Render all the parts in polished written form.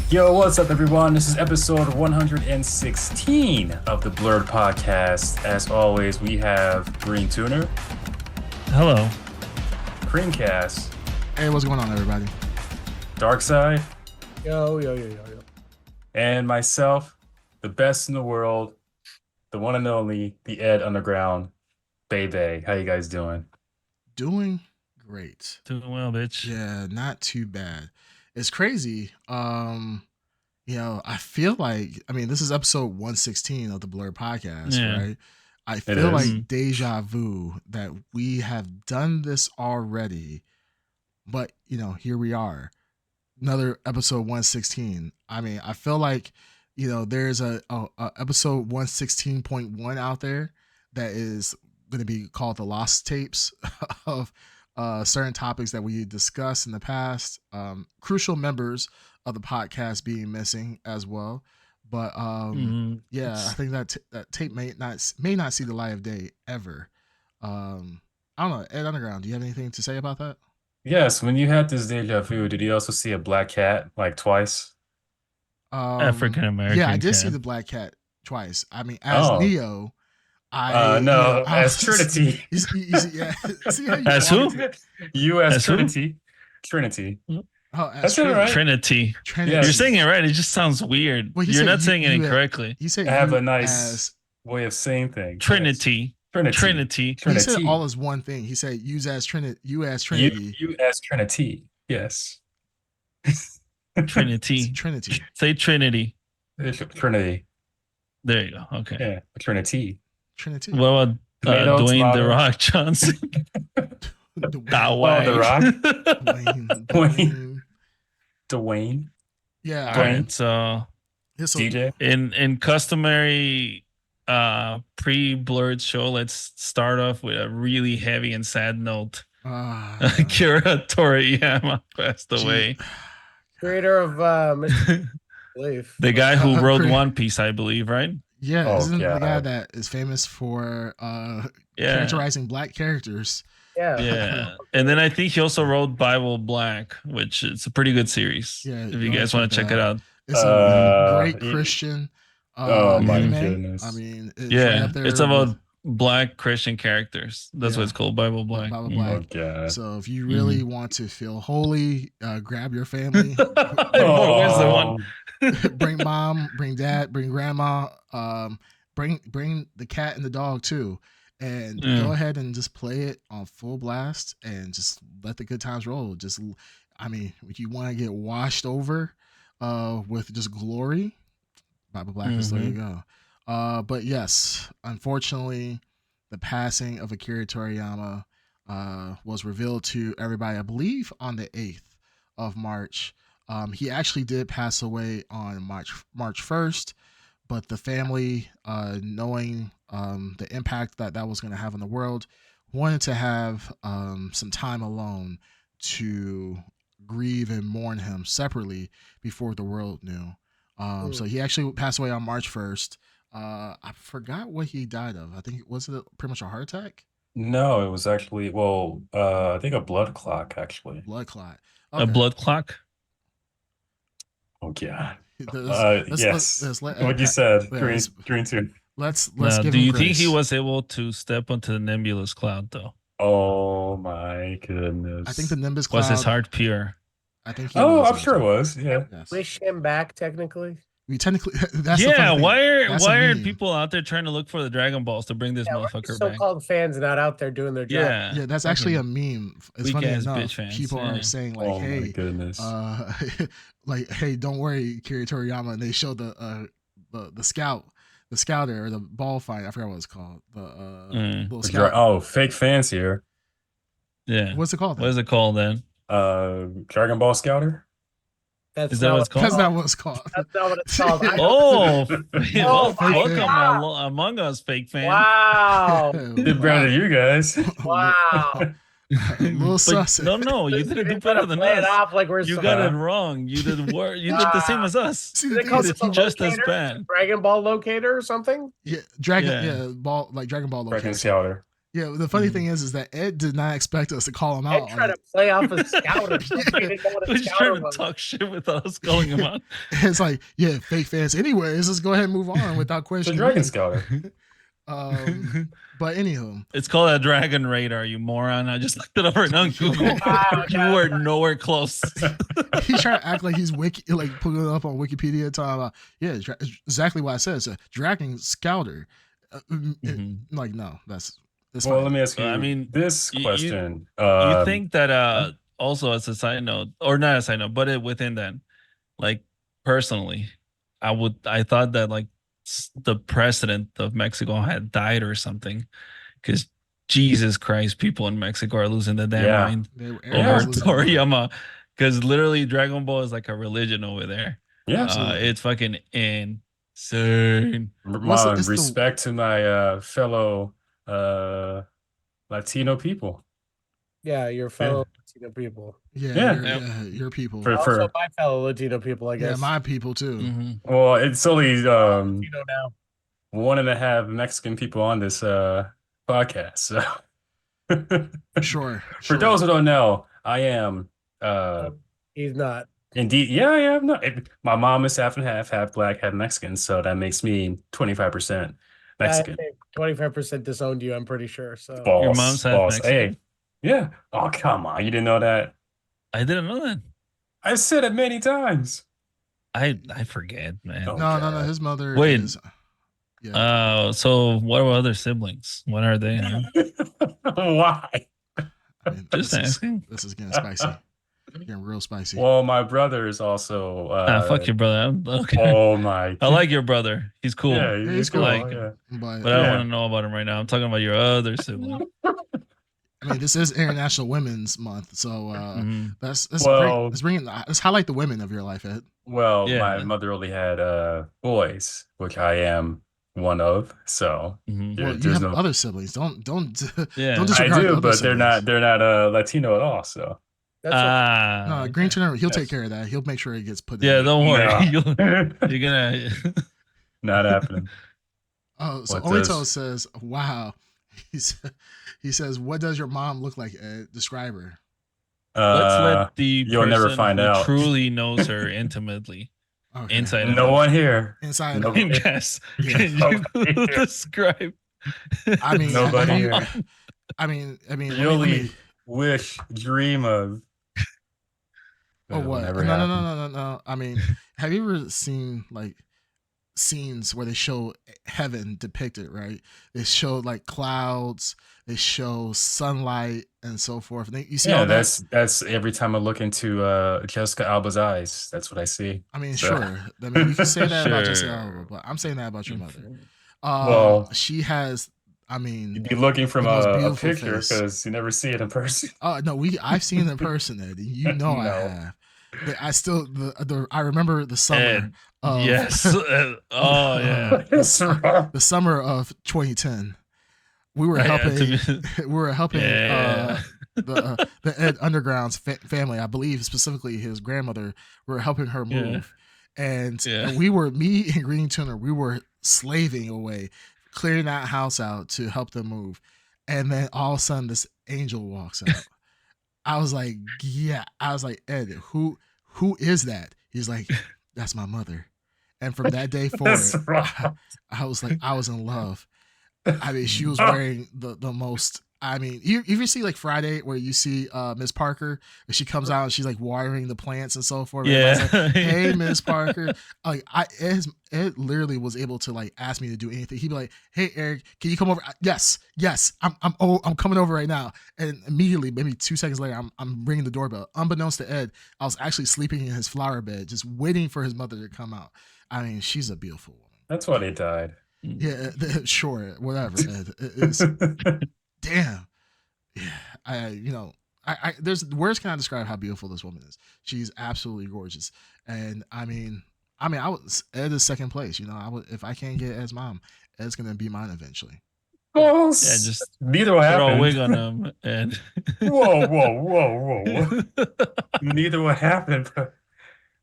Yo, what's up, everyone? This is episode 116 of the Blrd podcast. As always, we have Green Tuner. Hello. Creamcast. Hey, what's going on, everybody? Darkside. Yo. And myself, the best in the world, the one and only, the Ed Underground, Bay. How you guys doing? Doing great. Doing well, bitch. Yeah, not too bad. It's crazy. I feel like, this is episode 116 of the Blrd podcast, right? I feel like deja vu that we have done this already, but here we are, another episode 116. I feel like, there's a episode 116.1 out there that is going to be called the lost tapes of certain topics that we discussed in the past, crucial members of the podcast being missing as well. But I think that tape may not see the light of day ever. I don't know, Ed Underground, do you have anything to say about that? Yes, when you had this deja vu, did you also see a black cat like twice? African American. Yeah, I did see the black cat twice. As Neo, as Trinity. As who? You as Trinity. Trinity. Oh, that's right. Trinity. Yes. You're saying it right. It just sounds weird. Well, you're not saying it incorrectly. You said I have a nice way of saying things. Trinity. Yes. Trinity. He said all as one thing. He said you as Trinity. You as Trinity. Yes. Trinity. Trinity. Say Trinity. Trinity. There you go. Okay. Yeah. Trinity. What about Dwayne The Rock Johnson? The Rock. Dwayne. Yeah. All right. So DJ. In customary pre-Blrd show, let's start off with a really heavy and sad note. Akira Toriyama passed away. Creator of Mr. Belief. The guy who wrote One Piece, I believe, right? Yeah, isn't the guy that is famous for characterizing black characters? Yeah. And then I think he also wrote Bible Black, which is a pretty good series. Yeah, if you guys want to check it out. It's a great Christian my anime. goodness. It's about black Christian characters. That's what it's called, Bible Black. Bible Black. Oh, so if you really want to feel holy, grab your family. Where's the one? Bring mom, bring dad, bring grandma, bring the cat and the dog too. And go ahead and just play it on full blast and just let the good times roll. If you want to get washed over with just glory, Bible Black is there you go. But yes, unfortunately, the passing of Akira Toriyama was revealed to everybody, I believe, on the 8th of March. He actually did pass away on March 1st, but the family, knowing the impact that was going to have on the world, wanted to have some time alone to grieve and mourn him separately before the world knew. So he actually passed away on March 1st. I forgot what he died of. I think was it pretty much a heart attack? No, it was actually I think a blood clot actually. Blood clot. Okay. A blood clot? Oh yeah. Yes. What you said. Green too. Let's give do him you grace. think he was able to step onto the nebulous cloud though? Oh my goodness. I think the Nimbus cloud was his heart pure. I think I'm sure it was. Yeah. Yes. Wish him back technically. Technically, that's why are people out there trying to look for the Dragon Balls to bring this motherfucker back? So-called fans not out there doing their job. Yeah, that's actually a meme. It's funny enough. People are saying like, oh "Hey, my goodness. hey, don't worry, Akira Toriyama." And they showed the scouter or the ball fight. I forgot what it's called. The little scout. Oh, fake fans here. Yeah. What's it called? What is it called then? Dragon Ball Scouter. Is that what it's called? That's not what it's called. That's not what it's called. Welcome among us, fake fans. Wow. Did better than you guys. Wow. Little sus. No, you didn't do better than us. Off like we're you got it wrong. You did You did the same as us. It's just as bad. Dragon Ball locator or something? Yeah, Dragon Ball, like Dragon Ball locator. Dragon Scouter. Yeah, the funny thing is that Ed did not expect us to call him Ed out. tried to play off a scouter. He didn't know what a He's scouter trying to was. talk shit without us calling him out. It's like, yeah, fake fans. Anyways, let's go ahead and move on without It's a questioning. Dragon me. Scouter. But anywho, It's called a dragon radar, you moron. I just looked it up right now on Google. Wow, You were nowhere close. he's trying to act like he's like putting it up on Wikipedia, talking about exactly what I said. It's a Dragon Scouter. Like, no, that's Well, fine. let me ask you. I mean, this question. You think that also as a side note, or not a side note, but within that, like personally, I thought that like the president of Mexico had died or something, because Jesus Christ, people in Mexico are losing their damn mind over Toriyama, because literally Dragon Ball is like a religion over there. Yeah, it's fucking insane. My respect to my fellow Latino people. Yeah, your fellow Latino people. Your people. Also my fellow Latino people, I guess. Yeah, my people too. Mm-hmm. Well, it's only Latino now. 1.5 Mexican people on this podcast. So Sure. For those who don't know, I am he's not. Indeed, yeah, I'm not. My mom is half and half black, half Mexican, so that makes me 25% Mexican. 25% disowned you, I'm pretty sure. So your mom's half Mexican. Hey, yeah. Oh, come on, you didn't know that? I didn't know that. I said it many times. I forget, man. Oh, no. His mother. Wait. Is, so what are other siblings? What are they? Huh? Why? I mean, Just asking. This is getting spicy. Getting real spicy. Well, my brother is also. Fuck your brother. Okay. Oh my! I like your brother. He's cool. Yeah, he's cool. Like him. But I don't want to know about him right now. I'm talking about your other sibling. I mean, this is International Women's Month, so let's highlight the women of your life, Ed. Well, my mother only had boys, which I am one of. So well, you have other siblings. Don't disregard I do, but siblings. they're not Latino at all. So no, Green Turner, he'll take care of that. He'll make sure it gets put in. Yeah, don't worry. No. You're gonna not happening. Oh, so Olito says, "Wow." He says, "What does your mom look like, Ed? Describe her." Let's let the you'll never find who out. truly knows her intimately. Okay. Inside. No one here. Inside. No. Yes. Can you describe? I mean, nobody here. I mean, you only wish, dream of. Oh, what? No. I mean, have you ever seen like scenes where they show heaven depicted, right? They show like clouds, they show sunlight and so forth. And you see all that? That's every time I look into Jessica Alba's eyes, that's what I see. I mean, sure. I mean, you can say that about Jessica Alba, but I'm saying that about your mother. Well, she has. I mean, you'd be looking from a picture because you never see it in person. Oh no, I've seen it in person, Ed. You know I have. But I still I remember the summer. Yes. Oh yeah. The summer of 2010. We were helping. The Ed Underground's family. I believe specifically his grandmother. We were helping her move, and me and Green Tuner. We were slaving away, clearing that house out to help them move, and then all of a sudden this angel walks out. I was like, Ed, who is that? He's like, that's my mother. And from that day forward, I was like, I was in love. I mean, she was wearing the most. I mean, you see like Friday where you see Miss Parker and she comes out and she's like watering the plants and so forth. Yeah. Like, hey, Miss Parker. Like Ed literally was able to like ask me to do anything. He'd be like, hey, Eric, can you come over? Yes. I'm coming over right now. And immediately, maybe 2 seconds later, I'm ringing the doorbell. Unbeknownst to Ed, I was actually sleeping in his flower bed, just waiting for his mother to come out. I mean, she's a beautiful woman. That's why they died. Yeah, sure, whatever. Ed. Damn. Yeah, there's words cannot describe how beautiful this woman is. She's absolutely gorgeous. And I mean, Ed is second place. If I can't get Ed's mom, Ed's gonna be mine eventually. Well, just neither will happen. Throw a wig on him and whoa. Neither will happen. But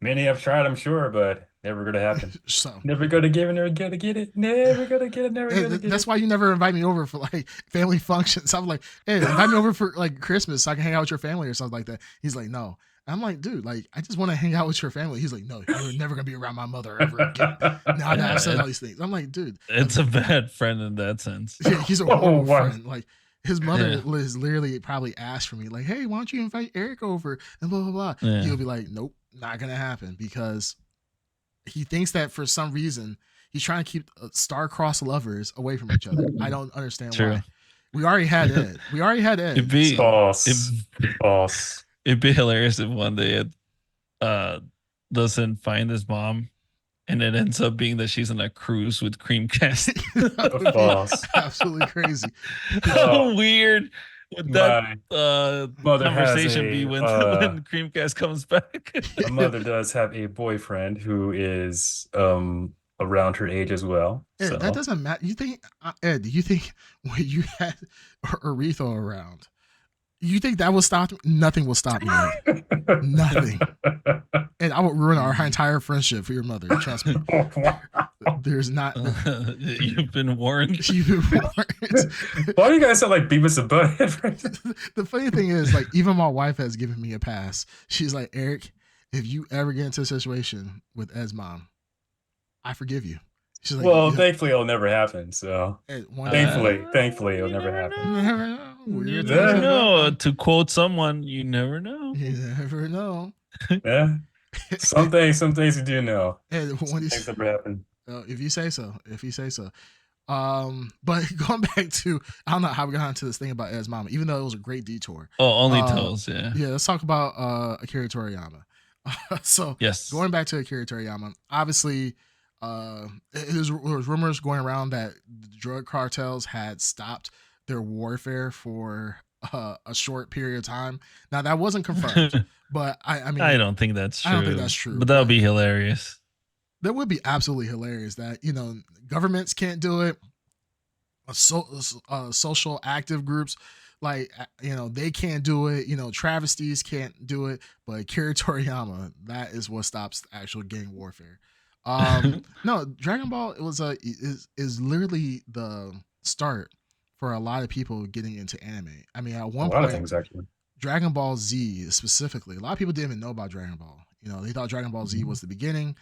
Many have tried, I'm sure, but never gonna happen. So Never gonna give it, never gonna get it, never gonna get it, never gonna get that's it. why you never invite me over for like family functions. I'm like, hey, invite me over for like Christmas so I can hang out with your family or something like that. He's like, no. I'm like, dude, like I just want to hang out with your family. He's like, no, you're never gonna be around my mother ever again. Now that I've said all these things, I'm like, dude, It's a bad friend in that sense. yeah, he's a Oh, horrible wow. friend. Like his mother Yeah. is literally probably asked for me, like, hey, why don't you invite Eric over and blah blah blah. Yeah. He'll be like, nope, not gonna happen because he thinks that for some reason he's trying to keep star-crossed lovers away from each other. I don't understand True. why. We already had Ed. We already had Ed. It'd be so- False. it, False. it'd be hilarious if one day it doesn't find his mom, and it ends up being that she's on a cruise with Creamcast. That would be False. absolutely crazy. How Oh, weird would that my mother has conversation be a, when when Creamcast comes back? my mother does have a boyfriend who is around her age as well. Ed, So that doesn't matter. You think, Ed? Do you think when you had Aretha around, you think that will stop? Nothing will stop me. Ed. Nothing. And I would ruin our entire friendship for your mother. Trust me. There's not. You've been warned. You've been warned. Why do you guys sound like Beavis and Butthead? The funny thing is, like, even my wife has given me a pass. She's like, Eric, if you ever get into a situation with Ed's mom, I forgive you. She's like, Well, yeah, thankfully it'll never happen. So Ed, one day- thankfully it'll never you happen. never know. You Weird Yeah. never things know. happen. To quote someone, you never know. You never know. Yeah. Some things you do know. And Some when you, things never happen. if you say so, if you say so. But going back to, I don't know how we got into this thing about Ed's mama, even though it was a great detour. Oh, only Uh, toes. Yeah. Yeah, let's talk about Akira Toriyama. So Yes. going back to Akira Toriyama, obviously, there was rumors going around that the drug cartels had stopped their warfare for a short period of time. Now that wasn't confirmed, but I mean, I don't think that's true. I don't think that's true, But that would but- be hilarious. that would be absolutely hilarious. That governments can't do it. Social active groups, like they can't do it. Travesties can't do it, but Akira Toriyama, that is what stops actual gang warfare. No, Dragon Ball is literally the start for a lot of people getting into anime. I mean, at A one lot of point, things actually. Dragon Ball Z specifically, a lot of people didn't even know about Dragon Ball. They thought Dragon Ball Z was the beginning.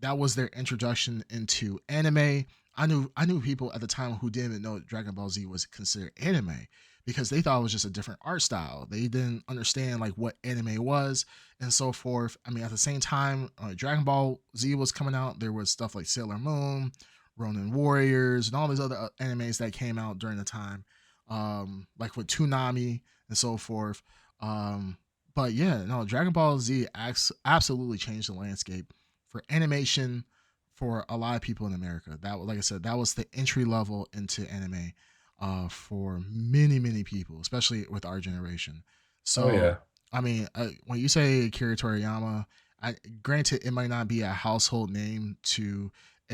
That was their introduction into anime. I knew people at the time who didn't even know Dragon Ball Z was considered anime because they thought it was just a different art style. They didn't understand like what anime was and so forth. I mean, at the same time, Dragon Ball Z was coming out. There was stuff like Sailor Moon, Ronin Warriors, and all these other animes that came out during the time, like with Toonami and so forth. But yeah, no, Dragon Ball Z absolutely changed the landscape for animation for a lot of people in America. That, like I said, that was the entry level into anime for many people, especially with our generation. So, Oh yeah. I mean, when you say Akira Toriyama, granted, it might not be a household name in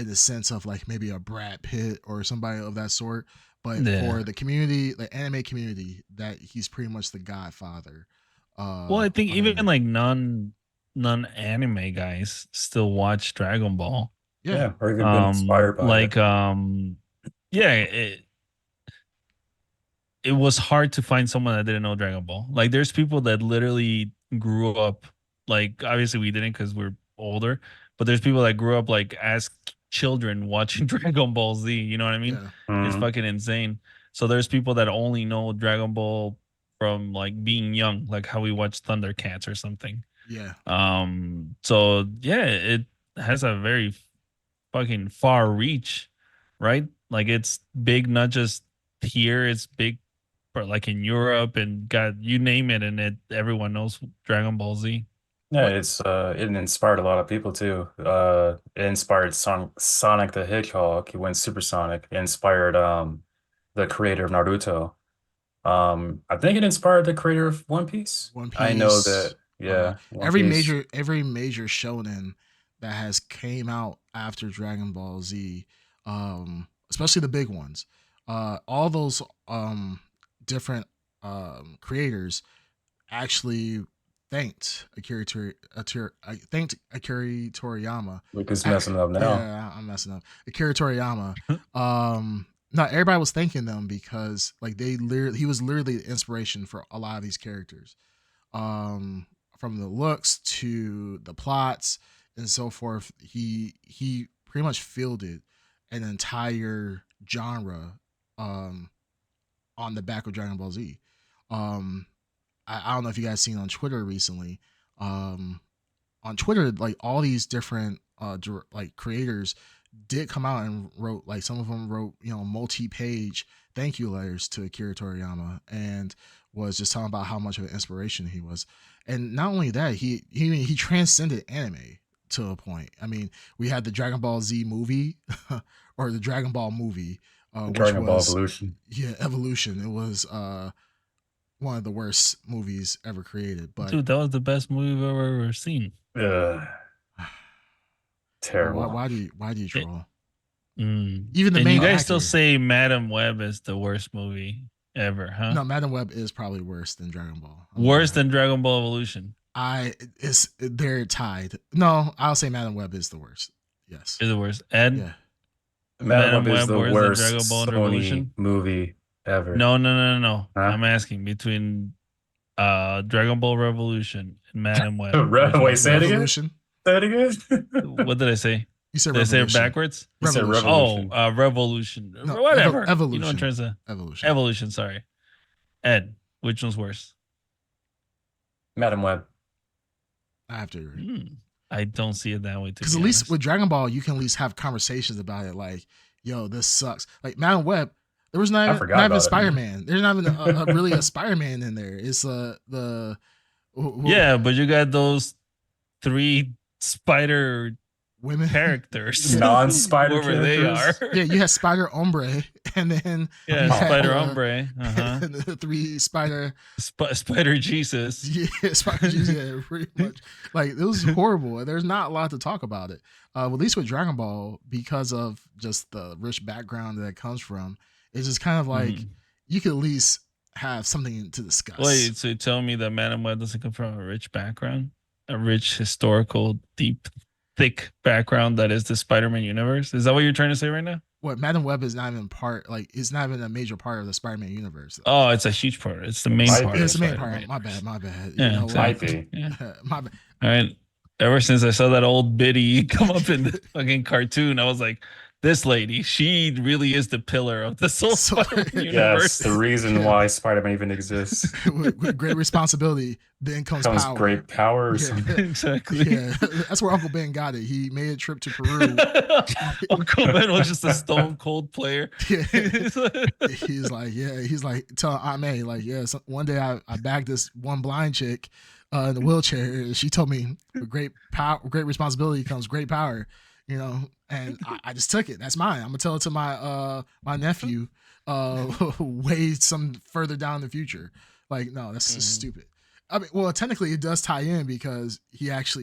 the sense of like maybe a Brad Pitt or somebody of that sort, but Yeah. for the community, the anime community, that he's pretty much the godfather. Well, I think on even anime. like non-anime guys still watch Dragon Ball. Yeah. Or even been inspired by like it. yeah, it was hard to find someone that didn't know Dragon Ball. Like there's people that literally grew up, like obviously we didn't because we're older, but there's people that grew up like as children watching Dragon Ball Z. You know what I mean? Yeah. It's Mhm. fucking insane. So there's people that only know Dragon Ball from like being young, like how we watch Thundercats or something. Yeah. So yeah, it has a very fucking far reach, right? Like it's big, not just here, it's big for like in Europe and God, you name it, and everyone knows Dragon Ball Z. Yeah, What- it inspired a lot of people too. It inspired Sonic the Hedgehog. He went supersonic. It inspired the creator of Naruto. I think it inspired the creator of One Piece. One I know Piece, that, yeah, One every Piece. major shonen that has came out after Dragon Ball Z, especially the big ones, all those different creators actually thanked Akira Toriyama. Lucas messing up now. Yeah, I'm messing up. Akira Toriyama. No, everybody was thanking them because like he was literally the inspiration for a lot of these characters. From the looks to the plots and so forth, he pretty much fielded an entire genre on the back of Dragon Ball Z. I don't know if you guys seen on Twitter recently. On Twitter, like all these different like creators did come out and wrote, like some of them wrote, multi-page thank you letters to Akira Toriyama and was just talking about how much of an inspiration he was. And not only that, he transcended anime to a point. I mean, we had the Dragon Ball Z movie or the Dragon Ball movie, Dragon Ball Evolution. Yeah, Evolution. It was one of the worst movies ever created. But dude, that was the best movie I've ever seen. Terrible. Why do you troll? Even the main you guys actor. still say Madam Web is the worst movie ever, huh? No, Madam Web is probably worse than Dragon Ball. Worse than Dragon Ball Evolution. They're tied. No, I'll say Madam Web is the worst. Yes. Is the worst. Ed? Yeah. Madam Web is the worse worst than Dragon Ball Sony Revolution? movie ever. No. Huh? I'm asking between Dragon Ball Revolution and Madam Web. Wait, say it again? Revolution. Say it again? What did I say? You said Did I say Revolution. it backwards? You said Revolution. Revolution. Revolution. No, Whatever. Evolution. You know what I'm trying to say? Evolution. Evolution, sorry. Ed, which one's worse? Madam Web. I have to agree. I don't see it that way too. Because at least with Dragon Ball, you can at least have conversations about it. Like, yo, this sucks. Like Madam Web, there was not even Spider-Man. There's not even really a Spider-Man in there. It's yeah, but you got those 3 spider women characters, non-spider whoever they are. Yeah, you had Spider Ombre, and then Spider Ombre, and the 3 spider Spider Jesus. Yeah, Spider Jesus. Yeah, pretty much. Like it was horrible. There's not a lot to talk about it. At least with Dragon Ball, because of just the rich background that it comes from, it's just kind of like you could at least have something to discuss. Wait, so you tell me that Madam Web doesn't come from a rich background, a rich historical, deep, thick background that is the Spider-Man universe? Is that what you're trying to say right now? What, Madam Web is not even it's not even a major part of the Spider-Man universe. Oh, it's a huge part. It's the main part. It's the main part. My bad. Yeah, you know, exactly. My bad. All right. Ever since I saw that old biddy come up in the fucking cartoon, I was like, this lady, she really is the pillar of the Spider-Man universe. Yes, the reason why Spider-Man even exists. with great responsibility, then comes power. Great power or something. Exactly. Yeah, that's where Uncle Ben got it. He made a trip to Peru. Uncle Ben was just a stone cold player. Yeah. He's like telling Aunt May, like, yeah, so one day I bagged this one blind chick in the wheelchair. She told me with great responsibility comes great power, and I just took it. That's mine. I'm gonna tell it to my my nephew way some further down in the future. Like, no, that's just stupid. I mean, well, technically it does tie in because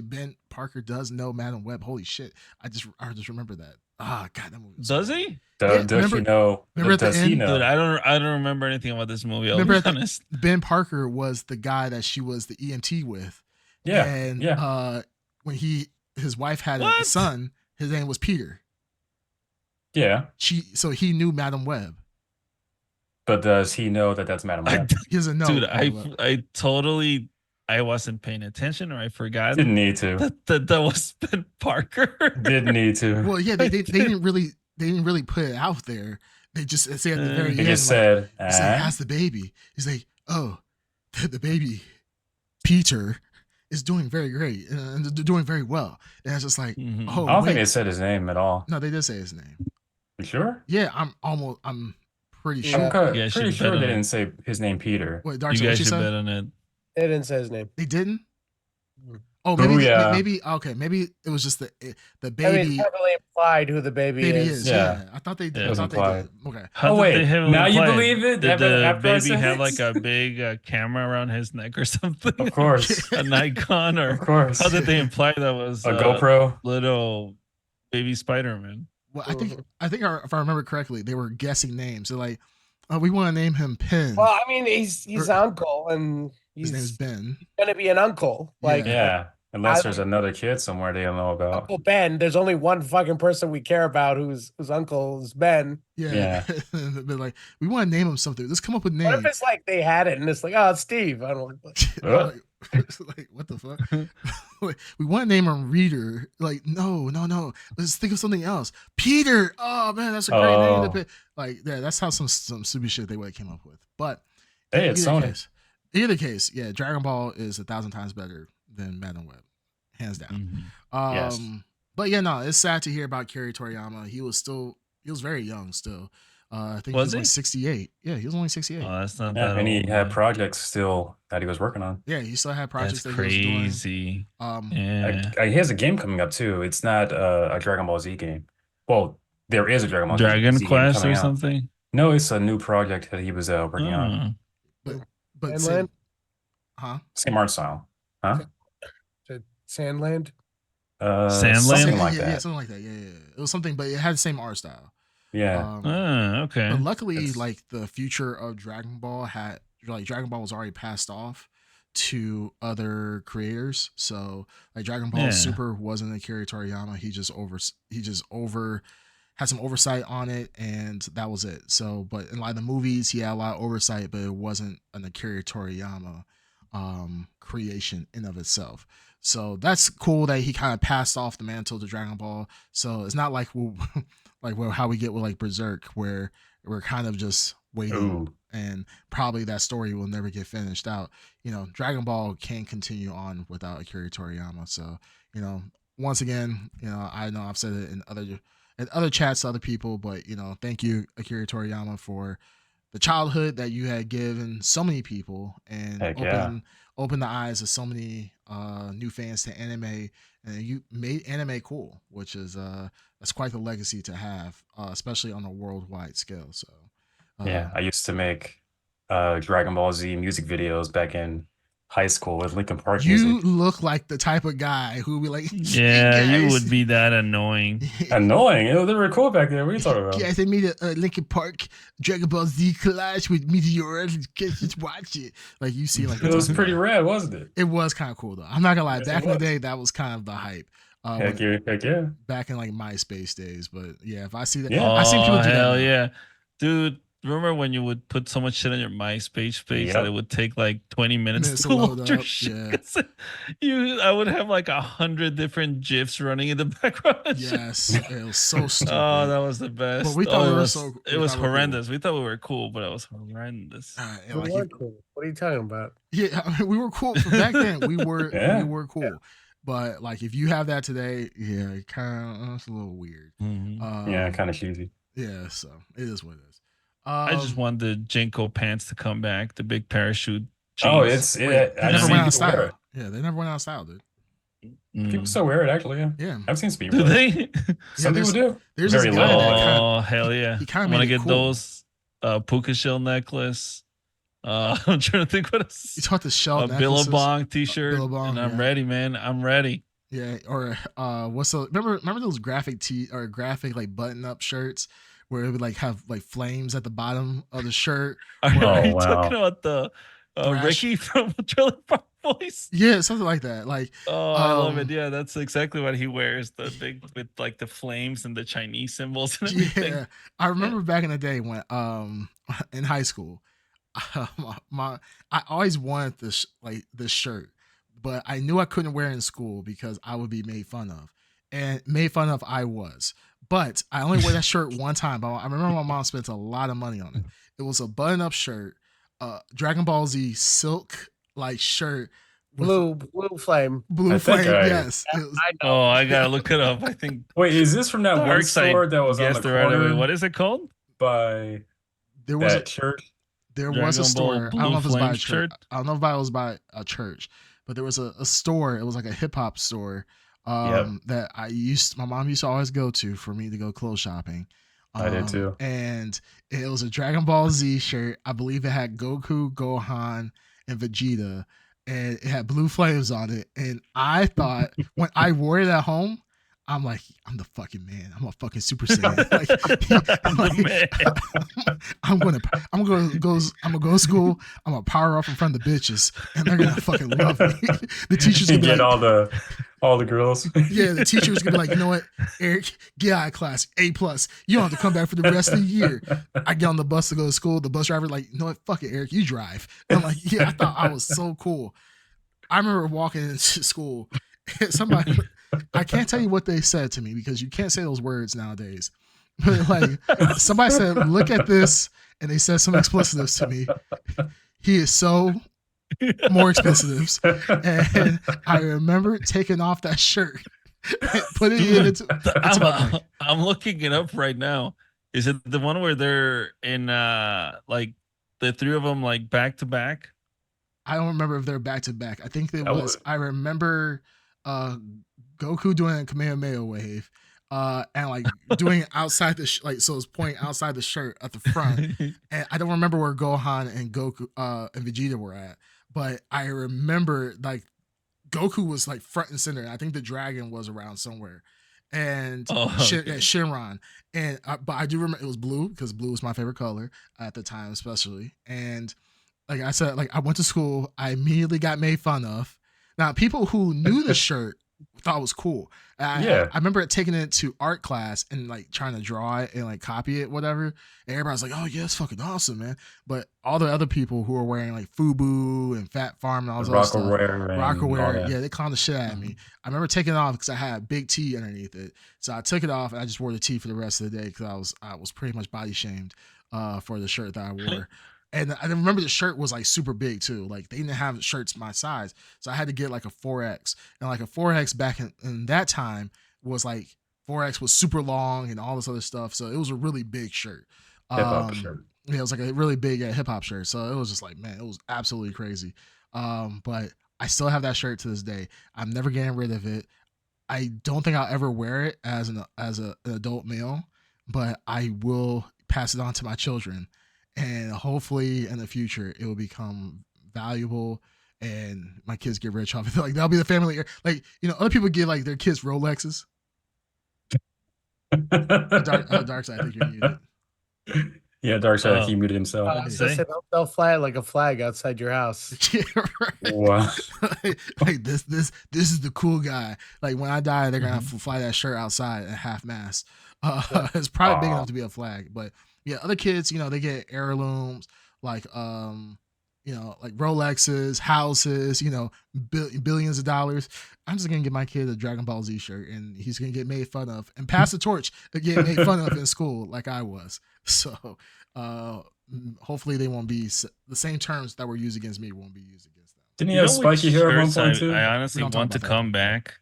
Ben Parker does know Madam Web. Holy shit. I just remember that. Ah, God, that movie. Does he? Does he know? Remember at the end? Dude, I don't remember anything about this movie. I'll be honest. Ben Parker was the guy that she was the EMT with. Yeah. And when his wife had a son, his name was Peter. Yeah. So he knew Madam Web. But does he know that that's Madam Web? He doesn't know. Dude, I wasn't paying attention, or I forgot. Didn't need to. That was Ben Parker. Didn't need to. Well, yeah, they didn't really put it out there. They just say at the very end. He just said, "How's the baby?" He's like, "Oh, the baby, Peter, is doing very great and they're doing very well." And it's just like, oh, I don't think they said his name at all. No, they did say his name. You sure? Yeah, I'm pretty sure. I'm pretty sure they didn't say his name, Peter. Wait, Dark, you guys should bet on it. They didn't say his name. They didn't. Oh, maybe okay. Maybe it was just the baby. I mean, it's heavily implied who the baby is. Yeah. I thought they did. It was implied. Okay. Wait, now you believe it? Did the baby have like a big camera around his neck or something? Of course. A Nikon, or of course. How did they imply that was a GoPro? Little baby Spider-Man. Well, I think if I remember correctly, they were guessing names. They're like, we want to name him Penn. Well, I mean, he's uncle, and His name's He's Ben. gonna be an uncle. Like Yeah. Yeah, unless I- there's another kid somewhere they don't know about. Uncle Ben. There's only one fucking person we care about whose uncle is Ben. Yeah. They're like, we want to name him something. Let's come up with What if names. it's like they had it and it's like, oh, it's Steve? I don't know. like, like, what the fuck? Like, we want to name him Reader. Like, no. Let's think of something else. Peter. Oh man, that's a great name to Oh. pick. Like, yeah, that's how some stupid shit they would have came up with. But Hey, it's Sony. Either case, yeah, Dragon Ball is 1,000 times better than Madden Web, hands down. Yes. But yeah, no, it's sad to hear about Akira Toriyama. He was very young still. I think he was he? like 68. Yeah, he was only 68. Oh, that's not Yeah, that and he old, had man. projects still that he was working on. Yeah, he still had projects That's that he was doing. crazy. Yeah. He has a game coming up too. It's not a Dragon Ball Z game. Well, there is a Dragon Ball Dragon Z game Quest coming or out. something. No, it's a new project that he was working on. But Sandland? same, huh? Same art style, huh? Sandland. Sandland? Something like yeah, that. yeah, something like that. Yeah. It was something, but it had the same art style. Yeah. Okay. But luckily, It's- like the future of Dragon Ball Dragon Ball was already passed off to other creators. So like Dragon Ball Yeah. Super wasn't Akira Toriyama. He just had some oversight on it, and that was it. So, but in like the movies, he had a lot of oversight, but it wasn't an Akira Toriyama creation in of itself. So that's cool that he kind of passed off the mantle to Dragon Ball. So it's not like how we get with like Berserk, where we're kind of just waiting, Ooh. and probably that story will never get finished out. Dragon Ball can continue on without Akira Toriyama. So, once again, I know I've said it in other chats to other people, but thank you, Akira Toriyama, for the childhood that you had given so many people and Heck yeah. open the eyes of so many new fans to anime, and you made anime cool, which is that's quite the legacy to have, especially on a worldwide scale. So Yeah, I used to make Dragon Ball Z music videos back in high school with Linkin Park you music. look like the type of guy who would be like, Yeah, "Hey, you guys." would be that annoying. Annoying. They were cool back then. What are you talking about? Guys, I made a Linkin Park Dragon Ball Z collage with Meteor. Guys, just watch it. Like you see, like It was the type of pretty guy. rad, wasn't it? It was kind of cool though. I'm not gonna lie. Yes, Back it in the was. day, that was kind of the hype. Heck yeah. Back in like MySpace days. But yeah, if I see that, Yeah. I seen people do that. Hell now. yeah. Dude, remember when you would put so much shit on your MySpace page Yep. that it would take like 20 minutes Minutes to to load load your up, shit? yeah. 'Cause I would have like 100 different GIFs running in the background. and shit. Yes, it was so stupid. Oh, that was the best. But we thought we it were was, so- it we was thought we were cool. horrendous. We thought we were cool, but it was horrendous. And, We like, were cool. What are you talking about? yeah, I mean, we were cool for back then. We were Yeah. we were cool. But like if you have that today, yeah, it kind of it's a little weird. Mhm. Yeah, kind of cheesy. Yeah, so it is what it is. I just want the Jinko pants to come back, the big parachute. Oh, jeans. They I've never seen went out of people wear style. it. Yeah, they never went out of style, dude. People Mm. still wear it, actually. Yeah, Yeah, I've seen some people. Do wear it. they? Some people do. there's Very this guy little, that like- kinda, Oh, hell yeah. he kinda I want to made it get cool. those puka shell necklace. I'm trying to think what else. you taught the shell A necklaces. Billabong t-shirt. Billabong, and I'm yeah. ready, man. I'm ready. Yeah, or remember those graphic graphic like button up shirts where it would like have like flames at the bottom of the shirt. Are Oh, you wow. talking about the Thrash. Ricky from Trailer Park Boys? Yeah, something like that. Like Oh, I love it. Um, Yeah, that's exactly what he wears. The big with like the flames and the Chinese symbols and everything. yeah, I remember back in the day when in high school, I always wanted this shirt, but I knew I couldn't wear it in school because I would be made fun of, and made fun of I was. But I only wore that shirt one time. But I remember my mom spent a lot of money on it. It was a button-up shirt, Dragon Ball Z silk like shirt, with Blue flame. blue I think flame. I- Yes, it was- I know. Oh, I gotta look it up. I think Wait, is this from that one Dark Side store that was on guessed the it right away. corner What is it called? by there was that church? there was a Dragon Ball store. I don't know if it was by a Blue church. Flame shirt? I don't know if it was by a church, but there was a store. It was like a hip hop store that my mom used to always go to for me to go clothes shopping. I did too. And it was a Dragon Ball Z shirt. I believe it had Goku, Gohan, and Vegeta, and it had blue flames on it. And I thought when I wore it at home, I'm like, I'm the fucking man. I'm a fucking Super Saiyan. I'm gonna go to school. I'm gonna power up in front of the bitches, and they're gonna fucking love me. The teachers gonna be Get like, all the girls. yeah, the teacher's gonna be like, you know what, Eric, get out of class, A+. You don't have to come back for the rest of the year. I get on the bus to go to school. The bus driver like, you know what, fuck it, Eric, you drive. And I'm like, yeah, I thought I was so cool. I remember walking into school. Somebody, I can't tell you what they said to me because you can't say those words nowadays. But like, somebody said, "Look at this," and they said some expletives to me. He is so more expletives, and I remember taking off that shirt, and putting it into I'm looking it up right now. Is it the one where they're in like the three of them like back to back? I don't remember if they're back to back. I think it was. I remember Goku doing a Kamehameha wave, and like doing outside the so it's pointing outside the shirt at the front. And I don't remember where Gohan and Goku and Vegeta were at, but I remember like Goku was like front and center. I think the dragon was around somewhere, and Shinron. And but I do remember it was blue because blue was my favorite color at the time, especially. And like I said, like I went to school, I immediately got made fun of. Now, people who knew the shirt thought it was cool. I remember taking it to art class and like trying to draw it and like copy it, whatever. And everybody's like, "Oh yeah, it's fucking awesome, man!" But all the other people who were wearing like FUBU and Fat Farm and all this other stuff, Rockaware, yeah, they clowned the shit out of me. I remember taking it off because I had a big T underneath it, so I took it off and I just wore the T for the rest of the day because I was pretty much body shamed for the shirt that I wore. And I remember the shirt was like super big too. Like they didn't have shirts my size. So I had to get like a 4X. And like a 4X back in that time was like 4X was super long and all this other stuff. So it was a really big shirt. Hip hop shirt. Yeah, it was like a really big hip hop shirt. So it was just like, man, it was absolutely crazy. But I still have that shirt to this day. I'm never getting rid of it. I don't think I'll ever wear it as an adult male, but I will pass it on to my children. And hopefully in the future it will become valuable and my kids get rich off of it. Like that'll be the family. Like, you know, other people give like their kids Rolexes. Dark side, I think you're muted. Yeah, Dark side, he muted himself. They'll fly it like a flag outside your house. Yeah, right. Wow. like this is the cool guy. Like when I die, they're gonna fly that shirt outside at half mast. It's probably big enough to be a flag, but yeah, other kids, you know, they get heirlooms like you know, like Rolexes, houses, you know, billions of dollars. I'm just gonna get my kid a Dragon Ball Z shirt, and he's gonna get made fun of and pass the torch to get made fun of in school, like I was. So, hopefully, they won't be the same terms that were used against me won't be used against them. Didn't he have spiky hair at one point too? I honestly want to come back.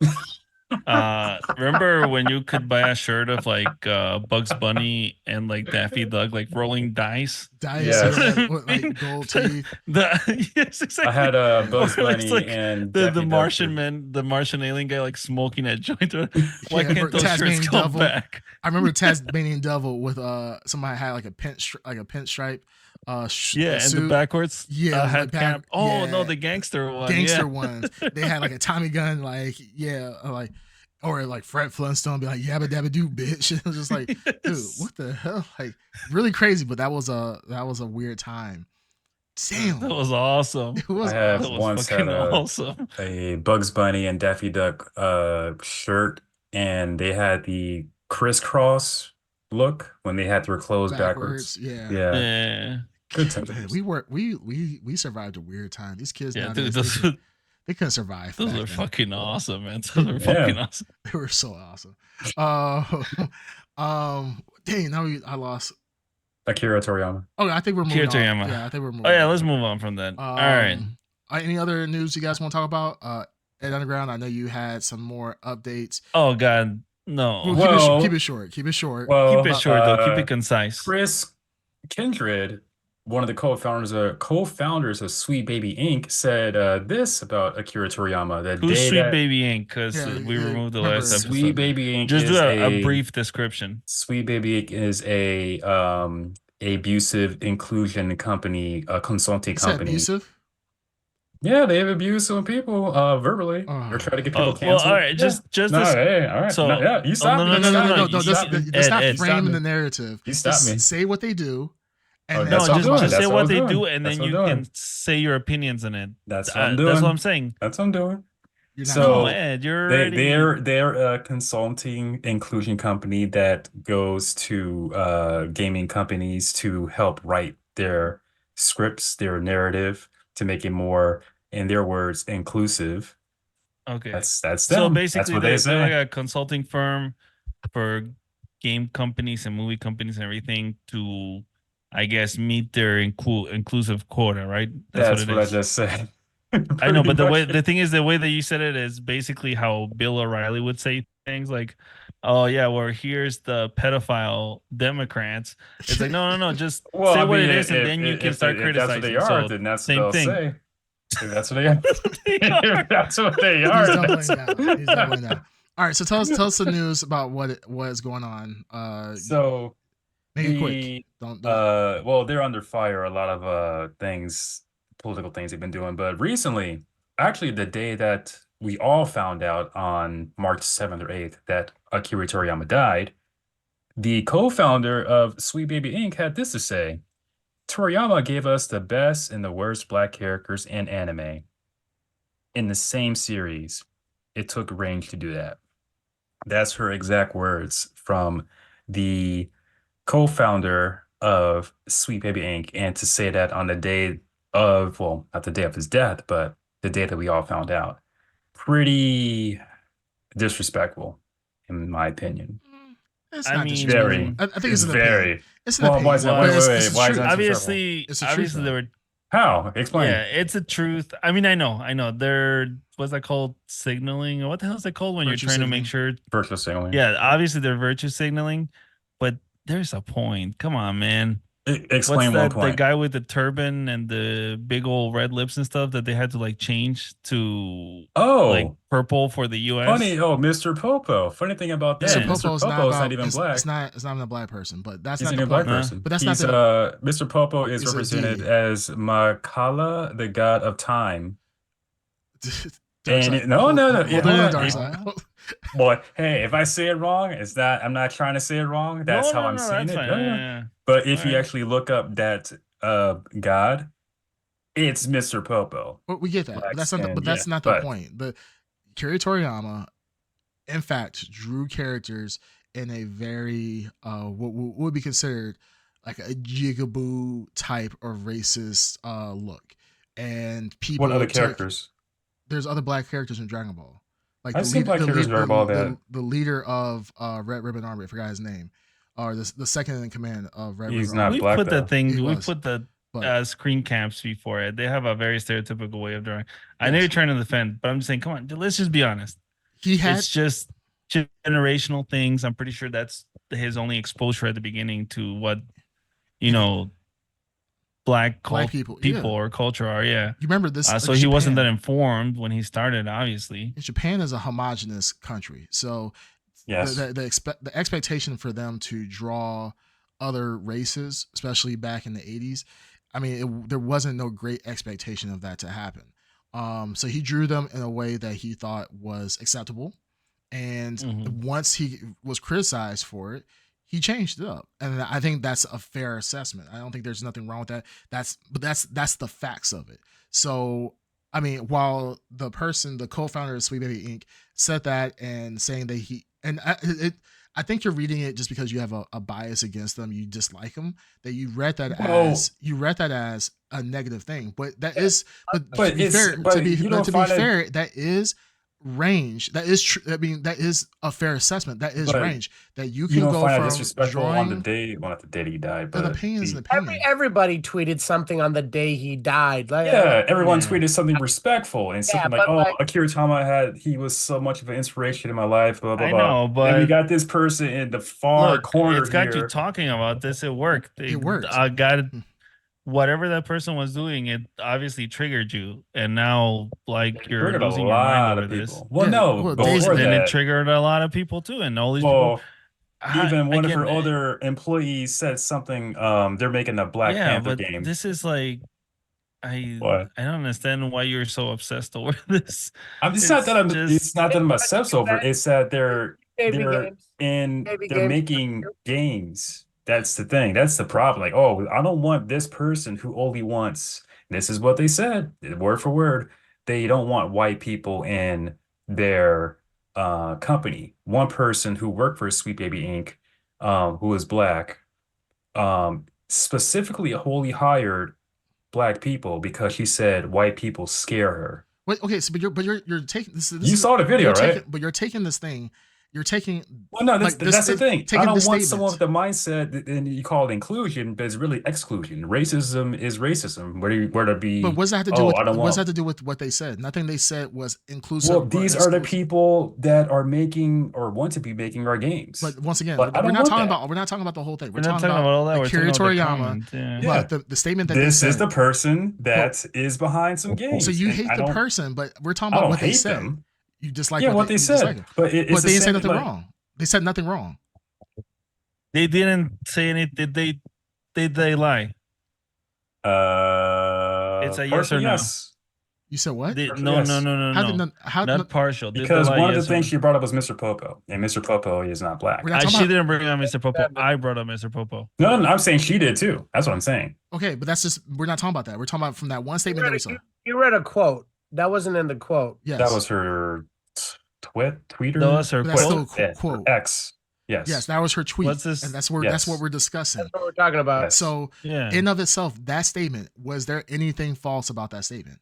Remember when you could buy a shirt of like Bugs Bunny and like Daffy Duck like rolling dice? With, like gold teeth. Yes, exactly. I had a Bugs Bunny like and the Martian man, the Martian alien guy like smoking a joint. Why can't those shirts come back? I remember Tasmanian Devil with somebody had like a pinstripe. And the backwards had cap. No, the gangster ones. They had like a Tommy gun, or like Fred Flintstone be like yabba dabba doo bitch. It was just like, dude, what the hell? Like really crazy, but that was a weird time. Damn, that was awesome. It was. I have once had a Bugs Bunny and Daffy Duck shirt, and they had the crisscross look when they had their clothes backwards. Yeah. Good time. We survived a weird time. These kids nowadays, they couldn't survive. Those are fucking awesome, man. Those are fucking awesome. They were so awesome. Dang, I lost Akira Toriyama. Oh, I think we're moving on. Yeah, I think we're moving on. Oh yeah, let's move on from that. All right. Any other news you guys want to talk about? Ed Underground, I know you had some more updates. Oh God, no. Keep it short. Keep it short. Keep it short though. Keep it concise. Chris Kindred, one of the co-founders of Sweet Baby Inc., said this about Akira Toriyama. Who's Sweet Baby Inc.? Because we removed the last episode. Sweet Baby Inc. Just do a brief description. Sweet Baby Inc. is a abusive inclusion company, a consulting company. Abusive? Yeah, they've abused some people verbally or try to get people Oh well, all canceled. right. Yeah. Just No, this. hey, all right. No, So, yeah, you oh stopped no me. no No, You no, no no, no no, stopped no. me. no, You no. You, stopped me. Let's not Ed, You stopped frame me. the narrative. You stopped me. Just say what they do, Oh, and that's then what I'm no, talk just about doing. it. say That's what what I'm they doing. do, and That's then what I'm you doing. can say your opinions on it. That's what I'm That's what I'm doing. saying. That's what I'm doing. You're not No, doing it. So Ed, you're they already. they're a consulting inclusion company that goes to gaming companies to help write their scripts, their narrative to make it more, in their words, inclusive. Okay. That's So them. That's basically, what they they're like say. a consulting firm for game companies and movie companies and everything to, I guess, meet their inclusive quota, right? That's what That's it what I is. just said. I know, Pretty but much. the thing is, the way that you said it is basically how Bill O'Reilly would say things like, "Oh yeah, well here's the pedophile Democrats." It's like, no, no, no, just Well, say I what mean, it is, and then you can start if that's what they criticizing. are, So then that's what same they'll thing. say. If that's what they are, They if are. that's what they He's are, doubling that's down. He's doubling down. All right, so tell us the news about what is going on. so Make it quick. the Don't. well, they're under fire, a lot of things, political things they've been doing, but recently, actually the day that we all found out on March 7th or 8th that Akira Toriyama died, the co-founder of Sweet Baby Inc. had this to say: Toriyama gave us the best and the worst black characters in anime in the same series. It took range to do that. That's her exact words from the co-founder of Sweet Baby Inc. And to say that on the day of, well, not the day of his death, but the day that we all found out. Pretty disrespectful, in my opinion. It's I not Very, disrespectful. mean, I think it's it's an opinion. very. It's an Well, why is opinion, that? but Wait, well, wait, it's wait. the Why is truth. that disrespectful? It's the truth obviously though. there were. How? Explain. Yeah, it's a truth. I mean, I know. There what's that called? Signaling. What the hell is that called when you're Virtue trying to make signaling. sure? Virtual signaling. Yeah, obviously they're virtue signaling, but there's a point. Come on, man. What's Explain one that? The point. guy with the turban and the big old red lips and stuff that they had to like change to like Oh, purple for the funny. US. Oh, Mr. Popo. Funny thing about Mr. that, Yeah. Mr. Popo is not Popo is not about. even It's black. not even a black person, but that's He's not not the even a black point. Huh? person. But that's not He's the. Mr. Popo is It's a represented deity. as Makala, the god of time. Dark And side. no, Hold, no, no. Yeah, hold on hold to the on. dark side. Boy, hey, if I say it wrong, it's not, I'm not trying to say it wrong. That's No, how no, I'm no, saying that's it. fine. Yeah, yeah. Yeah. But All if you right. actually look up that god, it's Mr. Popo. But we get that. But Black that's not. But skin. Yeah. that's not the But point. The Kiri Toriyama, in fact, drew characters in a very what would be considered like a jigaboo type of racist look, and what other people took. characters? There's other black characters in Dragon Ball, like I've seen black characters in Dragon Ball that the leader of Red Ribbon Army. I forgot his name, or the second in command of Red he's Ribbon not Army. We black put the though. He thing. We was, put the but screen caps before it. They have a very stereotypical way of drawing. I know you're yes, trying to defend, but I'm just saying, come on, let's just be honest. he had. It's just generational things. I'm pretty sure that's his only exposure at the beginning to what you know black Black people, people yeah. or culture are. Yeah. You remember this? So he wasn't that Japan. informed when he started. Obviously. Japan is a homogenous country, so Yes. the expectation for them to draw other races, especially back in the 80s, I mean, there wasn't no great expectation of that to happen. So he drew them in a way that he thought was acceptable, and Mhm. once he was criticized for it, he changed it up, and I think that's a fair assessment. I don't think there's nothing wrong with that. That's the facts of it. So I mean, while the co-founder of Sweet Baby Inc. said that and saying that I think you're reading it just because you have a bias against them, you dislike them. That Well, you read that as a negative thing, but that is, but to but be it's fair, but you don't to be find it. fair, that is range. That is true. I mean, that is a fair assessment. That is But range that you you can don't go find that from disrespectful on the drawing day, well, not the day that he died, an but opinion is an the opinion. Everybody tweeted something on the day he died. yeah, everyone Yeah. tweeted something respectful and Yeah, something like, but "Oh, like, Akira Tama he was so much of an inspiration in my life." Blah blah I blah. know, Then we but got this person in the far look, corner it's got you here. talking about this at work. It worked. I got whatever that person was doing. It obviously triggered you, and now like It you're triggered a losing your mind lot over of this. people. Well, Yeah, no, well, Well, before then it that, triggered a lot of people too, and all these people. well, even one of Again, her other employees said something. They're making a Black yeah, Panther but game. this is like What? I don't understand why you're so obsessed over this. It's not that I'm. just It's not that I'm obsessed over it. It's that Baby games. Baby they're games. making games. That's the thing. That's the problem. Like, oh, I don't want this person who only wants. This is what they said, word for word. They don't want white people in their company. One person who worked for Sweet Baby Inc., who is black, specifically wholly hired black people because she said white people scare her. Wait, okay, so but you're taking this. You saw the video, right? But you're taking this thing. You're taking. Well, no, like, that's the thing. I taking don't this want statement. someone with the mindset and you call it inclusion, but it's really exclusion. Racism is racism. Where to be? But what does that have to do Oh, with I don't what does that want. have to do with what they said? Nothing they said was inclusive. Well, or these are the exclusive. people that are making or want to be making our games. But once again, But I we're don't not want talking that. about we're not talking about the whole thing. we're not talking about all that. We're Akira talking about the Toriyama. comment. Yeah. Yeah. But the statement that This they is said. the person that is behind some games. So you and hate I the don't- person, but we're talking I about don't what they hate said. them. You dislike Yeah, what they you dislike said. it. But it's But the they didn't say same, nothing like, wrong. They said nothing wrong. They didn't say anything. Did they lie? It's a yes partial or no. yes. You said what? No, Yes. How partial. Did Because they lie, one of the yes or things no? she brought up was Mr. Popo, and Mr. Popo is not black. We're not She talking about, didn't bring up Mr. Popo. I brought up Mr. Popo. No, I'm saying she did too. That's what I'm saying. okay, but that's just we're not talking about that. We're talking about from that one statement that we saw. You read a quote. That wasn't in the quote. Yes, That was her tweeter. That was her But that's quote. still Yeah, quote. X. Yes. Yes, that was her tweet. What's this? And that's what Yes. we're discussing. That's what we're talking about. Yes. So Yeah. in of itself, that statement, was there anything false about that statement?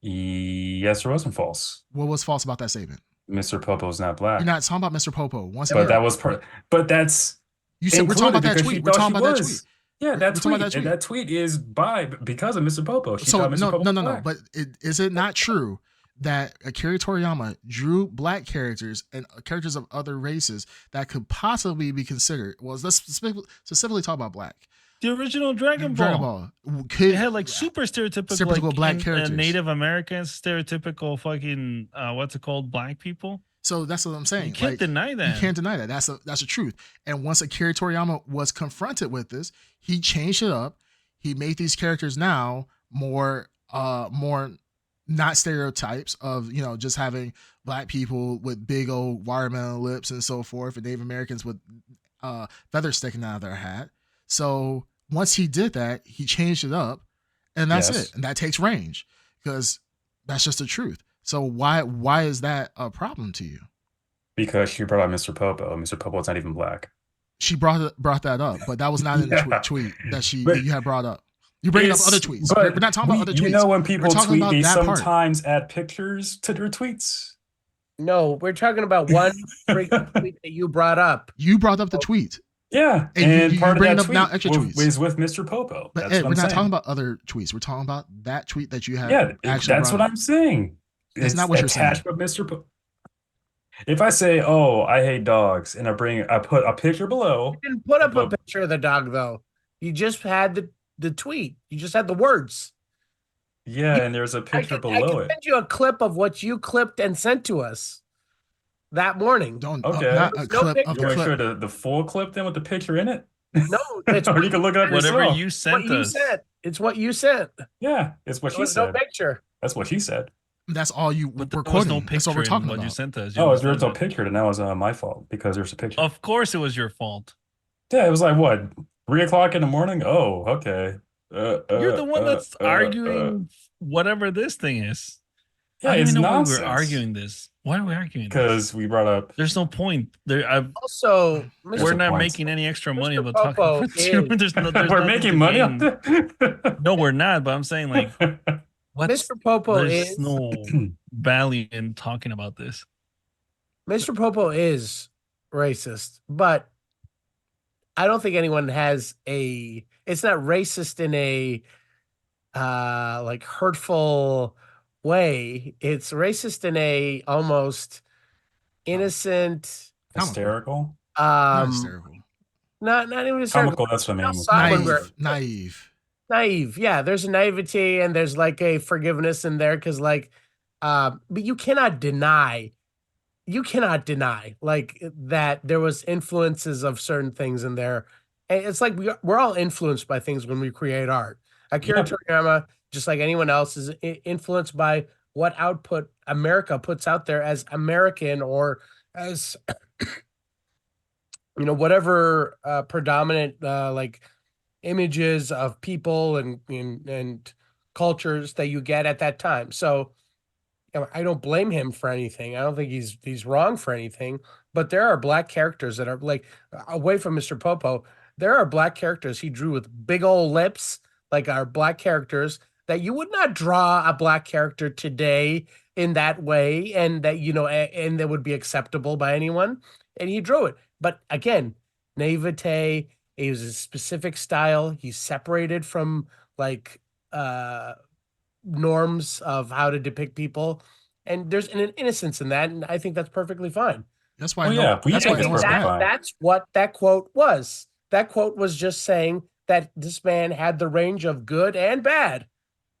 Yes, it wasn't false. What was false about that statement? Mr. Popo's not black. You're not talking about Mr. Popo. Once But again, that was part. But that's you said we're talking about that included because she tweet. We're thought talking she about that was. tweet. Yeah, We're that talking tweet. about that And tweet. that tweet is because of Mr. Popo. She So thought Mr. no, Popo no, was no, no. black. But is it not true that Akira Toriyama drew black characters and characters of other races that could possibly be considered? Well, let's specifically talk about black. The original Dragon Ball. Could It had like super stereotypical, Stereotypical black characters. Native Americans, stereotypical fucking what's it called, black people. So that's what I'm saying. You can't deny that. You can't deny that. That's the truth. And once Akira Toriyama was confronted with this, he changed it up. He made these characters now more not stereotypes of, just having black people with big old watermelon lips and so forth, and Native Americans with feathers sticking out of their hat. So once he did that, he changed it up, and that's Yes. it. And that takes range because that's just the truth. So why is that a problem to you? Because she brought up Mr. Popo. Mr. Popo's not even black. She brought that up, but that was not in the Yeah. tweet that But you had brought up. You're bringing up other tweets. But We're not talking about other tweets. You know, when people talking tweet, about they that part. sometimes add pictures to their tweets. No, we're talking about one freaking tweet that you brought up. You brought up the tweet, Yeah, And you part of bringing that up now tweet extra tweets. was with Mr. Popo. but That's Ed, what we're I'm not saying. talking about other tweets. We're talking about that tweet that you had. Yeah, actually that's brought what up. I'm saying. That's It's not what you're saying. attached with Mr. Popo. If I say, "Oh, I hate dogs," and I put a picture below, You didn't put up a But- picture of the dog though. You just had the tweet. You just had the words. yeah, and there's a picture I below can it. send you a clip of what you clipped and sent to us that morning. Don't Okay. not a No clip of picture. the You want to clip. show the full clip then with the picture in it? No, it's Or you can look it up Whatever yourself. you what sent you us. sent. It's what you sent. Yeah, it's what There she was no said. picture. That's what she said. That's all you But were there was no quoting. That's what picture we're in talking what you about. sent us. Oh, there's no understand that? picture, and that was my fault because there's a picture. Of course, it was your fault. Yeah, it was like what, 3 o'clock in the morning? Oh, okay. You're the one that's arguing whatever this thing is. Yeah, I don't it's even know nonsense. why we're arguing this. Why are we arguing this? Because we brought up. There's no point. Also, There's We're a not point. making any extra money Mr. about talking Popo about Dune. is- There's We're nothing making to money gain. on that. No, we're not. But I'm saying, like, what's Mr. Popo there's is no value in talking about this. Mr. Popo is racist, but I don't think anyone has a. It's not racist in a like hurtful way. It's racist in a almost innocent, Hysterical. Not hysterical. not even hysterical. Comical, that's what I mean. Outside when we're- Naive. Naive. Yeah, there's a naivety and there's like a forgiveness in there because like, but you cannot deny like that there was influences of certain things in there. And it's like we're all influenced by things when we create art. Akira Yeah. Toriyama just like anyone else, is influenced by what output America puts out there as American, or as whatever predominant like images of people and cultures that you get at that time. So I don't blame him for anything. I don't think he's wrong for anything. But there are black characters that are like, away from Mr. Popo, there are black characters he drew with big old lips, like our black characters, that you would not draw a black character today in that way, and that and that would be acceptable by anyone. And he drew it. But again, naivete. It was a specific style. He's separated from like norms of how to depict people, and there's an innocence in that, and I think that's perfectly fine. That's why. Oh, yeah, we that's think why it's no one's perfectly mad. fine. That's what that quote was. That quote was just saying that this man had the range of good and bad.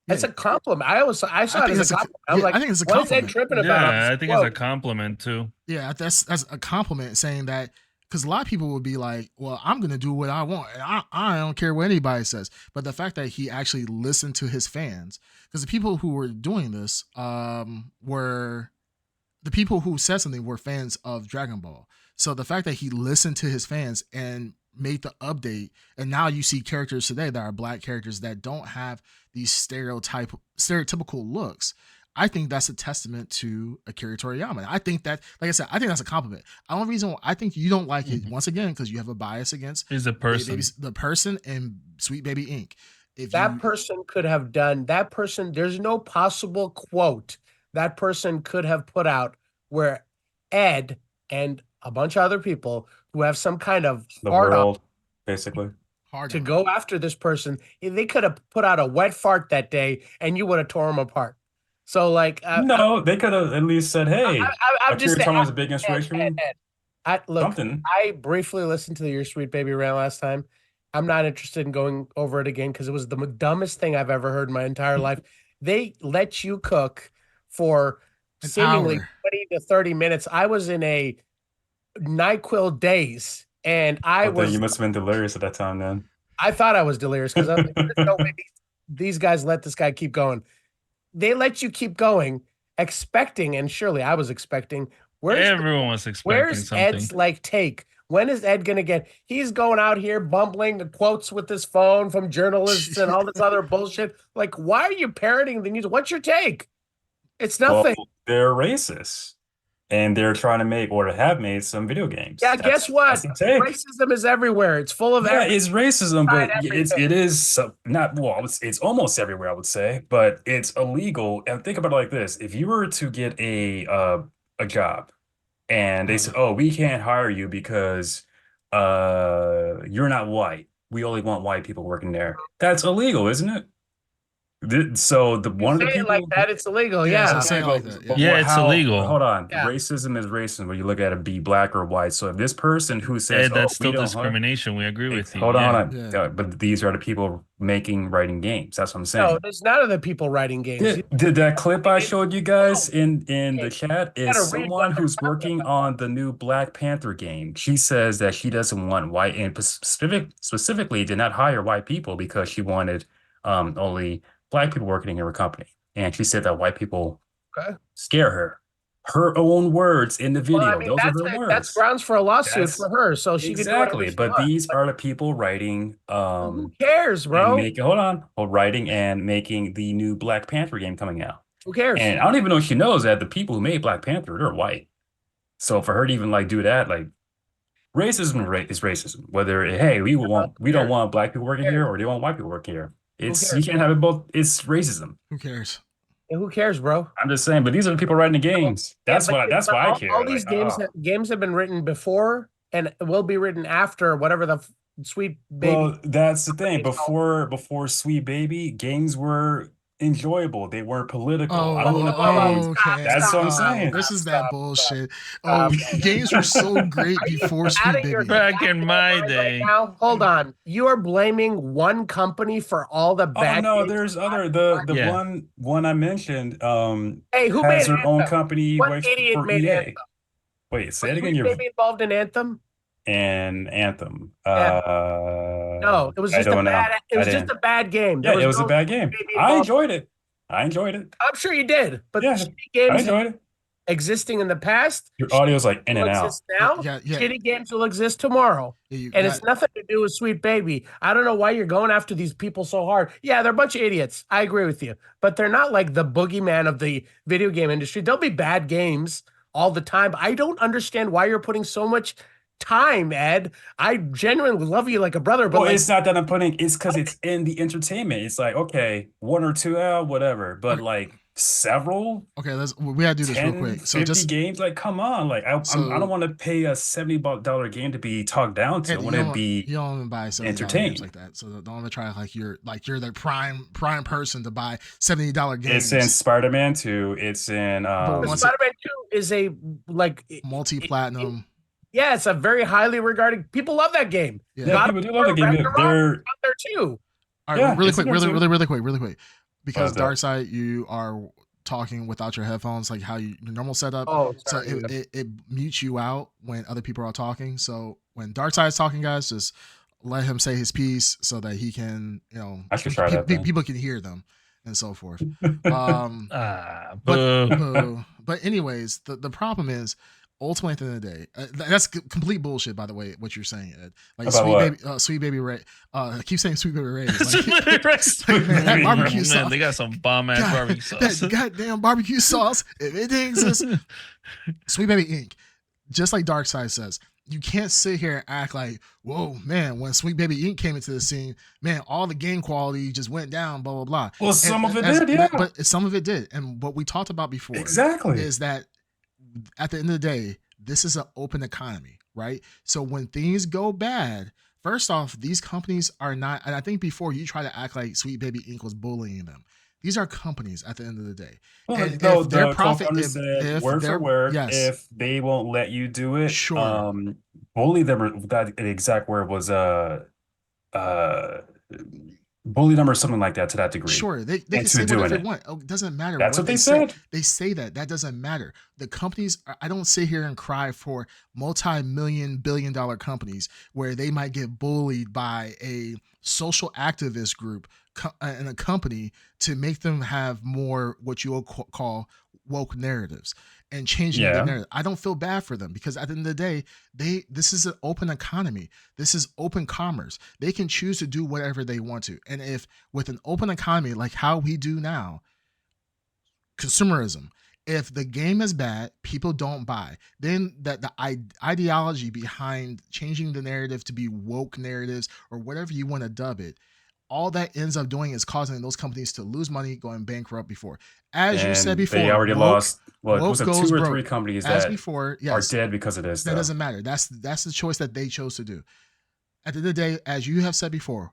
That's Yeah. a compliment. I saw it think as a that's a- compliment. I'm yeah, like, I think it's a what is Ed compliment. tripping about? on Yeah, this I think it's a quote? compliment too. Yeah, that's a compliment, saying that, because a lot of people would be like, "Well, I'm gonna do what I want. And I don't care what anybody says." But the fact that he actually listened to his fans, because the people who were doing this were the people who said something were fans of Dragon Ball. So the fact that he listened to his fans and made the update, and now you see characters today that are black characters that don't have these stereotypical looks. I think that's a testament to Akira Toriyama. I think that, like I said, I think that's a compliment. The only reason I think you don't like it, once again, because you have a bias against He's a person. the person and Sweet Baby Inc. If That you, person could have done that person. There's no possible quote that person could have put out where Ed and a bunch of other people who have some kind of The hard on world, basically. hard to on. go after this person, they could have put out a wet fart that day, and you would have tore them apart. So, like, No, they could have at least said, "Hey, I'm Akira just saying, Toriyama's a big inspiration for me." look, Something. I briefly listened to Your Sweet Baby rant last time. I'm not interested in going over it again because it was the dumbest thing I've ever heard in my entire life. They let you cook for An seemingly hour. 20 to 30 minutes. I was in a NyQuil daze, and But then you must have been delirious at that time then. I thought I was delirious because I was like, there's no way these guys let this guy keep going. They let you keep going, expecting, and surely I was expecting. Everyone was expecting Where's something. Ed's like take? When is Ed gonna get? He's going out here bumbling the quotes with his phone from journalists and all this other bullshit. Like, why are you parroting the news? What's your take? It's nothing. Well, they're racist, and they're trying to make or have made some video games. Yeah, guess what? That's the take. Racism is everywhere. It's full of Yeah, it's racism, but everything. it is not well. It's almost everywhere, I would say, but it's illegal. And think about it like this: if you were to get a job, and they said, "Oh, we can't hire you because you're not white. We only want white people working there." That's illegal, isn't it? So one of the Say it people like that, it's illegal. Yeah, Yeah. so say it like that. Yeah. Yeah, it's illegal. Hold on. Yeah. Racism is racism, when you look at it, be black or white. So if this person who says, Ed, that's "Oh, we still don't hire-" discrimination. We agree with you. Hold yeah. on. Yeah. But these are the people writing games. That's what I'm saying. No, there's none of the people writing games. Did that clip I showed you guys in the Hey, chat gotta is read someone what they're who's talking working about. on the new Black Panther game. She says that she doesn't want white, and specifically did not hire white people because she wanted only black people working in her company. And she said that white people Okay. scare her. Her own words in the video. Well, I mean, Those are her words. that's grounds for a lawsuit That's- for her. So she Exactly. can do But whatever she these are the people writing wants. Who cares, bro? writing and making the new Black Panther game coming out. Who cares? And I don't even know if she knows that the people who made Black Panther, they're white. So for her to even like do that, like, racism is racism. Whether we don't want black people working here or they want white people working here. You can't have it both. It's racism. Who cares? Who cares, bro? I'm just saying. But these are the people writing the games. That's Yeah, why I all, care. All these Like, games have been written before and will be written after whatever the Sweet Baby. Well, that's the thing. Before Sweet Baby, games were enjoyable. They weren't political. I don't want to play. Okay. That's what I'm saying. This is that bullshit. Stop. Games were so great before Out Sweet of your Baby. Back in my mind day. right now, hold on. You are blaming one company for all the Oh bad. no, games? there's other the Yeah. one I mentioned Hey, who has made her own Anthem? company What works idiot for made EA. Anthem? Wait, say Was it again. Sweet You're Baby involved in Anthem? and Anthem. Yeah. No, it was I just a don't know. bad. It I was just didn't. a bad game. There Yeah, was it was a no bad game. baby I involved. enjoyed it. I enjoyed it. I'm sure you did, but Yeah, shitty I games enjoyed it. existing in the past, Your audio's like in will and out. exist now. Yeah. Shitty games will exist tomorrow. You And got- it's nothing to do with Sweet Baby. I don't know why you're going after these people so hard. Yeah, they're a bunch of idiots. I agree with you. But they're not like the boogeyman of the video game industry. There'll be bad games all the time. I don't understand why you're putting so much time, Ed. I genuinely love you like a brother, but Well, like it's not that I'm putting, it's because it's in the entertainment. It's like, okay, one or two out, whatever. But Okay. like several, Okay, we gotta do this real 10, quick. So 50 just games, like, come on. Like, I So- don't want to pay a $70 game to be talked down to. I Ed, want to be you don't even buy $70 games entertained. like that. So don't ever try like you're the prime person to buy $70 games. It's in Spider-Man 2. It's in But once- Spider-Man 2 is a like multi-platinum. yeah, it's a very highly regarded. People love that game. Yeah. Yeah, God people of do love the War, game. Ragnarok They're out there too. All right, Yeah, really it's quick, in there too. really quick. Because What's that? Darkside, you are talking without your headphones, like how your normal setup. Oh, So it mutes you out when other people are talking. So when Darkside is talking, guys, just let him say his piece so that he can, I should try that then. people can hear them and so forth. Boo. But anyways, the problem is ultimately at the end of the day, that's complete bullshit. By the way, what you're saying, Ed. Like About sweet baby Ray. I keep saying sweet baby Ray. Like, Man, man, that barbecue man, sauce. they got some bomb ass God, barbecue sauce. That goddamn barbecue sauce. If it didn't exist, Sweet Baby Inc. Just like Darkside says, you can't sit here and act like, whoa, man, when Sweet Baby Inc. came into the scene, man, all the game quality just went down, blah, blah, blah. Well, some of it did, yeah. But some of it did. And what we talked about before exactly. is that at the end of the day, this is an open economy, right? So when things go bad, first off, these companies are not, and I think before you try to act like Sweet Baby Inc. was bullying them. These are companies at the end of the day. Well, And no, if their the profit, co-founder said word for their- word, yes. if they won't let you do it, Sure. bully them. That the exact word was bully them or something like that to that degree. Sure, they can into say whatever doing they it. want. Oh, it doesn't matter. That's what they say. said. They say that. That doesn't matter. The companies, I don't sit here and cry for multi-million, billion-dollar companies where they might get bullied by a social activist group and a company to make them have more what you will call woke narratives and changing the narrative. I don't feel bad for them because at the end of the day, this is an open economy. This is open commerce. They can choose to do whatever they want to. And if with an open economy like how we do now, consumerism, if the game is bad, people don't buy. Then the ideology behind changing the narrative to be woke narratives or whatever you want to dub it, all that ends up doing is causing those companies to lose money, going bankrupt before. As you said before, they already lost. Well, it woke was it goes 2 or broke. 3 companies As that before, are yes, dead because of this. that though. doesn't matter. That's the choice that they chose to do. At the end of the day, as you have said before,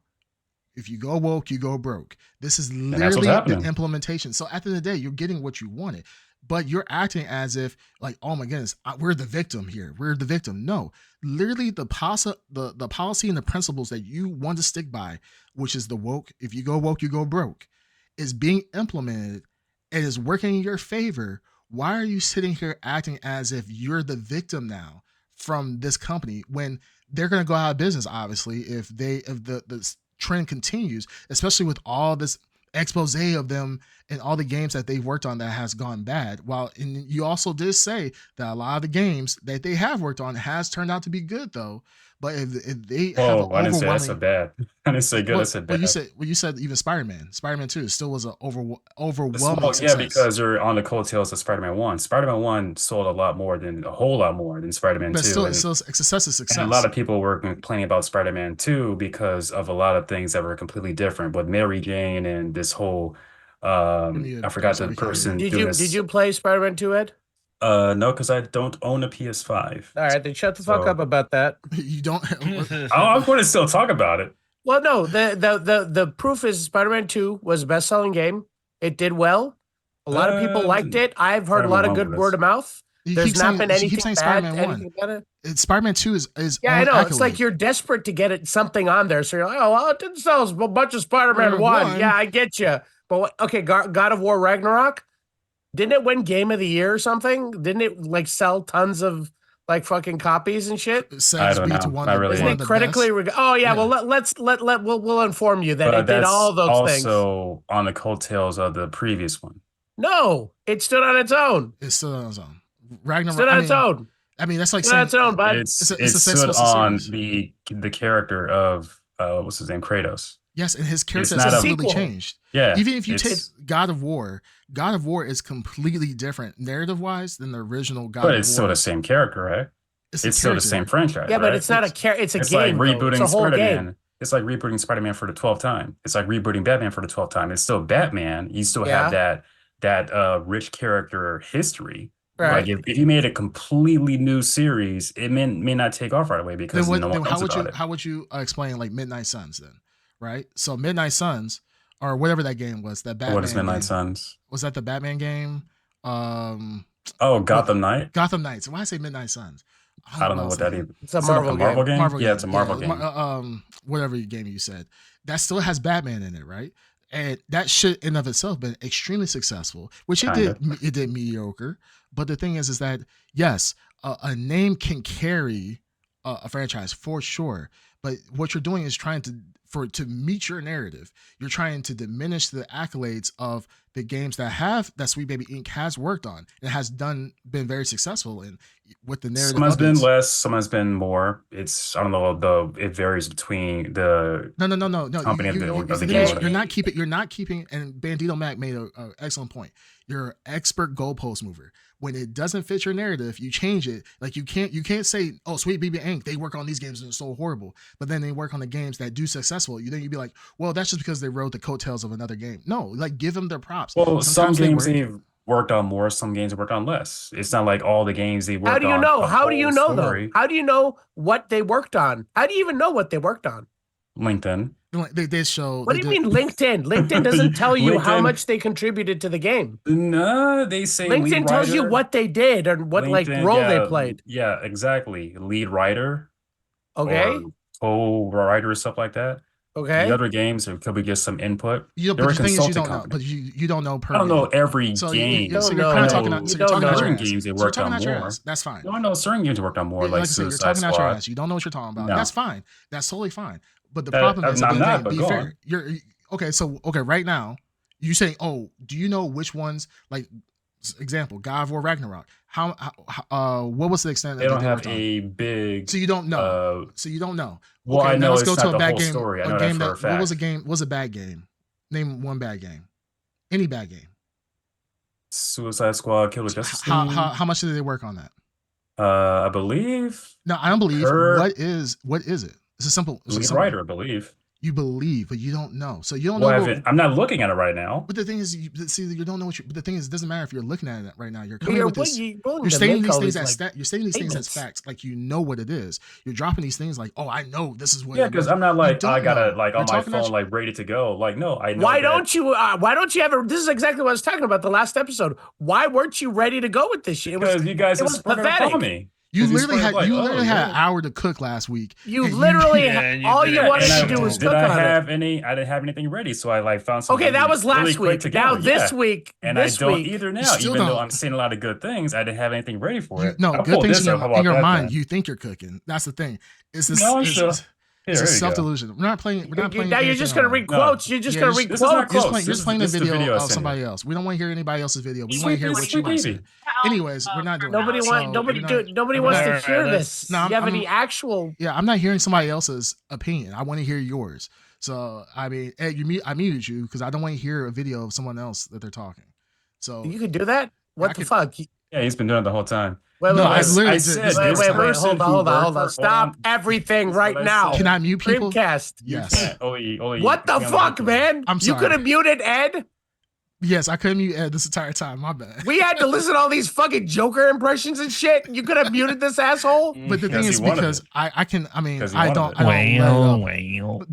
if you go woke, you go broke. This is that's what's literally the happening. implementation. So at the end of the day, you're getting what you wanted, but you're acting as if like, oh my goodness, we're the victim here. We're the victim. No, literally the policy and the principles that you want to stick by, which is the woke, if you go woke, you go broke, is being implemented and is working in your favor. Why are you sitting here acting as if you're the victim now from this company when they're going to go out of business, obviously, if the trend continues, especially with all this expose of them and all the games that they've worked on that has gone bad. And you also did say that a lot of the games that they have worked on has turned out to be good, though. But if they have an I didn't say that's overwhelming, a bad. I didn't say good. I said bad. you said even Spider-Man 2 still was an overwhelming Well, success. yeah, because they're on the coattails of Spider-Man 1. Spider-Man 1 sold a whole lot more than Spider-Man 2. But still, and, it's still success is success. and a lot of people were complaining about Spider-Man 2 because of a lot of things that were completely different with Mary Jane and this whole I forgot the person Did doing you this. did you play Spider-Man 2, Ed? No, because I don't own a PS5. All right, then shut the fuck So- up about that. You don't. I'm going to still talk about it. Well, no, the proof is Spider-Man 2 was a best-selling game. It did well. A lot of people liked it. I've heard a lot of good word of mouth. There's not been anything bad. Spider-Man 1. Anything better. Spider-Man 2 is Yeah, I know. It's accolade. like you're desperate to get something on there. So you're like, oh, well, it didn't sell a bunch of Spider-Man 1. Yeah, I get you. But okay, God of War Ragnarok, didn't it win Game of the Year or something? Didn't it like sell tons of like fucking copies and shit. I don't to know. one Not of, really. Isn't one it of the critically? best. Oh yeah. Yeah. Well, we'll inform you that But it did that's all those things. also on the coattails of the previous one. No, it stood on its own. It's still on its own. Ragnarok. Stood on its own. I mean, that's like Stood on saying its own, bud. It a stood successful on series. the character of what's his name, Kratos. Yes, and his character It's has not a completely sequel. changed. Yeah, Even if you take it's God of War is completely different narrative-wise than the original God but of it's War. still the same character, right? It's still the same franchise. Yeah, but right? it's not it's a It's game. like Though. It's rebooting a whole Spider-Man. game. It's like rebooting Spider-Man for the 12th time. It's like rebooting Batman for the 12th time. It's still Batman. You still have that rich character history. Right. Like if you made a completely new series, it may not take off right away because no one knows about it. How would you explain like Midnight Suns then? Right? So Midnight Suns or whatever that game was, that Batman What is Midnight game. Suns? Was that the Batman game? Oh, Gotham Knight. Gotham Knights. Why I say Midnight Suns? I don't know what that is. It's a Marvel game. Yeah, it's a Marvel game. Whatever game you said. That still has Batman in it, right? And that should in of itself been extremely successful, which it did. It did mediocre. But the thing is that yes, a name can carry a franchise for sure. But what you're doing is trying to meet your narrative. You're trying to diminish the accolades of the games that Sweet Baby Inc. has worked on and has been very successful in with the narrative. Some has been less, some has been more. It's I don't know. It varies between the no. company You're not keeping. And Bandito Mac made an excellent point. You're an expert goalpost mover. When it doesn't fit your narrative, you change it. Like you can't say, "Oh, Sweet Baby Inc. They work on these games and it's so horrible," but then they work on the games that do successful. Then you'd be like, "Well, that's just because they rode the coattails of another game." No, like give them their props. Well, sometimes some games they've worked on more, some games they worked on less. It's not like all the games they worked on. How do you know? How do you know story. though? How do you know what they worked on? How do you even know what they worked on? LinkedIn. They show. What do you mean LinkedIn? LinkedIn doesn't tell you how much they contributed to the game. No, they say LinkedIn tells you what they did and what LinkedIn, role they played. Yeah, exactly. Lead writer. Okay. Co-writer or stuff like that. Okay. The other games, or could we get some input? But the thing is, you don't know. But you don't know. I don't know every game. So you're kind of talking out. So you're talking out your ass. Games they worked on more. That's fine. No, I know certain games they worked on more. Like you're talking out your ass. You don't know what you're talking about. No. That's fine. That's totally fine. But the problem is, be fair. You're okay. So right now, you saying, "Oh, do you know which ones?" Like, example, God of War Ragnarok. What was the extent? They don't have a big. So you don't know. Well, okay, I know now let's it's go not to a the bad whole game. story. I know that for a fact. What was a game? Was a bad game? Name one bad game. Any bad game. Suicide Squad, Killer Justice League. How much did they work on that? I believe. No, I don't believe. What is it? It's a simple. Lead writer, I believe. You believe, but you don't know. So you don't know. I'm not looking at it right now. But the thing is, you don't know what you. But the thing is, it doesn't matter if you're looking at it right now. You're coming with this. You're stating these things as you're stating these things as facts, like you know what it is. You're dropping these things like, oh, I know this is what. Yeah, because I'm not like I gotta like on my phone like ready to go. Like no, I know. Why don't you have a? This is exactly what I was talking about the last episode. Why weren't you ready to go with this shit? Because you guys was pathetic. Me. You literally had an hour to cook last week. You literally all you wanted to do was cook on it. I didn't have anything ready, so I like found something. Okay, that was last week. Now this week, and I don't either now. Even though I'm seeing a lot of good things, I didn't have anything ready for it. No, good things in your mind. You think you're cooking. That's the thing. It's this. It's a self-delusion. We're not playing. Now you're just gonna read quotes. You're just gonna read quotes. You're just playing the video of somebody else. We don't want to hear anybody else's video. We want to hear what you want to say. Anyways, we're not doing. Nobody wants to hear this. No, you have any actual? Yeah, I'm not hearing somebody else's opinion. I want to hear yours. So I mean, Ed, I muted you because I don't want to hear a video of someone else that they're talking. So you could do that. What the fuck? Yeah, he's been doing it the whole time. Wait, hold on. Stop everything right now. Can I mute people? Dreamcast. Yes. What the fuck, man? I'm sorry. You could have muted Ed? Yes, I couldn't mute Ed this entire time. My bad. We had to listen to all these fucking Joker impressions and shit. You could have muted this asshole. But the thing is, because I don't.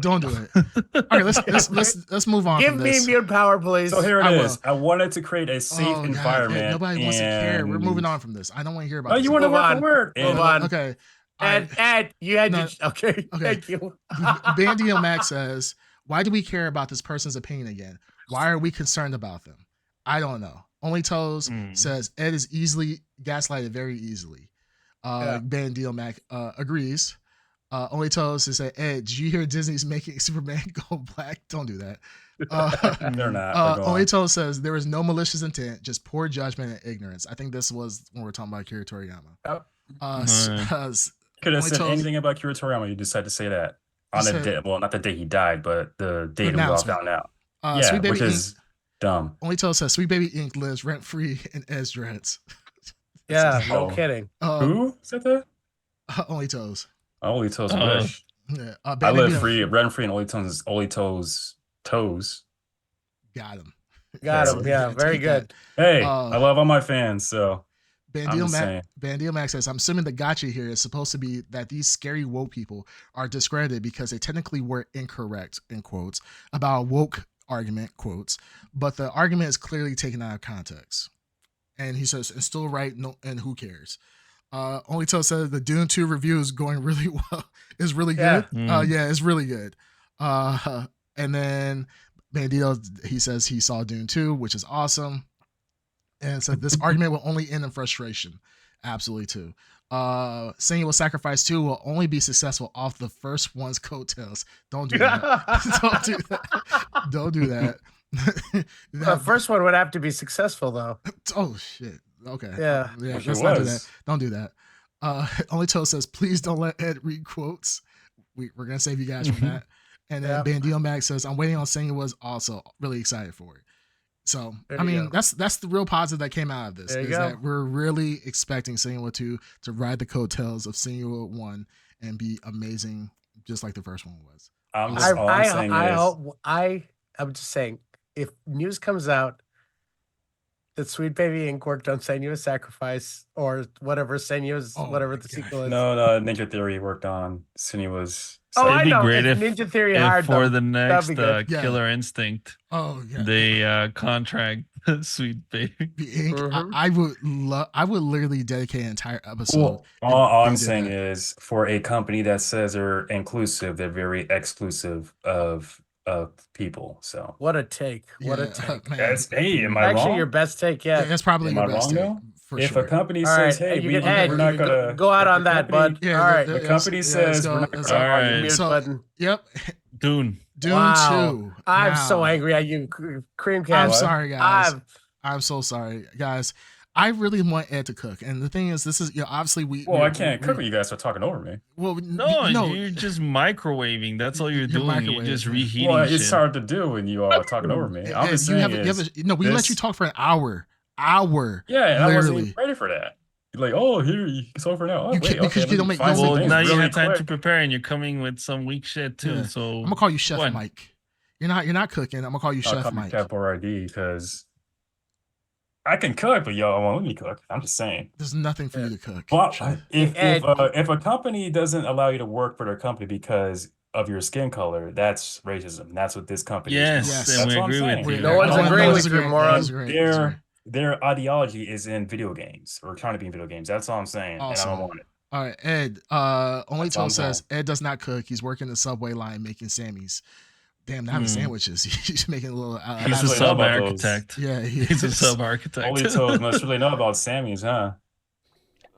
Don't do it. Okay, let's move on. Give me mute power, please. So here it is. I wanted to create a safe environment. Nobody wants to care. We're moving on from this. I don't want to hear about. Oh, you want to work? Move on. Okay. Ed, you had to. Okay. Thank you. Bandito Max says, "Why do we care about this person's opinion again? Why are we concerned about them? I don't know." Only Toes says Ed is easily gaslighted very easily. Bandito Mac agrees. Only Toes is that Ed, did you hear Disney's making Superman go black? Don't do that. They're not. But go Only on. Toes says there was no malicious intent, just poor judgment and ignorance. I think this was when we are talking about Akira Toriyama. Yep. Could have Only said Toes- anything about Akira Toriyama. You decided to say that on the said- day. Well, not the day he died, but the day we all Announcement. found out. Sweet Yeah, Baby which is dumb. Only Toes says Sweet Baby Inc. lives rent free in Ed's dreads. Yeah, no Oh. kidding. Who said that? Only Toes. Only Toes Oh. wish. Yeah, I Bandito- live free, rent free, and Only Toes toes. Got him. Got him. Yeah, very Take that. good. Hey, Uh, I love all my fans. So Bandito just saying. Max says, I'm assuming the gotcha here is supposed to be that these scary woke people are discredited because they technically were incorrect, in quotes, about a woke argument, quotes, but the argument is clearly taken out of context. And he says, it's still right, no, and who cares? Only Toe says the Dune 2 review is going really well. It's really Yeah. good. Yeah, it's really good. And then Bandito, he says he saw Dune 2, which is awesome. And so this argument will only end in frustration. Absolutely too. Saying it will sacrifice 2 will only be successful off the first one's coattails. Don't do that. Don't do that. Don't do that. The first one would have to be successful, though. Oh shit. Okay. Yeah. Which Let's it not do was. that. Don't do that. Only Toe says, please don't let Ed read quotes. We're gonna save you guys from that. And then Yeah. Bandito Max says, I'm waiting on saying it was also really excited for it. So There I you mean go. that's the real positive that came out of this There you is go. that we're really expecting Senua 2 to ride the coattails of Senua 1 and be amazing just like the first one was. I'm just all I'm saying is I'm just saying, if news comes out that Sweet Baby Inc. worked on Senua's Sacrifice or whatever Senua's Oh whatever my the God. sequel is. no, Ninja Theory worked on Sinua's. Oh, I It'd be know. great If if- Ninja Theory If hired for them. the That'd be next good. Yeah. Killer Instinct, Oh yeah. they contract Sweet Baby. The Ink, Mhm. I would literally dedicate an entire episode. Well, all they I'm did saying that. is for a company that says they're inclusive, they're very exclusive of people. So What a take. What a Yeah, take. man. that's hey, am I Actually, wrong? your best take Yeah, yet. that's probably Am your I best wrong, take, though? for If sure. a company All right, says, "Hey, you can, Ed, we're you not can gonna go out if on the that, company- bud. Yeah, All right. The company says we're not let's gonna All argue. right. Mute So, button. yep. Dune. Dune Wow. 2. I'm Now, so angry at you, Creamcast. I'm What? sorry, guys. I'm I'm so sorry, guys. I really want Ed to cook, and the thing is, this is obviously Well, I can't cook when you guys are talking over me. Well, No, you're just microwaving. That's all you're You're doing. You're microwaving, just yeah. reheating Well, shit. it's hard to do when you are talking over me. I'm Ed, just you saying have no. We let you talk for an hour. Yeah, and I wasn't literally. even ready for that. Like, oh, here, it's over now. Oh, You wait, can't- because okay, you let don't me make- find you some don't Well, make- things now you really have time to quick. prepare, and you're coming with some weak shit too. Yeah. So I'm gonna call you Chef what? Mike. You're not cooking. I'm gonna call you I'll Chef call me Mike. Chef Blrd because I can cook, but y'all won't let me cook. I'm just saying. There's nothing for you to cook. Well, Chef. if a company doesn't allow you to work for their company because of your skin color, that's racism. That's what this company Yes, is. Yes. doing. and That's we what I'm agree saying. with you. No one's No one- agreeing no with one's you, agreeing. moron. No one's agreeing. No one's agreeing. Their ideology is in video games or trying to be in video games. That's all I'm saying, Awesome. and I don't want it. All right, Ed. Only That's all Toe I'm says Ed does not cook. He's working the subway line making Sammys. Damn, not even Hmm. sandwiches. He's making a little. He's a That's what I know sub about those. architect. Yeah, He's a is. sub architect. Only Toes must really know about Sammy's, huh?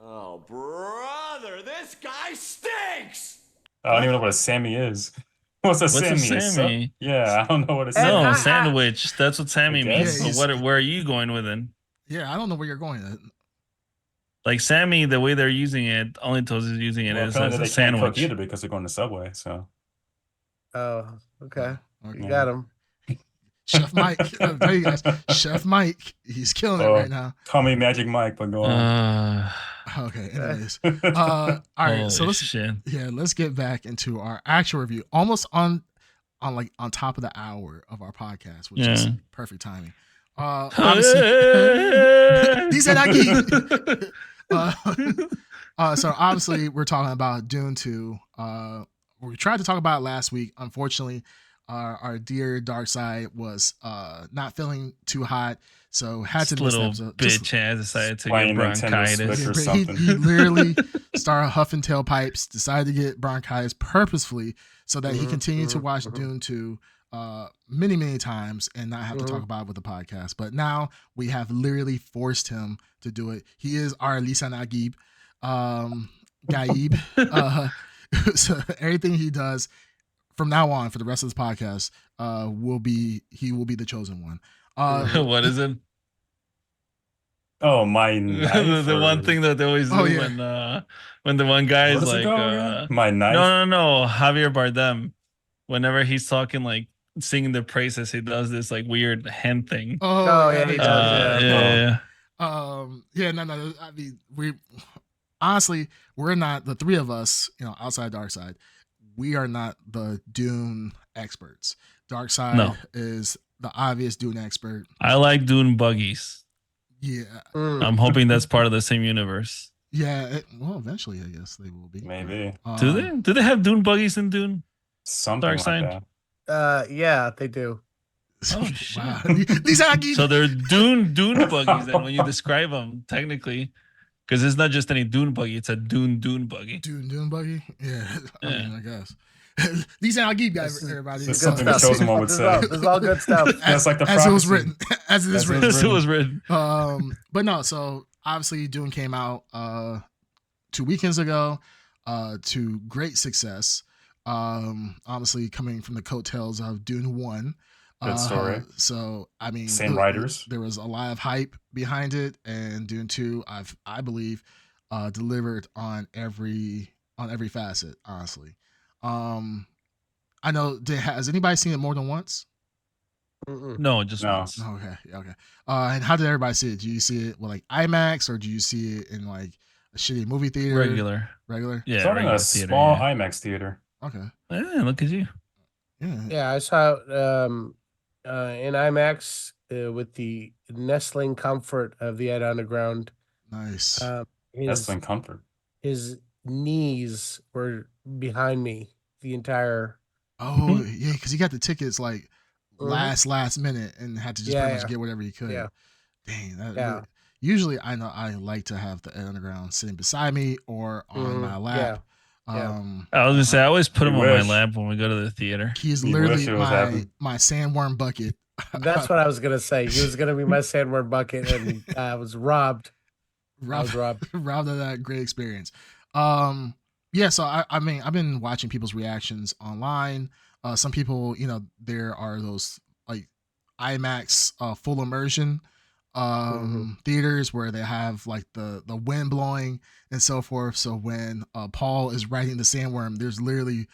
Oh, brother, this guy stinks! I don't even know what a Sammy is. What's a What's a Sammy? A sub- Sammy? Yeah, I don't know what a And Sammy No, is. sandwich. That's what Sammy guess. means. Yeah, But where are you going with it? Yeah, I don't know where you're going. Like Sammy, the way they're using it, Only Toes is using it Well, as apparently a they can't cook sandwich. either because they're going to Subway. So Oh, okay. Okay. You got him. Chef Mike. I'll tell you guys, Chef Mike. He's killing it Oh. right now. call me Magic Mike, but go on. Okay. Anyways, all right. So holy let's shit. let's get back into our actual review. Almost on top of the hour of our podcast, which is Yeah. perfect timing. Obviously, these are not geek. So obviously we're talking about Dune 2. We tried to talk about it last week. Unfortunately, our dear Dark Side was not feeling too hot, so had to This miss an little episode. Just- bitch has decided to Playing get Nintendo bronchitis. Switch. or but something. he literally started huffing tailpipes, decided to get bronchitis purposefully so that he Mhm, continued to mhm, watch mhm. Dune 2 many times and not have to talk about it with the podcast. But now we have literally forced him to do it. He is our Lisa Nagib. Gaib. So everything he does from now on for the rest of this podcast will be the chosen one. What is it? Oh, my the, knife the one or thing that they always Oh, do yeah. when the one guy what is does it like go again? My no knife. no no Javier Bardem, whenever he's talking like singing the praises, he does this like weird hand thing. Oh, yeah, he does, Yeah, Oh. yeah. Yeah, no. I mean, we honestly, we're not the three of us, outside Dark Side. We are not the Dune experts. Dark Side No. is the obvious Dune expert. I like Dune buggies. Yeah, I'm hoping that's part of the same universe. yeah. Well, eventually, I guess they will be. Maybe Do they? Do they have Dune buggies in Dune? something Dark like Side? that. Yeah, they do. Oh shit! Wow. These Aggies. So they're Dune buggies. Then when you describe them, technically, because it's not just any Dune buggy; it's a Dune buggy. Dune buggy. Yeah, I Yeah. mean, I guess. These Aggies guys, everybody. This is Good something the stuff. chosen one would This is say. this is all good stuff. That's like the as it was prophecy. written, as it is As it written. was As it was written. But no, so obviously Dune came out 2 weekends ago to great success. Obviously coming from the coattails of Dune 1. Good story. So I mean, Same writers. There was a lot of hype behind it, and Dune 2, I believe, delivered on every facet. Honestly, I know. Has anybody seen it more than once? No, just No. once. Okay. And how did everybody see it? Do you see it with like IMAX, or do you see it in like a shitty movie theater? Regular. Yeah, Starting regular a theater, small yeah. IMAX theater. Okay. Yeah, look at you. Yeah. Yeah, I saw it in IMAX with the nestling comfort of the Ed Underground. Nice. Nestling comfort. His knees were behind me the entire. Oh yeah, because he got the tickets like Mhm. last minute and had to just pretty much get whatever he could. Yeah. Dang. Yeah. Usually I know I like to have the Ed Underground sitting beside me or on my lap. Yeah. I was gonna say I always put You him on my wish. lap when we go to the theater. He's You literally wish it was happening. my sandworm bucket. That's what I was gonna say. He was gonna be my sandworm bucket, and I was robbed. I was robbed. robbed of that great experience. Yeah, so I mean, I've been watching people's reactions online. Some people, there are those like IMAX full immersion theaters where they have like the wind blowing and so forth. So when Paul is riding the sandworm, there's literally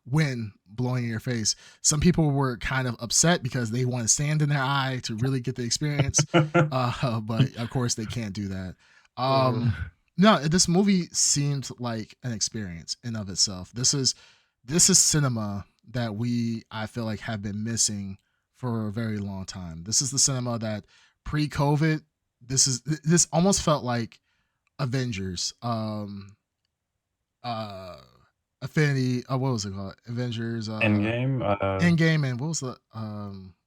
wind blowing in your face. Some people were kind of upset because they want sand in their eye to really get the experience. But of course they can't do that. No, this movie seemed like an experience in of itself. This is cinema that I feel like have been missing for a very long time. This is the cinema that pre-COVID, this almost felt like Avengers. Affinity, what was it called? Avengers Endgame. Endgame, and what was the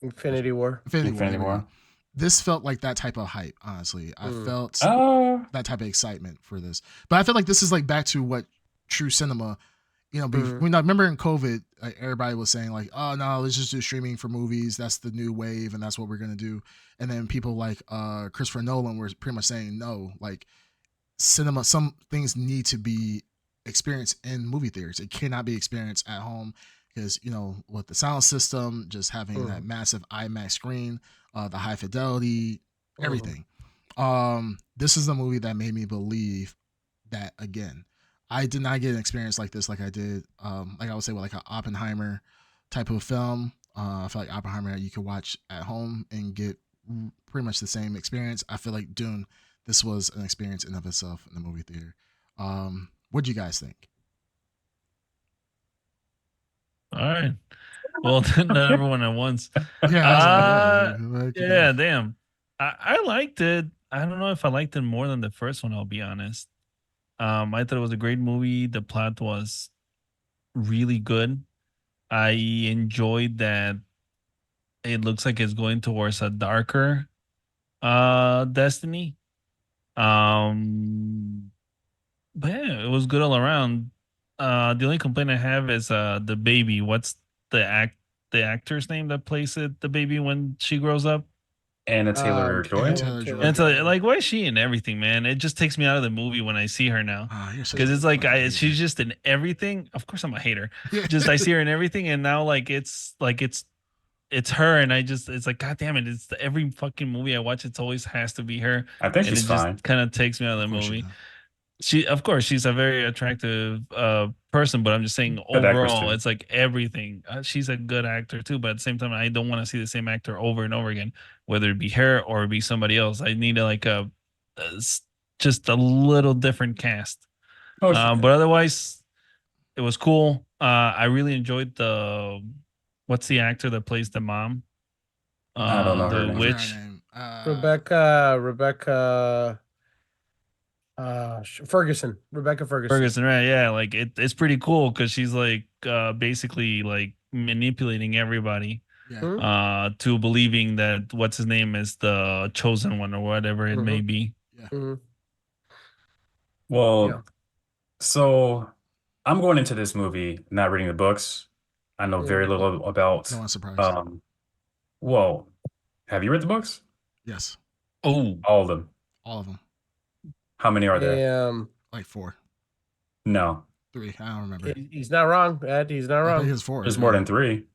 Infinity War. Infinity War. This felt like that type of hype, honestly. I felt that type of excitement for this. But I feel like this is like back to what true cinema, remember in COVID, like, everybody was saying like, oh no, let's just do streaming for movies. That's the new wave and that's what we're going to do. And then people like Christopher Nolan were pretty much saying, no, like cinema, some things need to be experienced in movie theaters. It cannot be experienced at home because, with the sound system, just having that massive IMAX screen, the high fidelity, everything. This is the movie that made me believe that again. I did not get an experience like this, like I did, like I would say, with like an Oppenheimer type of film. I feel like Oppenheimer you could watch at home and get pretty much the same experience. I feel like Dune, this was an experience in of itself in the movie theater. What do you guys think? All right. Well, not everyone at once. Yeah. Yeah, damn. I liked it. I don't know if I liked it more than the first one, I'll be honest. I thought it was a great movie. The plot was really good. I enjoyed that it looks like it's going towards a darker destiny. But yeah, it was good all around. The only complaint I have is the baby. What's the actor's name that plays it, the baby when she grows up? Anna Taylor-Joy. Taylor-Joy. And so, like, why is she in everything, man? It just takes me out of the movie when I see her now. Oh, you're such Because a it's like fucking hater. she's just in everything. Of course, I'm a hater. Yeah. Just I see her in everything, and now it's her, and it's like, God damn it! It's every fucking movie I watch. It's always has to be her, I think and she's it just fine. kind of takes me out of the Of course you movie. do. Of course, she's a very attractive person, but I'm just saying Good actress, overall, too. it's like everything. She's a good actor too, but at the same time, I don't want to see the same actor over and over again, whether it be her or it be somebody else. I need just a little different cast. Oh, But otherwise, it was cool. I really enjoyed what's the actor that plays the mom? I don't know her The name. I forgot witch. her name. Rebecca Ferguson. Rebecca Ferguson. Ferguson, right? Yeah, like it's pretty cool because she's like basically like manipulating everybody Yeah. Mhm. to believing that what's his name is the chosen one or whatever it may Mhm. be. Mhm. Well, Yeah. so I'm going into this movie not reading the books. I know very Mhm. little about. No one's surprised. Well, have you read the books? Yes. Oh, All of them. All of them. How many are there? Like 4. No, 3. I don't remember. He's not wrong, Ed. He's not I think wrong. it's 4. there's yeah. more than 3.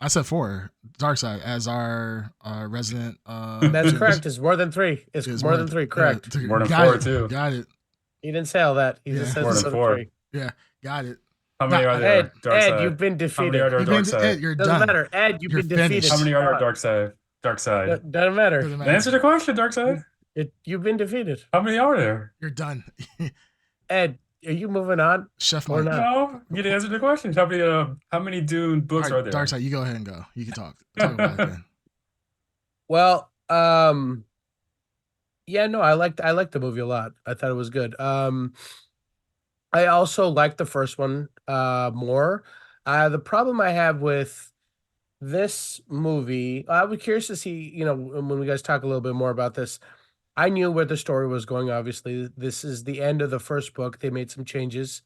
I said 4. Darkseid as our resident. That's judge. correct. It's more than 3. It's It's more than 3. Correct. More than got 4 it. too. Got it. He didn't say all that. He Yeah. just says More it's than more than 4. 3. Yeah. Got it. How many are there? Ed, you've Darkseid. been How many are defeated. there? You've been, Darkseid. you're Doesn't done. matter. Ed, you've You're been defeated. finished. How many are there? Come on. Darkseid. Doesn't matter. Doesn't matter. Answer the question, Darkseid. You've been defeated. How many are there? You're done. Ed, are you moving on? Chef Or Mike. not? No, you didn't answer the question. How many Dune All books right, are there? Darkseid, you go ahead and go. You can talk. Talk about it then. Well, yeah, no, I liked the movie a lot. I thought it was good. I also liked the first one more. The problem I have with this movie, I was curious to see, when we guys talk a little bit more about this. I knew where the story was going, obviously. This is the end of the first book. They made some changes.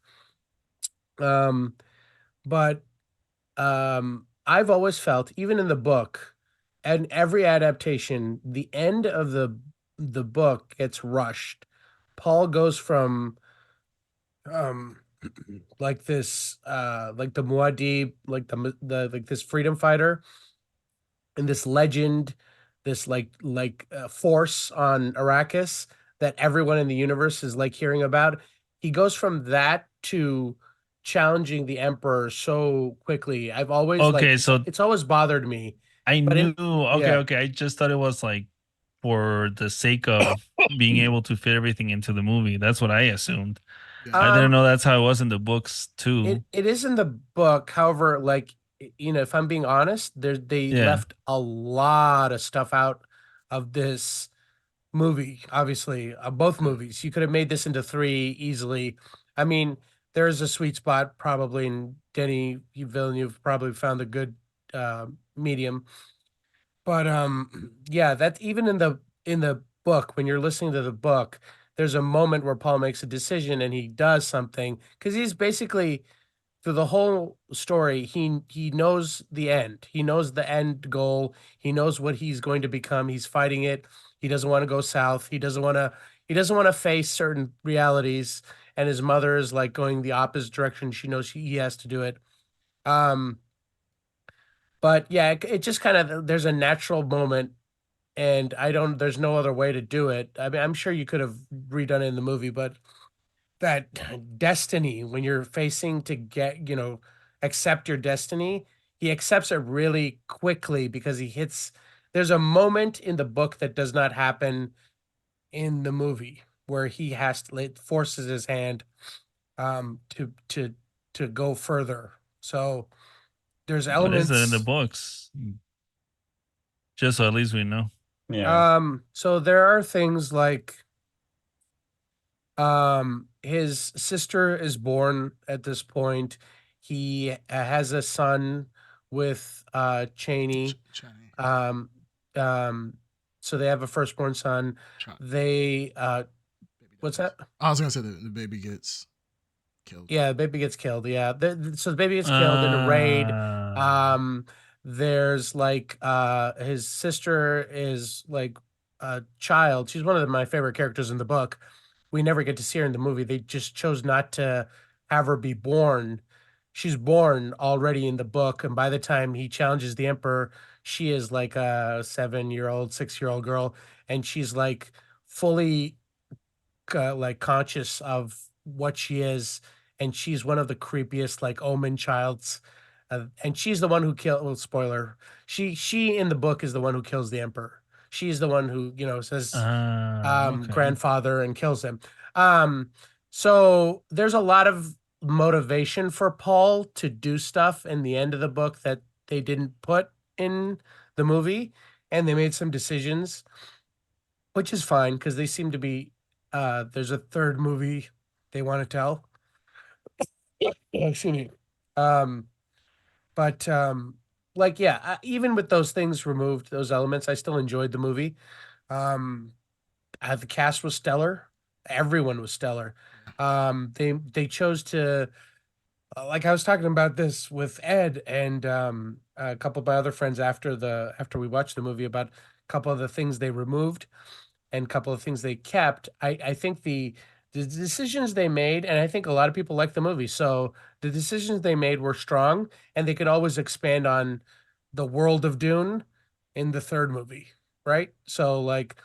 But I've always felt, even in the book and every adaptation, the end of the book gets rushed. Paul goes from um like this like the Muad'Dib, like the like this freedom fighter and this legend, this force on Arrakis that everyone in the universe is like hearing about. He goes from that to challenging the emperor so quickly. I've always okay. So it's always bothered me. I But knew. yeah. Okay. I just thought it was like for the sake of being able to fit everything into the movie. That's what I assumed. Yeah. I didn't know that's how it was in the books too. It is in the book. However, if I'm being honest, they Yeah. left a lot of stuff out of this movie. Obviously, both movies. You could have made this into 3 easily. I mean, there's a sweet spot probably, and Denny Villeneuve probably found a good medium. But yeah, that's even in the book. When you're listening to the book, there's a moment where Paul makes a decision and he does something because he's basically, through the whole story, he knows the end. He knows the end goal. He knows what he's going to become. He's fighting it. He doesn't want to go south. He doesn't want to face certain realities. And his mother is like going the opposite direction. She knows he has to do it. But yeah, it just kind of, there's a natural moment, and there's no other way to do it. I mean, I'm sure you could have redone it in the movie, but that destiny, when you're facing to get, accept your destiny, he accepts it really quickly because there's a moment in the book that does not happen in the movie where he it forces his hand to go further. So there's What elements. is it in the books? Just so at least we know. Yeah. So there are things like his sister is born at this point. He has a son with Cheney. So they have a firstborn son. They what's that? I was gonna say the baby gets killed. Yeah, the baby gets killed. Yeah, so the baby gets killed in a raid. There's like his sister is like a child. She's one of my favorite characters in the book. We never get to see her in the movie. They just chose not to have her be born. She's born already in the book, and by the time he challenges the emperor, she is like a 7-year-old, 6-year-old girl, and she's like fully like conscious of what she is, and she's one of the creepiest like omen childs, and she's the one who killed. Well, spoiler. She in the book is the one who kills the emperor. She's the one who says Okay. grandfather and kills him. Um, so there's a lot of motivation for Paul to do stuff in the end of the book that they didn't put in the movie, and they made some decisions, which is fine because they seem to be. There's a third movie they want to tell. Excuse me. Um, but like yeah, even with those things removed, those elements, I still enjoyed the movie. Um, the cast was stellar. Everyone was stellar. They chose to like I was talking about this with Ed and a couple of my other friends after we watched the movie about a couple of the things they removed and a couple of things they kept. I think the decisions they made, and I think a lot of people like the movie. So the decisions they made were strong, and they could always expand on the world of Dune in the third movie, right? So like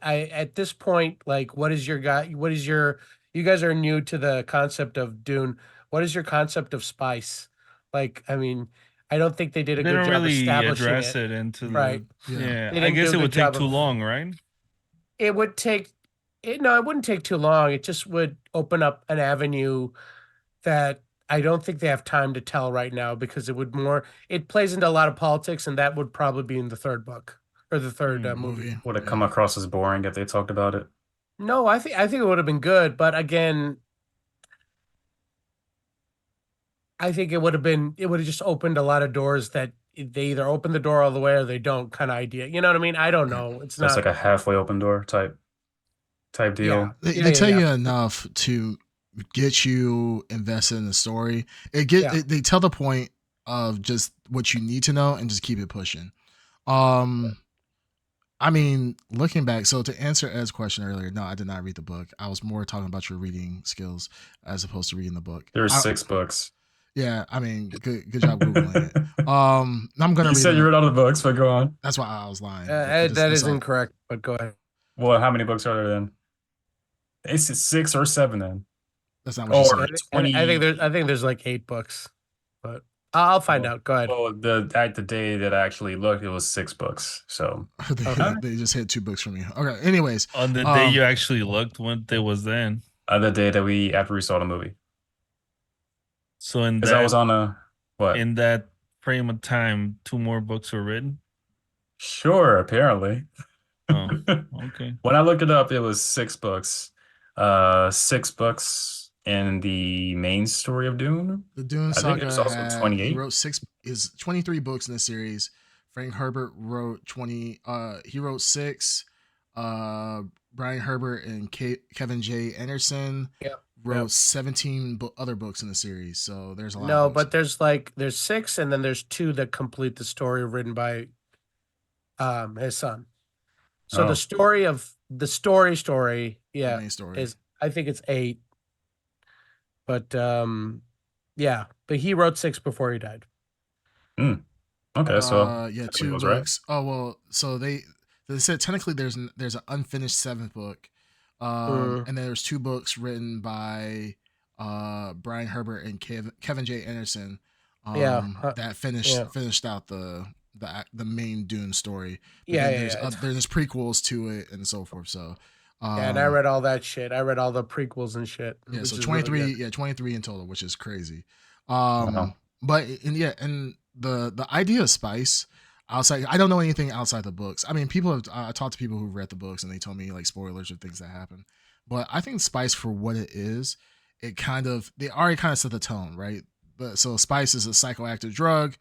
I at this point, like, what is your guy? What is your? You guys are new to the concept of Dune. What is your concept of spice? Like, I mean, I don't think they did a They good don't job really establishing address it. it into Right. the. Yeah. Yeah, They I didn't do guess a it good would take job too of. long, right? It would take. No, it wouldn't take too long. It just would open up an avenue that I don't think they have time to tell right now because it would more. It plays into a lot of politics, and that would probably be in the third book or the third movie. Would it Yeah. come across as boring if they talked about it? No, I think it would have been good, but again, I think it would have just opened a lot of doors that they either open the door all the way or they don't kind of idea. You know what I mean? I don't Right. know. It's So it's like not. a halfway open door type Yeah. deal. They, Yeah. they Yeah. tell Yeah. you enough to get you invested in the story. Yeah. They tell the point of just what you need to know and just keep it pushing. Um, I mean, looking back, so to answer Ed's question earlier, no, I did not read the book. I was more talking about your reading skills as opposed to reading the book. There's 6 books. Yeah, I mean, good job googling it. I'm gonna You read said you them. read all the books, but go on. That's why I was lying. That is incorrect, but go ahead. Well, how many books are there then? It's 6 or 7 then. That's not what you Or said. I think there's like 8 books, but I'll find out. Go ahead. Well, the day that I actually looked, it was 6 books. So Okay. They just hit 2 books from you. Okay. Anyways, On the day you actually looked, when it was then. the day that after we saw the movie, So in because I was that on a what? in that frame of time, 2 more books were written. Sure, apparently. Oh, okay. When I looked it up, it was 6 books. 6 books in the main story of Dune. the Dune I think saga there's also he 28. wrote 23 books in the series. Frank Herbert wrote 20. He wrote 6. Brian Herbert and Kevin J. Anderson Yep. wrote 17 other books in the series. So there's a lot. No, of books. but there's 6, and then there's 2 that complete the story written by his son. So Oh. the story of the story, the yeah, main story is I think it's 8. But yeah, but he wrote 6 before he died. Okay, so yeah, I 2 was right. books. Oh well, so they said technically there's an unfinished 7th book, and then there's 2 books written by Brian Herbert and Kevin J. Anderson. That finished out the main Dune story. But then there's prequels to it and so forth. So yeah, and I read all that shit. I read all the prequels and shit. yeah, which so is 23, really good. 23 in total, which is crazy. Wow. But and the idea of spice outside, I don't know anything outside the books. I mean, people have I talked to people who read the books and they told me like spoilers or things that happen. But I think spice for what it is, they already kind of set the tone, right? But so spice is a psychoactive drug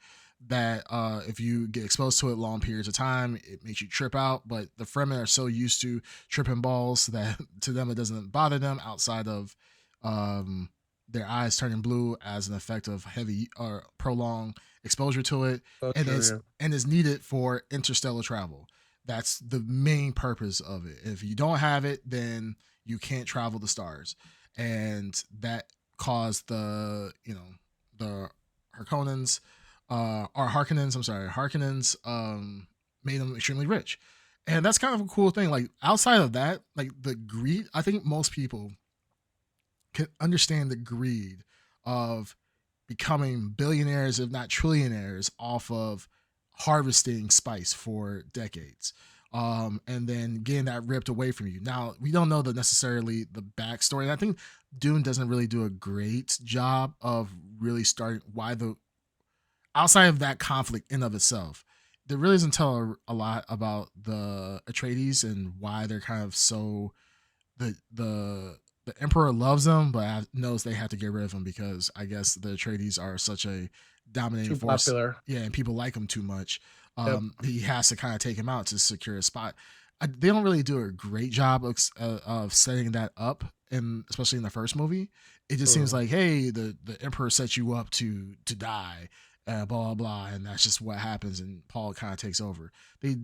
that if you get exposed to it long periods of time, it makes you trip out. But the Fremen are so used to tripping balls that to them it doesn't bother them outside of their eyes turning blue as an effect of heavy or prolonged exposure to it, So and true, it's yeah. and is needed for interstellar travel. That's the main purpose of it. If you don't have it, then you can't travel the stars, and that caused the Harkonnens, or Harkonnens. I'm sorry, Harkonnens made them extremely rich, and that's kind of a cool thing. Like outside of that, like the greed, I think most people can understand the greed of becoming billionaires, if not trillionaires, off of harvesting spice for decades. And then getting that ripped away from you. Now, we don't know necessarily the backstory. And I think Dune doesn't really do a great job of really starting why the outside of that conflict in of itself. There really doesn't tell a lot about the Atreides and why they're kind of so the emperor loves them, but knows they have to get rid of him because I guess the Atreides are such a dominating Too force. popular. Yeah, and people like him too much. Yep. He has to kind of take him out to secure a spot. They don't really do a great job of setting that up, and especially in the first movie, it just seems like, hey, the emperor set you up to die, blah blah blah, and that's just what happens, and Paul kind of takes over. They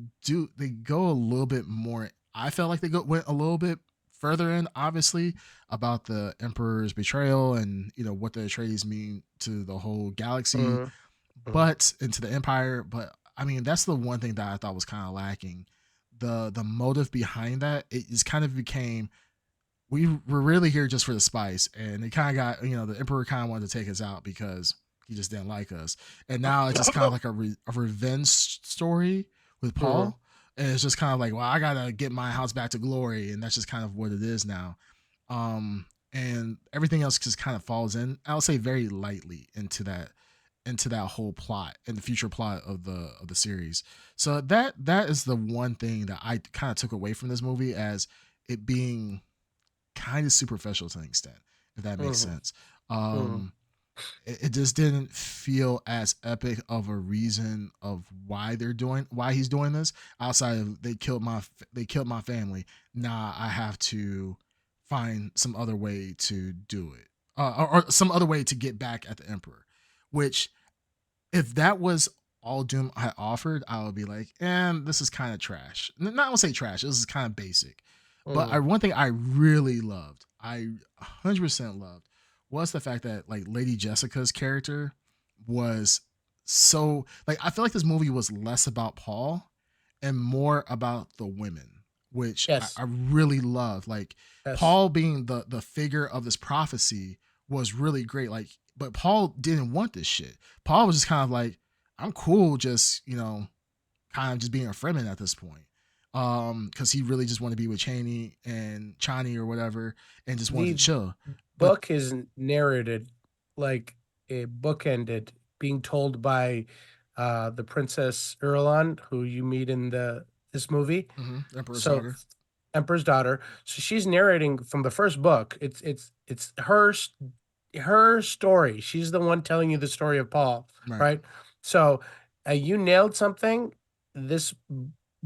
go a little bit more. I felt like went a little bit further in, obviously, about the Emperor's betrayal and what the Atreides mean to the whole galaxy, but into the Empire. But I mean, that's the one thing that I thought was kind of lacking. The motive behind that, it just kind of became, we're really here just for the spice, and it kind of got the Emperor kind of wanted to take us out because he just didn't like us, and now it's just kind of like a revenge story with Paul. And it's just kind of like, well, I gotta get my house back to glory, and that's just kind of what it is now. And everything else just kind of falls in, I'll say, very lightly into that whole plot and the future plot of the series. So that is the one thing that I kind of took away from this movie as it being kind of superficial to an extent, if that makes sense. It just didn't feel as epic of a reason of why he's doing this, outside of they killed my family. Nah, I have to find some other way to do it, or some other way to get back at the Emperor. Which, if that was all Doom had offered, I would be like, this is kind of trash. Not gonna say trash. This is kind of basic. But one thing I really loved, I 100% loved, was the fact that like Lady Jessica's character was so, like, I feel like this movie was less about Paul and more about the women, which Yes. I really love. Like, Yes. Paul being the figure of this prophecy was really great. Like, but Paul didn't want this shit. Paul was just kind of like, I'm cool, just kind of just being a Fremen at this point. Because he really just wanted to be with Chani or whatever, and just wanted to chill. Book is narrated like a bookended, being told by the Princess Irulan, who you meet in this movie. Emperor's So daughter. Emperor's daughter. So she's narrating from the first book. It's her story. She's the one telling you the story of Paul, right? So you nailed something. This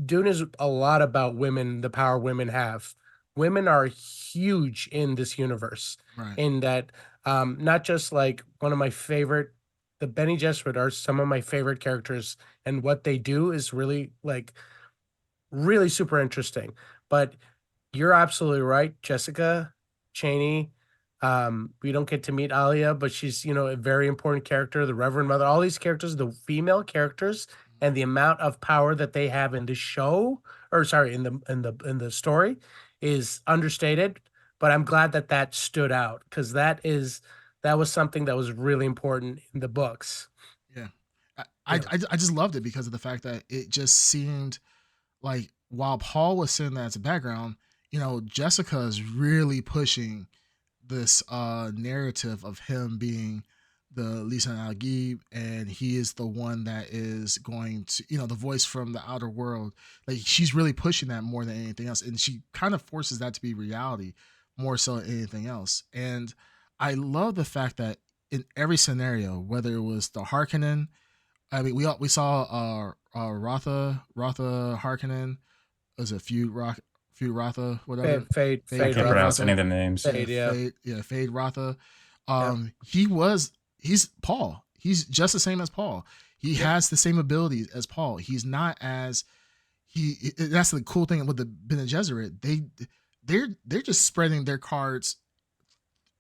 Dune is a lot about women, the power women have. Women are huge in this universe. Right. In that, not just like one of my favorite, the Bene Gesserit are some of my favorite characters, and what they do is really really super interesting. But you're absolutely right, Jessica Chaney. We don't get to meet Alia, but she's a very important character. The Reverend Mother, all these characters, the female characters, and the amount of power that they have in the show, or sorry, in the story, is understated. But I'm glad that stood out, because that was something that was really important in the books. Yeah. I just loved it because of the fact that it just seemed like, while Paul was sitting there as a background, Jessica is really pushing this narrative of him being the Lisan al-Gaib, and he is the one that is going to, the voice from the outer world. Like, she's really pushing that more than anything else, and she kind of forces that to be reality more so than anything else. And I love the fact that in every scenario, whether it was the Harkonnen, I mean, we saw Ratha Harkonnen, was it Feud Ratha, whatever. Fade I can't pronounce any of the names. Fade Ratha. He's Paul. He's just the same as Paul. He has the same abilities as Paul. He's not as that's the cool thing with the Bene Gesserit. They're just spreading their cards.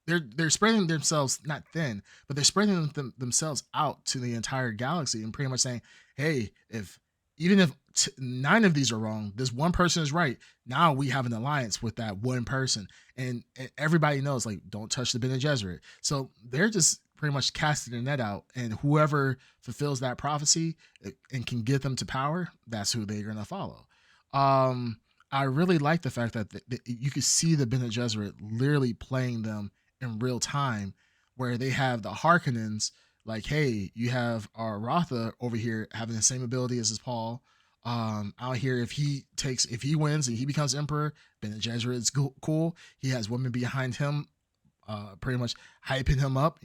They're spreading themselves not thin, but they're spreading themselves out to the entire galaxy and pretty much saying, hey, even if 9 of these are wrong, this one person is right. Now we have an alliance with that one person, and everybody knows, like, don't touch the Bene Gesserit. So they're just pretty much casting the net out, and whoever fulfills that prophecy and can get them to power, that's who they're gonna follow. I really like the fact that you could see the Bene Gesserit literally playing them in real time, where they have the Harkonnens, like, hey, you have our Rotha over here having the same ability as Paul. Out here, if he wins and he becomes emperor, Bene Gesserit's cool. He has women behind him, pretty much hyping him up.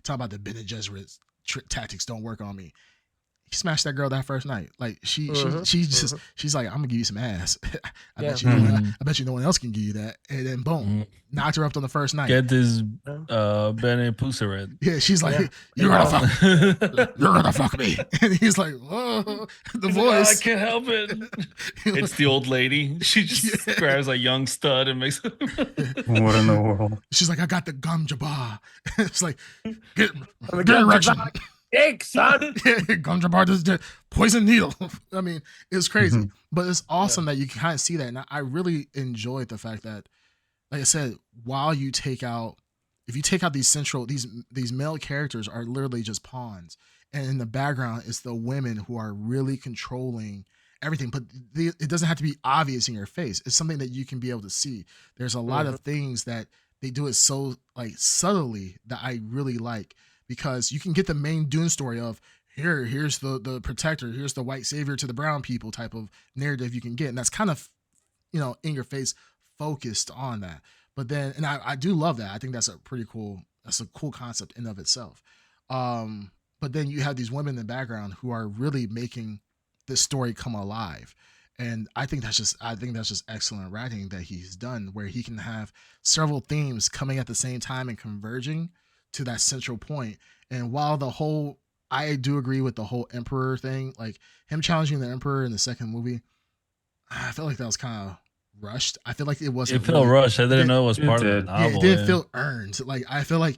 Talk about the Bene Gesserit tactics don't work on me. He smashed that girl that first night. Like she's like, I'm gonna give you some ass. I bet you no one else can give you that. And then boom, knocked her up on the first night. Get this Bene Puseret. Yeah, she's like, you're gonna fuck me. And he's like, whoa, the voice. I can't help it. It's the old lady. She just grabs a young stud and makes What in the world? She's like, I got the gum jabbar. It's like, get erection. Dick, son. Gum jabbar, this is poison needle. I mean, it's crazy, but it's awesome that you can kind of see that. And I really enjoyed the fact that, like I said, if you take out these male characters are literally just pawns, and in the background it's the women who are really controlling everything. But it doesn't have to be obvious in your face. It's something that you can be able to see. There's a lot of things that they do it so like subtly that I really like. Because you can get the main Dune story of here's the protector, here's the white savior to the brown people type of narrative you can get. And that's kind of, in your face focused on that. But then, and I do love that. I think that's a cool concept in of itself. But then you have these women in the background who are really making this story come alive. And I think that's just excellent writing that he's done, where he can have several themes coming at the same time and converging to that central point. And while I do agree with the whole emperor thing, like him challenging the emperor in the second movie, I felt like that was kind of rushed. I feel like it wasn't. It felt rushed. I didn't know it was part of the novel. Yeah, it didn't feel earned. Like I feel like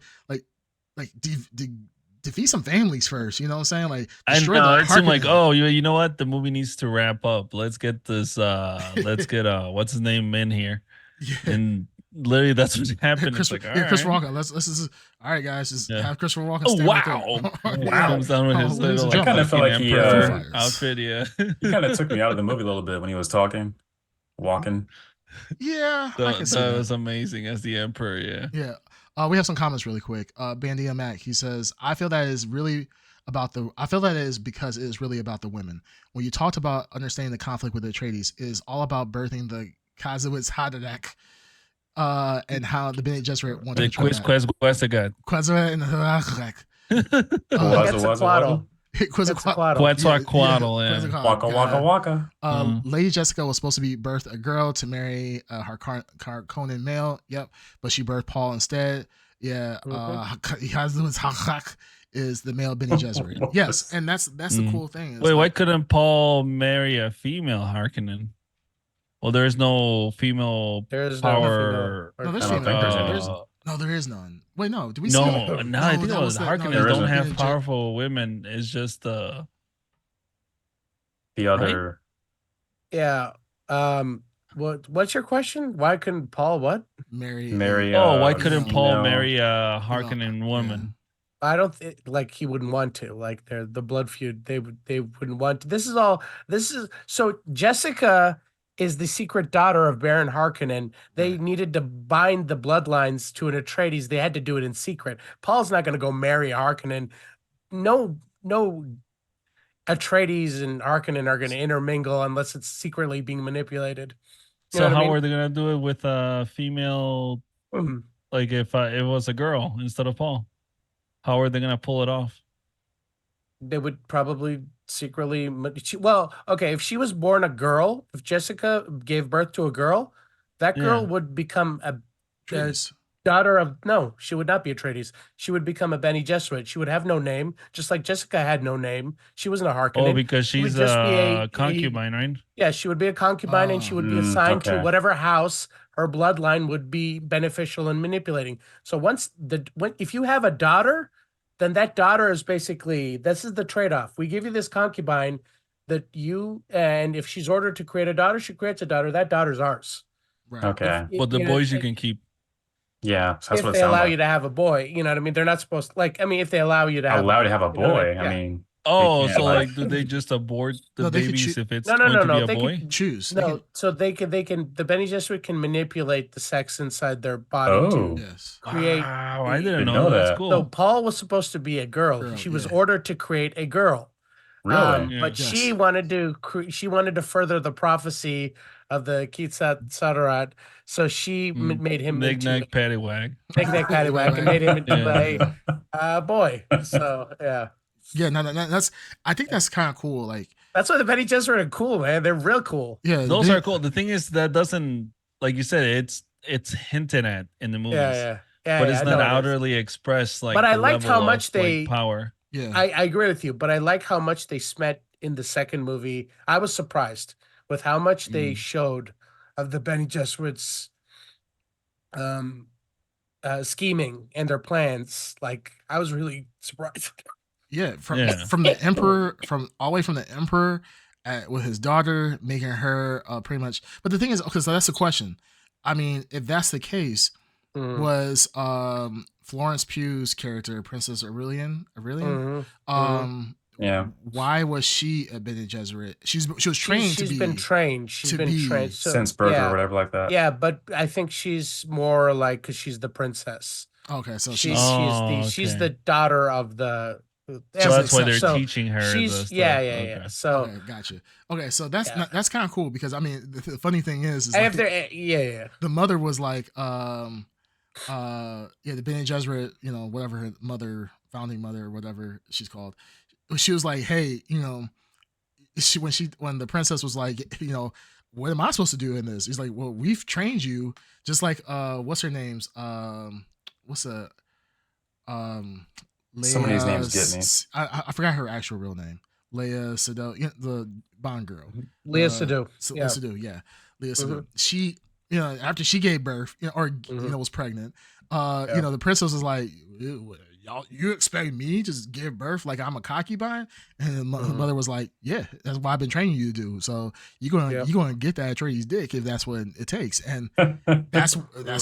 defeat some families first. You know what I'm saying? Like I know it seemed like, oh, you know what? The movie needs to wrap up. Let's get this. Let's get what's his name in here, and literally that's what happened. Chris Walken. Let's just all right, guys. Just have Christopher Walken. Oh wow! Wow! Comes down with his little. I kind of felt like he outfit. Yeah, he kind of took me out of the movie a little bit when he was walking. Yeah, that was amazing as the Emperor. Yeah. Yeah. We have some comments really quick. Bandia Mac, he says, I feel that it is because it is really about the women. When you talked about understanding the conflict with the Atreides, it is all about birthing the Kazowitz Haderach. And how the Bene Gesserit wanted to Quetzalcoatl. Waka. Lady Jessica was supposed to be birthed a girl to marry her Harkonnen male. Yep, but she birthed Paul instead. Yeah, is the male Bene Gesserit. Yes, and that's the cool thing. Wait, why couldn't Paul marry a female Harkonnen? Well, there is no female power. No, there's female. No, there is none. Wait, no. Do we see? No, I think Harkonnens don't have powerful women. It's just the other. Right? Yeah. What's your question? Why couldn't Paul marry? Why couldn't Paul marry a Harkonnen woman? I don't think he wouldn't want to. Like they're the blood feud. They wouldn't want to. This is so Jessica is the secret daughter of Baron Harkonnen. They needed to bind the bloodlines to an Atreides. They had to do it in secret. Paul's not going to go marry a Harkonnen. No Atreides and Harkonnen are going to intermingle unless it's secretly being manipulated. So how are they going to do it with a female? Like if it was a girl instead of Paul, how are they going to pull it off? They would probably secretly. If she was born a girl, if Jessica gave birth to a girl, that girl would become a daughter of no, she would not be Atreides. She would become a Bene Gesserit. She would have no name, just like Jessica had no name. She wasn't a Harkonnen. Oh, because She would she's just be a concubine, right? yeah, she would be a concubine, and she would be assigned to okay. whatever house her bloodline would be beneficial in manipulating. So if you have a daughter, then that daughter is basically, this is the trade-off. We give you this concubine and if she's ordered to create a daughter, she creates a daughter. That daughter's ours. Right. Okay. But the boys you can keep. Yeah, so that's If what it they sounds allow like. you to have a boy, you know what I mean? They're not supposed to, if they allow you to have Allowed to have a you know what boy. yeah. I mean, Oh, can't, so like- like, do they just abort the No, they could babies choo- if it's No, going to be a they boy? can Choose. They No, can- so they can the Bene Gesserit can manipulate the sex inside their body Oh. to yes. create. Wow, I the- didn't Didn't know know That's that. cool. So Paul was supposed to be a girl. Girl, She was yeah. ordered to create a girl. really? Yeah. But Yes. she wanted to further the prophecy of the Kitzat Sadarat. So she made him into Knick-knack, paddywhack. knick-knack paddywhack and made him into Yeah. a boy. So yeah. Yeah, no, that's. I think that's kind of cool. Like, That's why the Bene Gesserit are cool, man. They're real cool. yeah, Those they- are cool. The thing is that doesn't, like you said, it's hinted at in the movies. Yeah, But it's I not know it is. outerly expressed like But I the liked how level much of, like, they- power. Yeah, I agree with you, but I like how much they spent in the second movie. I was surprised with how much they showed of the Bene Gesserit's scheming and their plans. Like, I was really surprised. yeah. From Yeah. from the emperor, from all the way from the emperor, with his daughter, making her pretty much. But the thing is, okay, so that's the question. I mean, if that's the case, Mhm. was Florence Pugh's character Princess Aurelian? Mhm. Yeah. Why was she a Bene Gesserit? She was trained She's to be. been trained. She's to been be trained. So, Since birth yeah, or whatever like that. Yeah, but I think she's more like because she's the princess. Okay, so She's Oh, she's okay. the daughter of the. So So that's why they're so teaching her. She's the stuff. yeah. Okay. So okay, gotcha. Okay, so that's Yeah. that's kind of cool because I mean the funny thing is I like have their yeah. the mother was like the Bene Gesserit, you know, whatever her mother, founding mother or whatever she's called, she was like, hey, you know, when the princess was like, you know, what am I supposed to do in this? He's like, well, we've trained you just what's her name's what's a Some of these names get me. I forgot her actual real name. Leia Sado, you know, the Bond girl. Leah Sadu. Leia Yeah. Sadu, yeah. Leia Sadu. She, you know, after she gave birth, you know, or you know, was pregnant, you know, the princess was like, y'all, you expect me to just give birth like I'm a concubine? And the mother was like, yeah, that's what I've been training you to do. So you're gonna get that Atreides dick if that's what it takes. And that's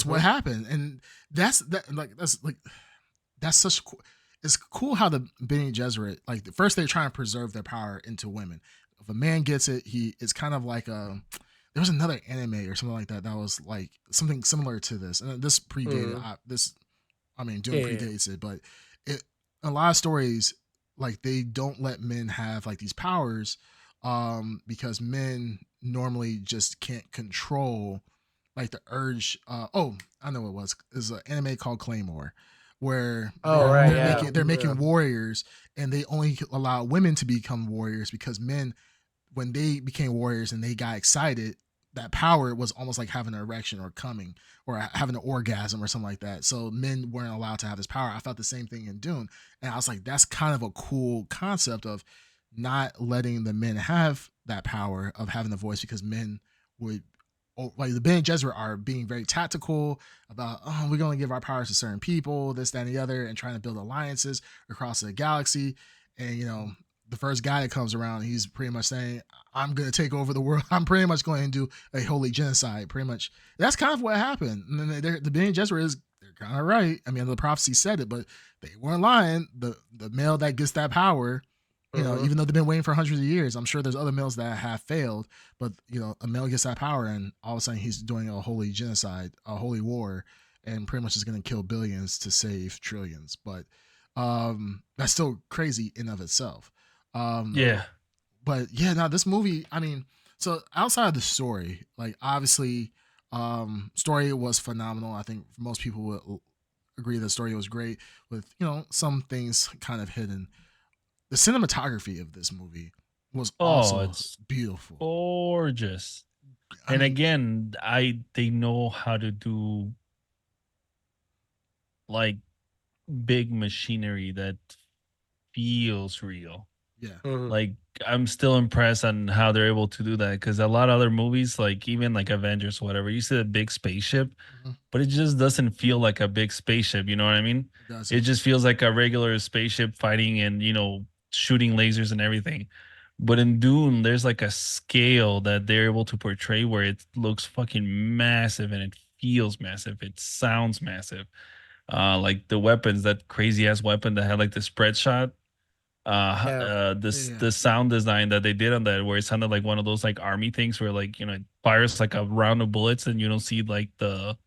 what happened. And that's such cool. It's cool how the Bene Gesserit, like, first they're trying to preserve their power into women. If a man gets it, it's kind of like there was another anime or something like that was like something similar to this, and this predated Dune predates it, but a lot of stories, like, they don't let men have like these powers because men normally just can't control like the urge. I know what it was. There's an anime called Claymore where they're making warriors, and they only allow women to become warriors because men, when they became warriors and they got excited, that power was almost like having an erection or coming or having an orgasm or something like that. So men weren't allowed to have this power. I felt the same thing in Dune, and I was like, that's kind of a cool concept of not letting the men have that power of having the voice, because men would, like, the Bene Gesserit are being very tactical about, we're going to give our powers to certain people, this, that, and the other, and trying to build alliances across the galaxy. And, you know, the first guy that comes around, he's pretty much saying, I'm going to take over the world. I'm pretty much going to do a holy genocide. Pretty much. That's kind of what happened. And then the Bene Gesserit they're kind of right. I mean, the prophecy said it, but they weren't lying. The male that gets that power, you know, even though they've been waiting for hundreds of years, I'm sure there's other males that have failed, but, you know, a male gets that power and all of a sudden he's doing a holy genocide, a holy war, and pretty much is going to kill billions to save trillions. But that's still crazy in of itself. But yeah, now this movie, I mean, so outside of the story, like, obviously, story was phenomenal. I think most people would agree the story was great, with, you know, some things kind of hidden. The cinematography of this movie was also it's beautiful, gorgeous. I And mean, again, they know how to do like big machinery that feels real. Yeah. Mhm. Like I'm still impressed on how they're able to do that because a lot of other movies, like even like Avengers or whatever, you see a big spaceship, Mhm. but it just doesn't feel like a big spaceship. You know what I mean? It does. It just feels like a regular spaceship fighting and shooting lasers and everything. But in Dune, there's like a scale that they're able to portray where it looks fucking massive and it feels massive. It sounds massive. Like the weapons, that crazy ass weapon that had like the spread shot. Yeah. This Yeah. the sound design that they did on that, where it sounded like one of those like army things, where like it fires like a round of bullets and you don't see like the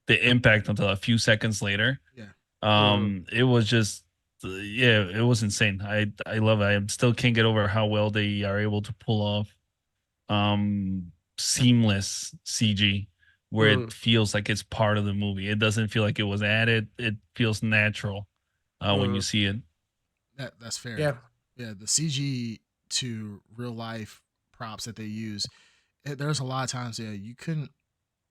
impact until a few seconds later. Yeah. It was just yeah, it was insane. I love it. I still can't get over how well they are able to pull off seamless CG where it Mhm. feels like it's part of the movie. It doesn't feel like it was added. It feels natural when you Mhm. see it. That's fair. Yeah. Yeah, the CG to real life props that they use, there's a lot of times you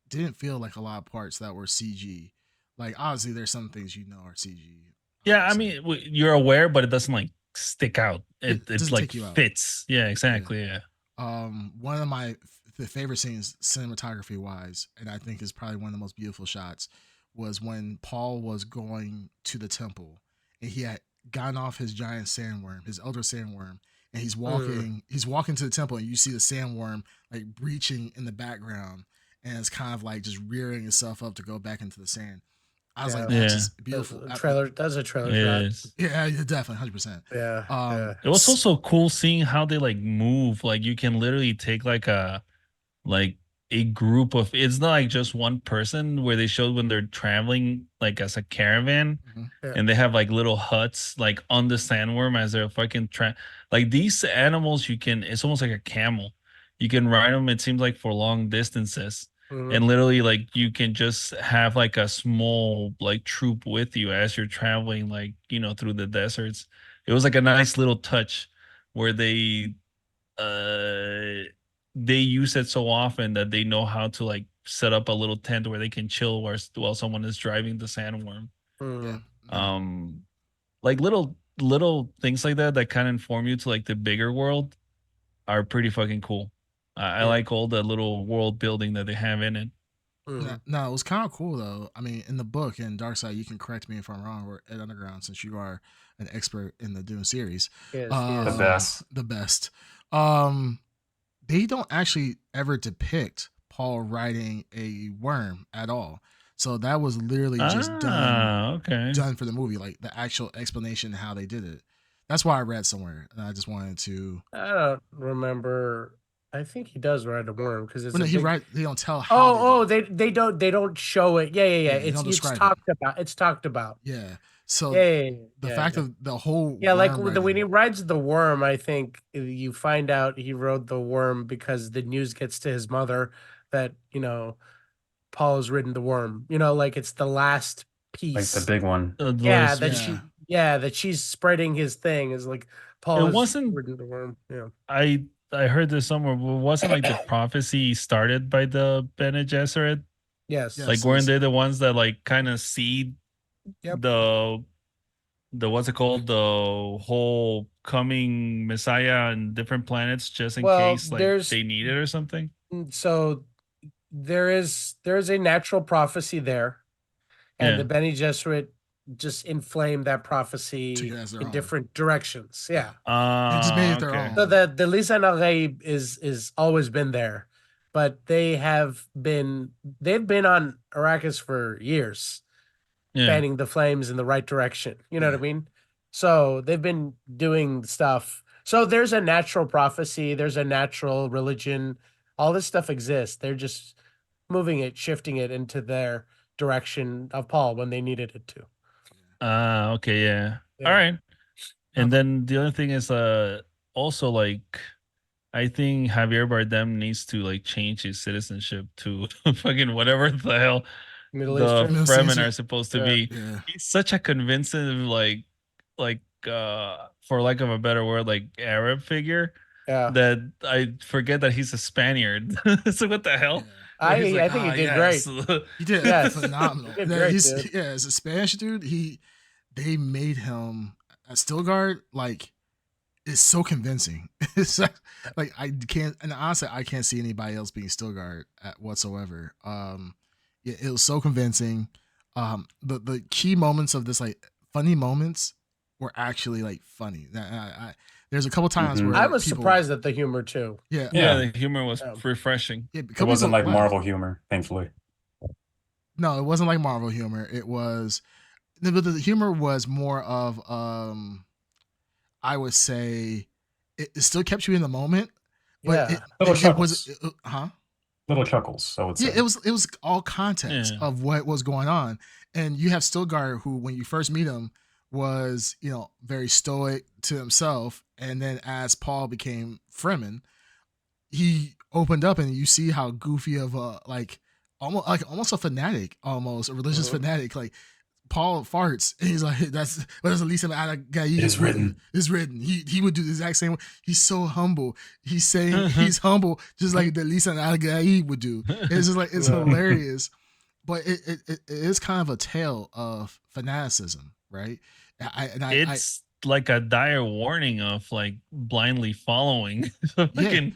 didn't feel like a lot of parts that were CG. Like obviously there's some things are CG. Yeah, I Obviously. mean, you're aware, but it doesn't like stick out. Yeah, It it it's doesn't like take you out. fits. Yeah, Yeah. exactly. Yeah. One of my the favorite scenes cinematography wise, and I think is probably one of the most beautiful shots, was when Paul was going to the temple and he had gotten off his giant sandworm, his elder sandworm, and he's walking to the temple and you see the sandworm like breaching in the background and it's kind of like just rearing itself up to go back into the sand. I was like, Yeah. that's Yeah. just beautiful. That's a trailer It shot. is. Yeah, definitely, 100%. Yeah. Um, Yeah. It was also cool seeing how they like move. Like you can literally take like a group of, it's not like just one person, where they showed when they're traveling like as a caravan mhm. Yeah. and they have like little huts like on the sandworm as they're fucking like these animals. You can, it's almost like a camel. You can ride them, it seems like, for long distances, Mhm. and literally like you can just have like a small like troop with you as you're traveling, like through the deserts. It was like a nice little touch where uh they use it so often that they know how to like set up a little tent where they can chill while someone is driving the sandworm. Yeah, Mhm. no, um like little things like that that kind of inform you to like the bigger world are pretty fucking cool. I Yeah. like all the little world building that they have in it. no, Mhm. no, it was kind of cool though. I mean, in the book in Dark Side, you can correct me if I'm wrong, or Ed Underground, since you are an expert in the Dune series. Yes. The Yes. best. The best. Um, they don't actually ever depict Paul riding a worm at all. So that was literally just Okay. done for the movie, like the actual explanation how they did it. That's why I read somewhere, and I just wanted to. I don't remember. I think he does ride a worm because it's When a he big. write, they don't tell how they Oh, do oh, it. they don't show it. Yeah, yeah, yeah. Yeah, they don't It's describe it. talked about. It's talked about. Yeah. So Yeah, yeah, yeah, the yeah, fact yeah. of the whole Yeah, like worm when he writing. rides the worm, I think you find out he rode the worm because the news gets to his mother that Paul has ridden the worm. Like it's the last Like the piece. big one. The Yeah, last, that Yeah. she. Yeah, that she's spreading his thing is like it Paul has wasn't. ridden the worm. Yeah. I heard this somewhere, but it wasn't like the prophecy started by the Bene Gesserit. Yes. Like, Yes. weren't Yes. they the ones that like kind of seed Yep. the what's it called, the whole coming Messiah and different planets, just in Well, case like they need it or something? so there is a natural prophecy there, and the Yeah. Bene Gesserit just inflamed that Took it prophecy as their in own. different directions. Yeah. Yeah. They just made it their Okay. So own. the Lisan al-Ghaib is always been there, but they've been on Arrakis for years, Yeah. fanning the flames in the right direction. You know what Yeah. I mean? So they've been doing stuff. So there's a natural prophecy, there's a natural religion. All this stuff exists. They're just moving it, shifting it into their direction of Paul when they needed it to. Okay, yeah. All Yeah. right. No, And but then the other thing is also like I think Javier Bardem needs to like change his citizenship to fucking whatever the hell Middle the Eastern. Middle Fremen Caesar. are supposed to Yeah. be. Yeah. He's such a convincing like for lack of a better word, like Arab figure, Yeah. that I forget that he's a Spaniard. So what the Yeah. hell? Where he's like, I think he "Ah, did yes." He did Yes. phenomenal. Did Yeah, great, he's dude. yeah, as a Spanish dude, they made him a Stilgard like it's so convincing. It's like I can't, and honestly, I can't see anybody else being Stilgard whatsoever. Yeah, it was so convincing. The key moments of this like funny moments were actually like funny. There's a couple times Mhm. where I was people, surprised at the humor too. yeah, Yeah, Yeah. the humor was Yeah. refreshing. yeah, a It couple wasn't people like laughed. Marvel humor, thankfully. No, it wasn't like Marvel humor. It was the humor was more of I would say it still kept you in the moment, but Yeah. Little it was chuckles. huh? Little chuckles, I would Yeah, say. it was all context Yeah. of what was going on, and you have Stilgar who, when you first meet him, was very stoic to himself, and then as Paul became Fremen, he opened up, and you see how goofy of a almost a fanatic, almost a religious Mhm. fanatic, like Paul farts, and he's like, "That's what does Elisa It is written. It's written." He would do the exact same. He's so humble. He's saying he's humble, just like the Lisa Al would do. It's just like it's Yeah. hilarious, but it is kind of a tale of fanaticism, right? It's like a dire warning of like blindly following Yeah, fucking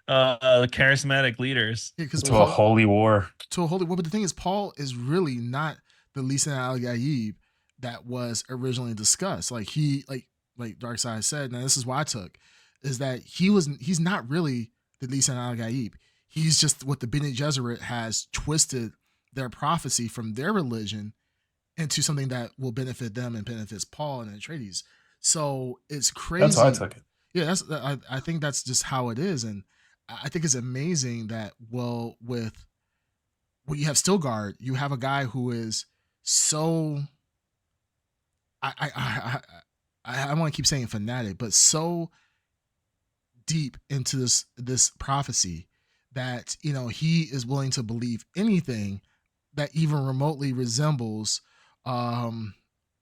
charismatic leaders. because To a holy war. to a holy war. But the thing is, Paul is really not the Lisa Al Gaib that was originally discussed. Like like Darkseid said, now this is why I took, is that he's not really the Lisa Al Gaib. He's just what the Bene Gesserit has twisted their prophecy from their religion into something that will benefit them and benefits Paul and Atreides. So it's crazy. That's how I took it. Yeah, I think that's just how it is, and I think it's amazing that with when you have Stilgard, you have a guy who is so I don't want to keep saying fanatic, but so deep into this prophecy that he is willing to believe anything that even remotely resembles um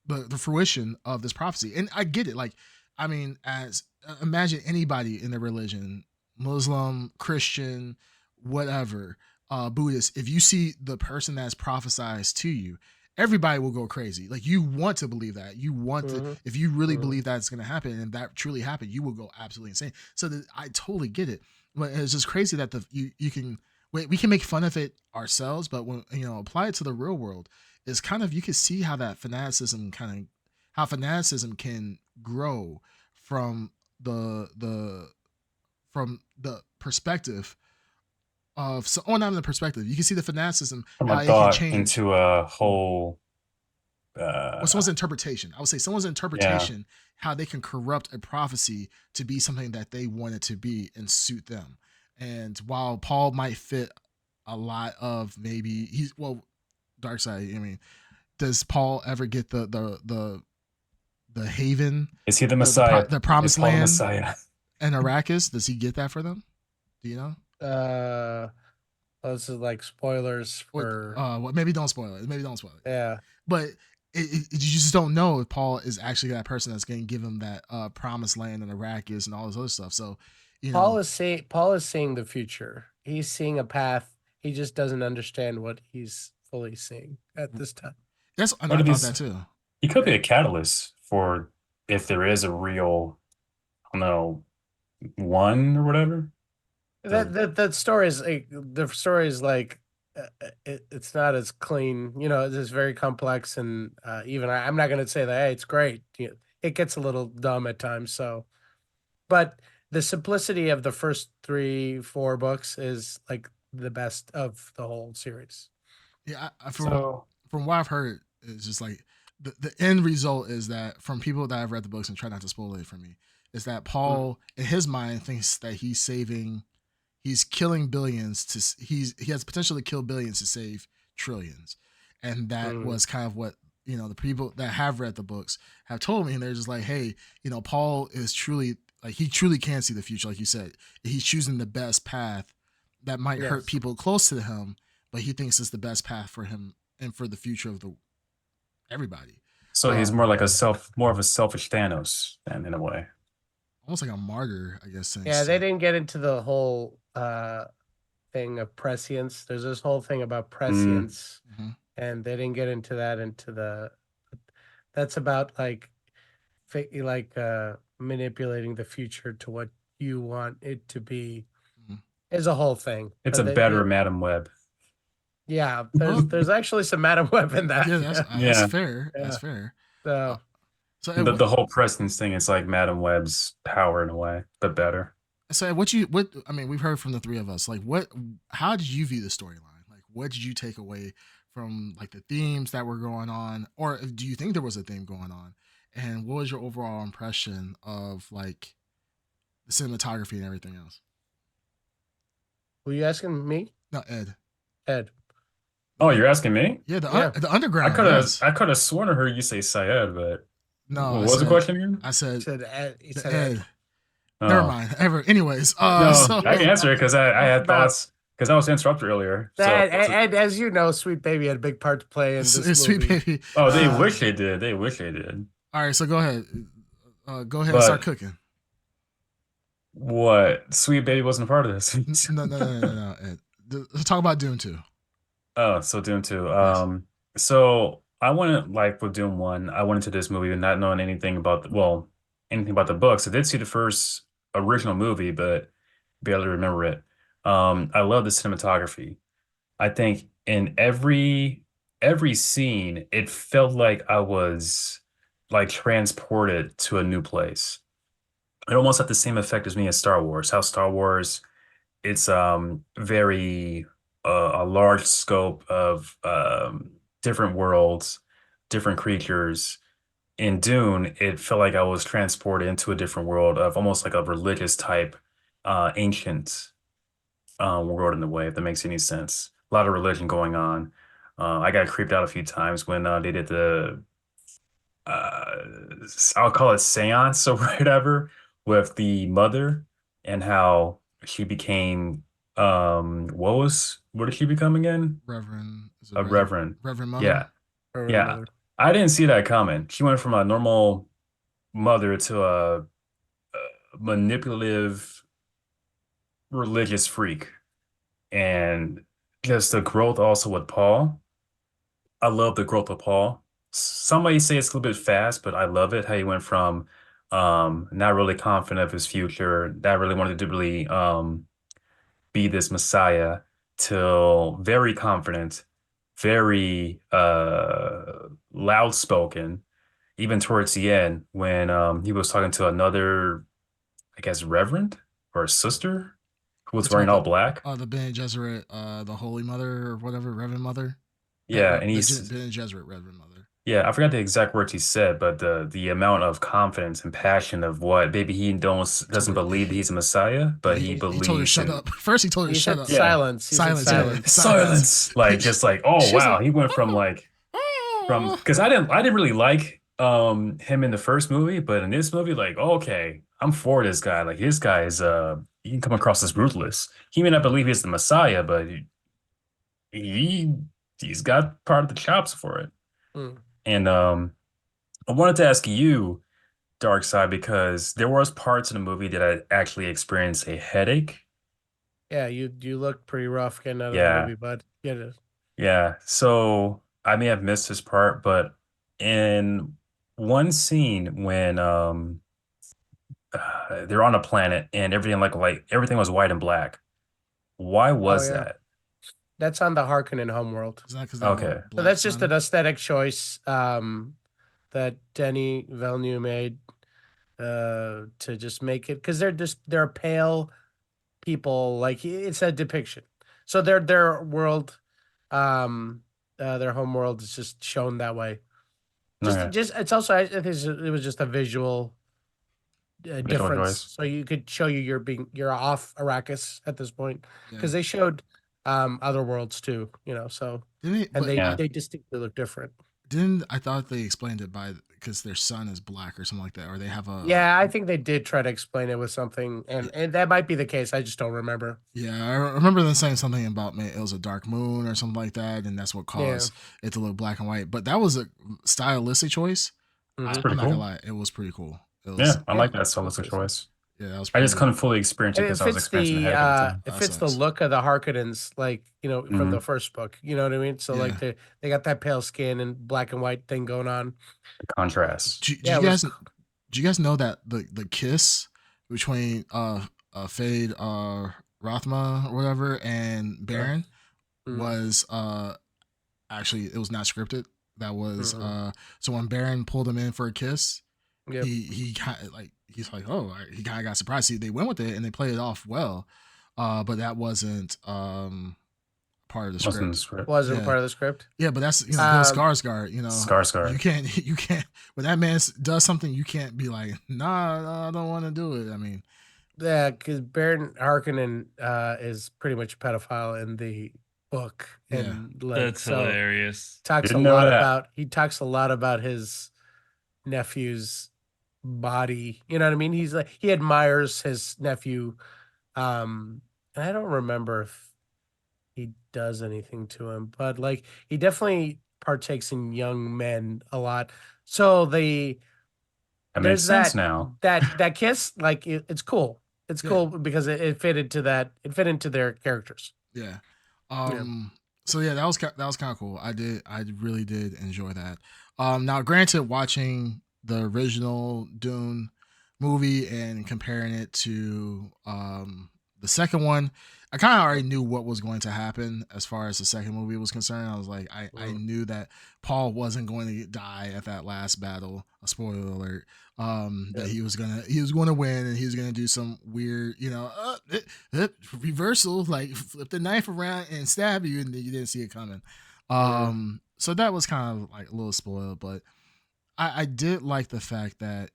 the fruition of this prophecy. And I get it. Like, I mean, as imagine anybody in the religion, Muslim, Christian, whatever, Buddhist, if you see the person that's prophesized to you, everybody will go crazy. Like, you want to believe that. You want to, if you really believe that's going to happen and that truly happened, you will go absolutely insane. So I totally get it. But it's just crazy that you can, we can make fun of it ourselves, but when apply it to the real world, it's kind of, you can see how that fanaticism can grow from the perspective of not in the perspective. You can see the fanaticism, From how a it can thought change. into a whole. Well, someone's interpretation. I would say someone's interpretation, how they can corrupt a prophecy to be something that they want it to be and suit them. And while Paul might fit a lot of, maybe dark side. I mean, does Paul ever get the haven? Is he the Messiah? The promised Is Paul the land Messiah? and Arrakis? Does he get that for them? Do you know? This is like spoilers for. Maybe don't spoil it. Maybe don't spoil it. Yeah. But you just don't know if Paul is actually that person that's going to give him that promised land and Arrakis and all this other stuff. So, Paul is seeing the future. He's seeing a path. He just doesn't understand what he's fully seeing at this time. I thought that too. He could be a catalyst for if there is a real, I don't know, one or whatever. That story is like it's not as clean. It's very complex, and even I'm not going to say that, hey, it's great. It gets a little dumb at times. So, but the simplicity of the first 3-4 books is like the best of the whole series. Yeah, from what I've heard, it's just like the end result is that, from people that have read the books and try not to spoil it for me, is that Paul in his mind thinks that he's killing billions he has potential to kill billions to save trillions, and that was kind of what the people that have read the books have told me, and they're just like, hey, Paul is truly, like, he truly can see the future, like you said. He's choosing the best path that might hurt people close to him, but he thinks it's the best path for him and for the future of everybody. So he's more of a selfish Thanos, then, in a way. Almost like a martyr, I guess. Yeah, they didn't get into the whole thing of prescience. There's this whole thing about Mm. prescience, Mhm. and they didn't get into that into the. That's about like, manipulating the future to what you want it to be. Mhm. Is a whole thing. It's But a better Madam Web. yeah. Well- There's actually some Madam Web in that. Yeah, that's Yeah. fair. Yeah. That's fair. So So The whole presence thing is like Madam Web's power in a way, but better. So I mean, we've heard from the three of us. Like, how did you view the storyline? Like, what did you take away from like the themes that were going on, or do you think there was a theme going on? And what was your overall impression of like the cinematography and everything else? were you asking me, No, Ed. Ed? Oh, you're asking me? Yeah, Yeah. the I underground. could have Yes. I could have sworn I heard you say Syed, but No, what I was the said- question again? I said He said Ed. He the said Ed. Ed. Never Oh. mind. Anyways, No, so I can answer it because I had About- thoughts because I was interrupted earlier. So Ed, as you know, Sweet Baby had a big part to play in this Sweet movie. Baby. oh, they Uh, wish they did. They wish they did. All right, so go ahead. Go ahead and But- start cooking. What? Sweet Baby wasn't a part of this. No, Ed. Let's talk about Dune 2. Oh, so Dune 2. Yes. So I went like with Dune 1, I went into this movie not knowing anything about anything about the books. I did see the first original movie, but barely remember it. I love the cinematography. I think in every scene, it felt like I was like transported to a new place. It almost had the same effect as me in Star Wars. How Star Wars, it's very a large scope of different worlds, different creatures. In Dune, it felt like I was transported into a different world of almost like a religious type, ancient world in a way, if that makes any sense. A lot of religion going on. I got creeped out a few times when they did the uh, I'll call it seance or whatever with the mother and how she became what did she become again? Reverend. Is it A reverend. Reverend Mother? Yeah. Or Yeah. whatever. I didn't see that coming. She went from a normal mother to a manipulative religious freak. And just the growth also with Paul. I love the growth of Paul. Somebody say it's a little bit fast, but I love it how he went from not really confident of his future, not really wanted to really be this Messiah, till very confident, very loud spoken, even towards the end when he was talking to another, I guess, reverend or a sister who was It's wearing about all black. The Bene Gesserit, the Holy Mother or whatever, Reverend Mother. Yeah, Re- and the he's Bene Gesserit Reverend Mother. yeah, I forgot the exact words he said, but the amount of confidence and passion of what maybe he doesn't Totally. believe that he's a Messiah, but he He believes told her shut in- up. First, he told her He shut said up. Yeah. silence. He said Silence, yeah. silence. silence, like just like oh She's wow, like- he went from because I didn't really like him in the first movie, but in this movie, like okay, I'm for this guy. Like this guy is he can come across as ruthless. He may not believe he's the Messiah, but he he's got part of the chops for it. Hmm. And I wanted to ask you, Dark Side, because there was parts in the movie that I actually experienced a headache. Yeah, you look pretty rough getting out of Yeah. the movie, bud. Get it. Yeah, so I may have missed this part, but in one scene when they're on a planet and everything like everything was white and black. Why was yeah. that? That's on the Harkonnen homeworld. Is that because Okay. So that's just an aesthetic choice that Denny Villeneuve made to just make it because they're pale people, like it's a depiction. So their world, their home world is just shown that way. Okay. Just it's also I think it was just a visual difference, choice. so you could show you're off Arrakis at this point because they showed other worlds too, so and Yeah. they distinctly look different. I thought they explained it by because their son is black or something like that, or they have a Yeah, I think they did try to explain it with something, and that might be the case. I just don't remember. Yeah, I remember them saying something about it was a dark moon or something like that, and that's what caused it to look black and white. But that was a stylistic choice. Mhm. I'm pretty not cool. gonna lie, it was pretty cool. It was, Yeah, I like that Yeah, stylistic that's awesome. choice. Yeah, that was I pretty just good. couldn't fully experience it And because I was experiencing the head at the time. it That fits the sucks. look of the Harkonnens, like, you know, from Mhm. the first book. You know what I mean? So Yeah. like they got that pale skin and black and white thing going on. The contrast. Do Yeah, you it was guys know that the kiss between Fade Rothma or whatever and Baron was actually it was not scripted. That was so when Baron pulled him in for a kiss, Yep. he kind of like he's like, oh, he kind of got surprised. See, they went with it and they played it off well, but that wasn't part of the Wasn't in the script. script. wasn't Yeah. part of the script. Yeah, but that's Bill Skarsgård. Skarsgård. You can't when that man does something, you can't be like, nah, I don't want to do it. I mean, Yeah, because Baron Harkonnen is pretty much a pedophile in the book, Yeah. and like That's hilarious. talks Didn't a know lot that. about he talks a lot about his nephew's body. You know what I mean? He's like he admires his nephew, and I don't remember if he does anything to him, but like he definitely partakes in young men a lot. So That makes there's sense now. that kiss, like it's cool. It's Yeah. cool because it fit into their characters. yeah. So yeah, that was kind of cool. I really did enjoy that. Now granted, watching the original Dune movie and comparing it to the second one, I kind of already knew what was going to happen as far as the second movie was concerned. I was like, I knew that Paul wasn't going to die at that last battle. A spoiler alert. That he was going to win and he was going to do some weird, reversal, like flip the knife around and stab you, and you didn't see it coming. So that was kind of like a little spoiled, but I did like the fact that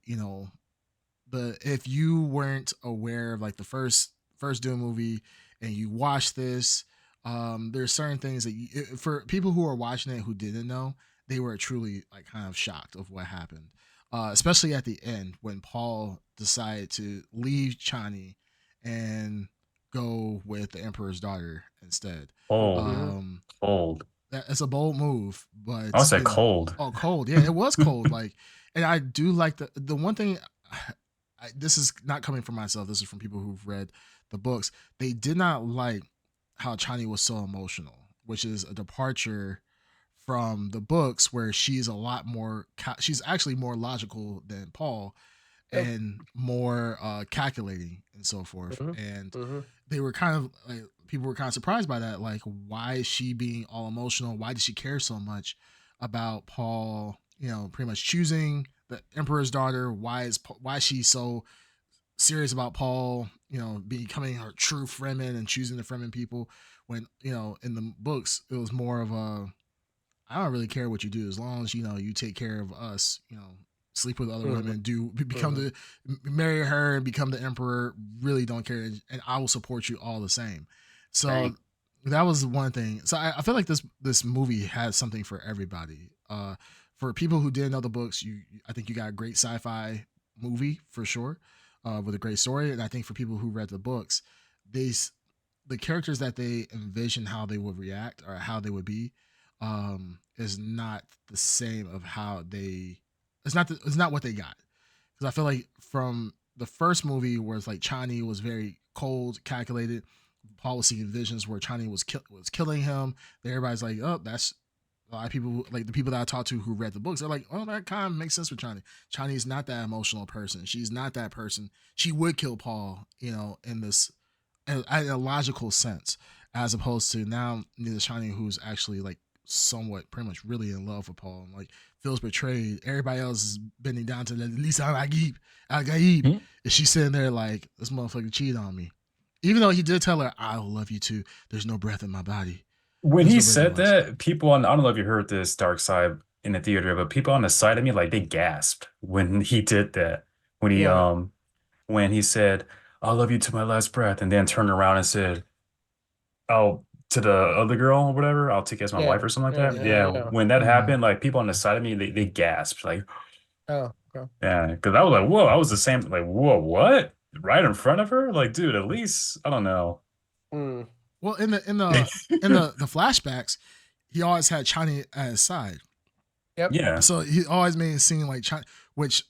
if you weren't aware of like the first Dune movie and you watch this, there's certain things that for people who are watching it who didn't know, they were truly like kind of shocked of what happened, especially at the end when Paul decided to leave Chani and go with the Emperor's daughter instead. Cold. It's a bold move, but I would say cold. Oh, cold. Yeah, it was cold. Like, and I do like the one thing. This is not coming from myself. This is from people who've read the books. They did not like how Chani was so emotional, which is a departure from the books where she's a lot more. She's actually more logical than Paul, and more calculating and so forth. And they were kind of like people were kind of surprised by that. Like, why is she being all emotional? Why does she care so much about Paul? Pretty much choosing the Emperor's daughter. Why is she so serious about Paul? Becoming her true Fremen and choosing the Fremen people. When in the books it was more of a, I don't really care what you do as long as you take care of us. Sleep with other women, marry her and become the emperor. Really don't care, and I will support you all the same. So that was one thing. So I feel like this movie has something for everybody. For people who didn't know the books, I think you got a great sci-fi movie for sure, with a great story. And I think for people who read the books, the characters that they envision how they would react or how they would be, is not the same of how they. It's not what they got, because I feel like from the first movie where it's like Chani was very cold, calculated. Paul was seeing visions where Chani was killing him. Everybody's like, oh, that's a lot of people, like the people that I talked to who read the books, they're like, oh, that kind of makes sense with Chani. Chani's not that emotional person. She's not that person. She would kill Paul, in this in a logical sense, as opposed to now the Chani who's actually like somewhat pretty much really in love with Paul and like feels betrayed. Everybody else is bending down to Lisa Al-Gaib. And she's sitting there like, this motherfucker cheated on me. Even though he did tell her, I will love you too. There's no breath in my body. When he said that, people I don't know if you heard this Dark Side in the theater, but people on the side of me, like they gasped when he did that. When he said, I'll love you to my last breath, and then turned around and said, oh, to the other girl or whatever, I'll take you as my wife or something like that. Yeah. When that happened, like people on the side of me, they gasped. Like, oh, okay. Yeah, because I was like, whoa, I was the same, like, whoa, what? Right in front of her? Like, dude, at least, I don't know. Well, in the flashbacks, he always had Chani at his side. Yep. Yeah. So he always made it seem like Chani, which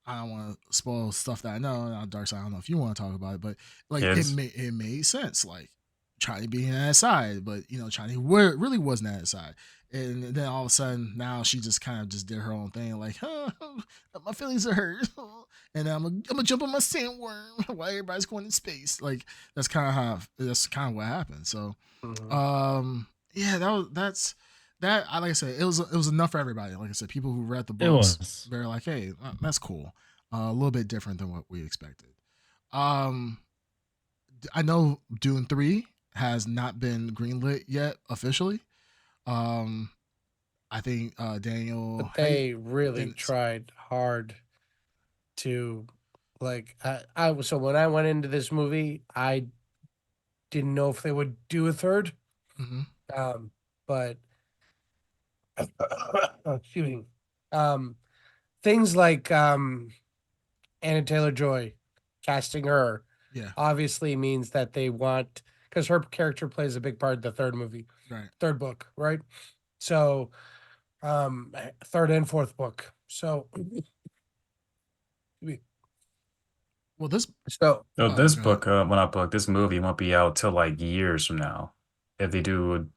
I don't want to spoil stuff that I know. Now, Dark Side, I don't know if you want to talk about it, but like Yes. it made sense. Like Chani being at his side, but Chani really wasn't at his side. And then all of a sudden, now she just kind of just did her own thing, like, my feelings are hurt, and I'm gonna jump on my sandworm while everybody's going in space. Like that's kind of what happened. So, yeah, that's that. Like I said, it was enough for everybody. Like I said, people who read the It books, was. they're like, hey, that's cool. A little bit different than what we expected. Um, I know Dune 3 has not been greenlit yet officially. Um, I think Daniel. But they really Dennis. tried hard to, like, so when I went into this movie, I didn't know if they would do a third. But excuse me. Things like Anna Taylor-Joy casting her Yeah, obviously means that they want, because her character plays a big part of the third movie, right. third book, right? So, third and fourth book. So, Well, this. so So Oh, this go ahead. book, well, not book, this movie won't be out till like years from now if they do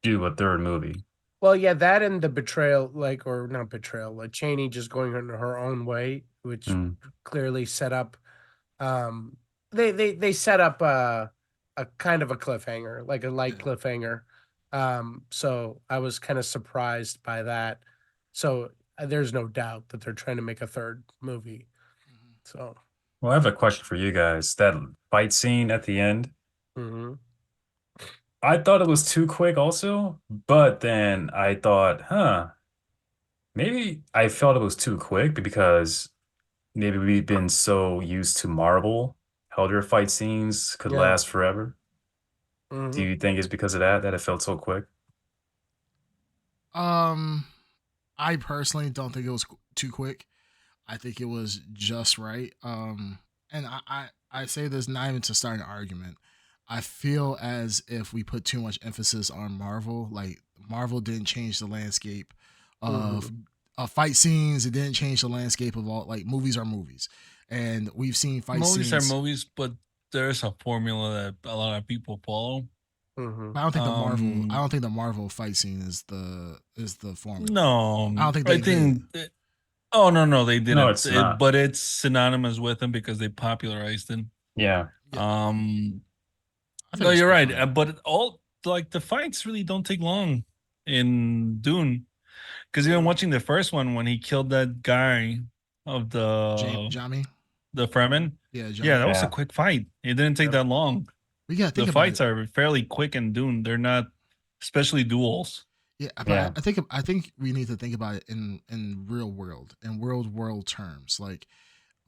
a third movie. well, yeah, that and the betrayal, like, or not betrayal, like Cheney just going in her own way, which Mm. clearly set up, they set up a kind of a cliffhanger, like a light Yeah. cliffhanger. So I was kind of surprised by that. So there's no doubt that they're trying to make a third movie. So, Well, I have a question for you guys. That fight scene at the end, mhm. I thought it was too quick also, but then I thought, maybe I felt it was too quick because maybe we've been so used to Marvel, how their fight scenes could Yeah. last forever. Do Mhm. you think it's because of that it felt so quick? I personally don't think it was too quick. I think it was just right. And I say this not even to start an argument. I feel as if we put too much emphasis on Marvel. Like Marvel didn't change the landscape of fight scenes. It didn't change the landscape of all, like, movies are movies, and we've seen fight Movies are scenes. movies, but there's a formula that a lot of people follow. But I don't think I don't think the Marvel fight scene is the formula. No, I don't think I they did. think. Oh no, they No, didn't. it's not. But it's synonymous with them because they popularized it. Yeah. Yeah, Um, I think no, it's you're right. fine. But all like the fights really don't take long in Dune because even watching the first one when he killed that guy of Jamie. the Fremen, Yeah, yeah, Jamie. that was a Yeah. quick fight. It didn't take that long. We gotta The think about fights it. are fairly quick in Dune. They're not, especially duels. Yeah, but Yeah. I think we need to think about it in real world, in world terms. Like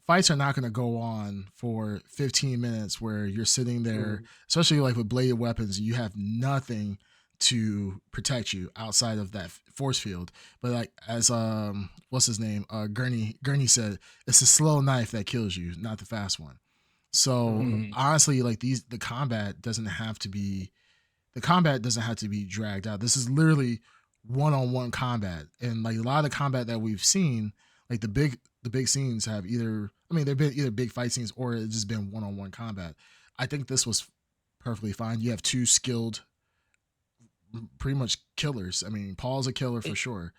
fights are not going to go on for 15 minutes where you're sitting there, especially like with bladed weapons, you have nothing to protect you outside of that force field. But like as what's his name, Gurney said, it's a slow knife that kills you, not the fast one. So honestly, like the combat doesn't have to be dragged out. This is literally one-on-one combat, and like a lot of the combat that we've seen, like the big scenes have either, I mean, they've been either big fight scenes or it's just been one-on-one combat. I think this was perfectly fine. You have two skilled, pretty much killers. I mean, Paul's a killer for sure.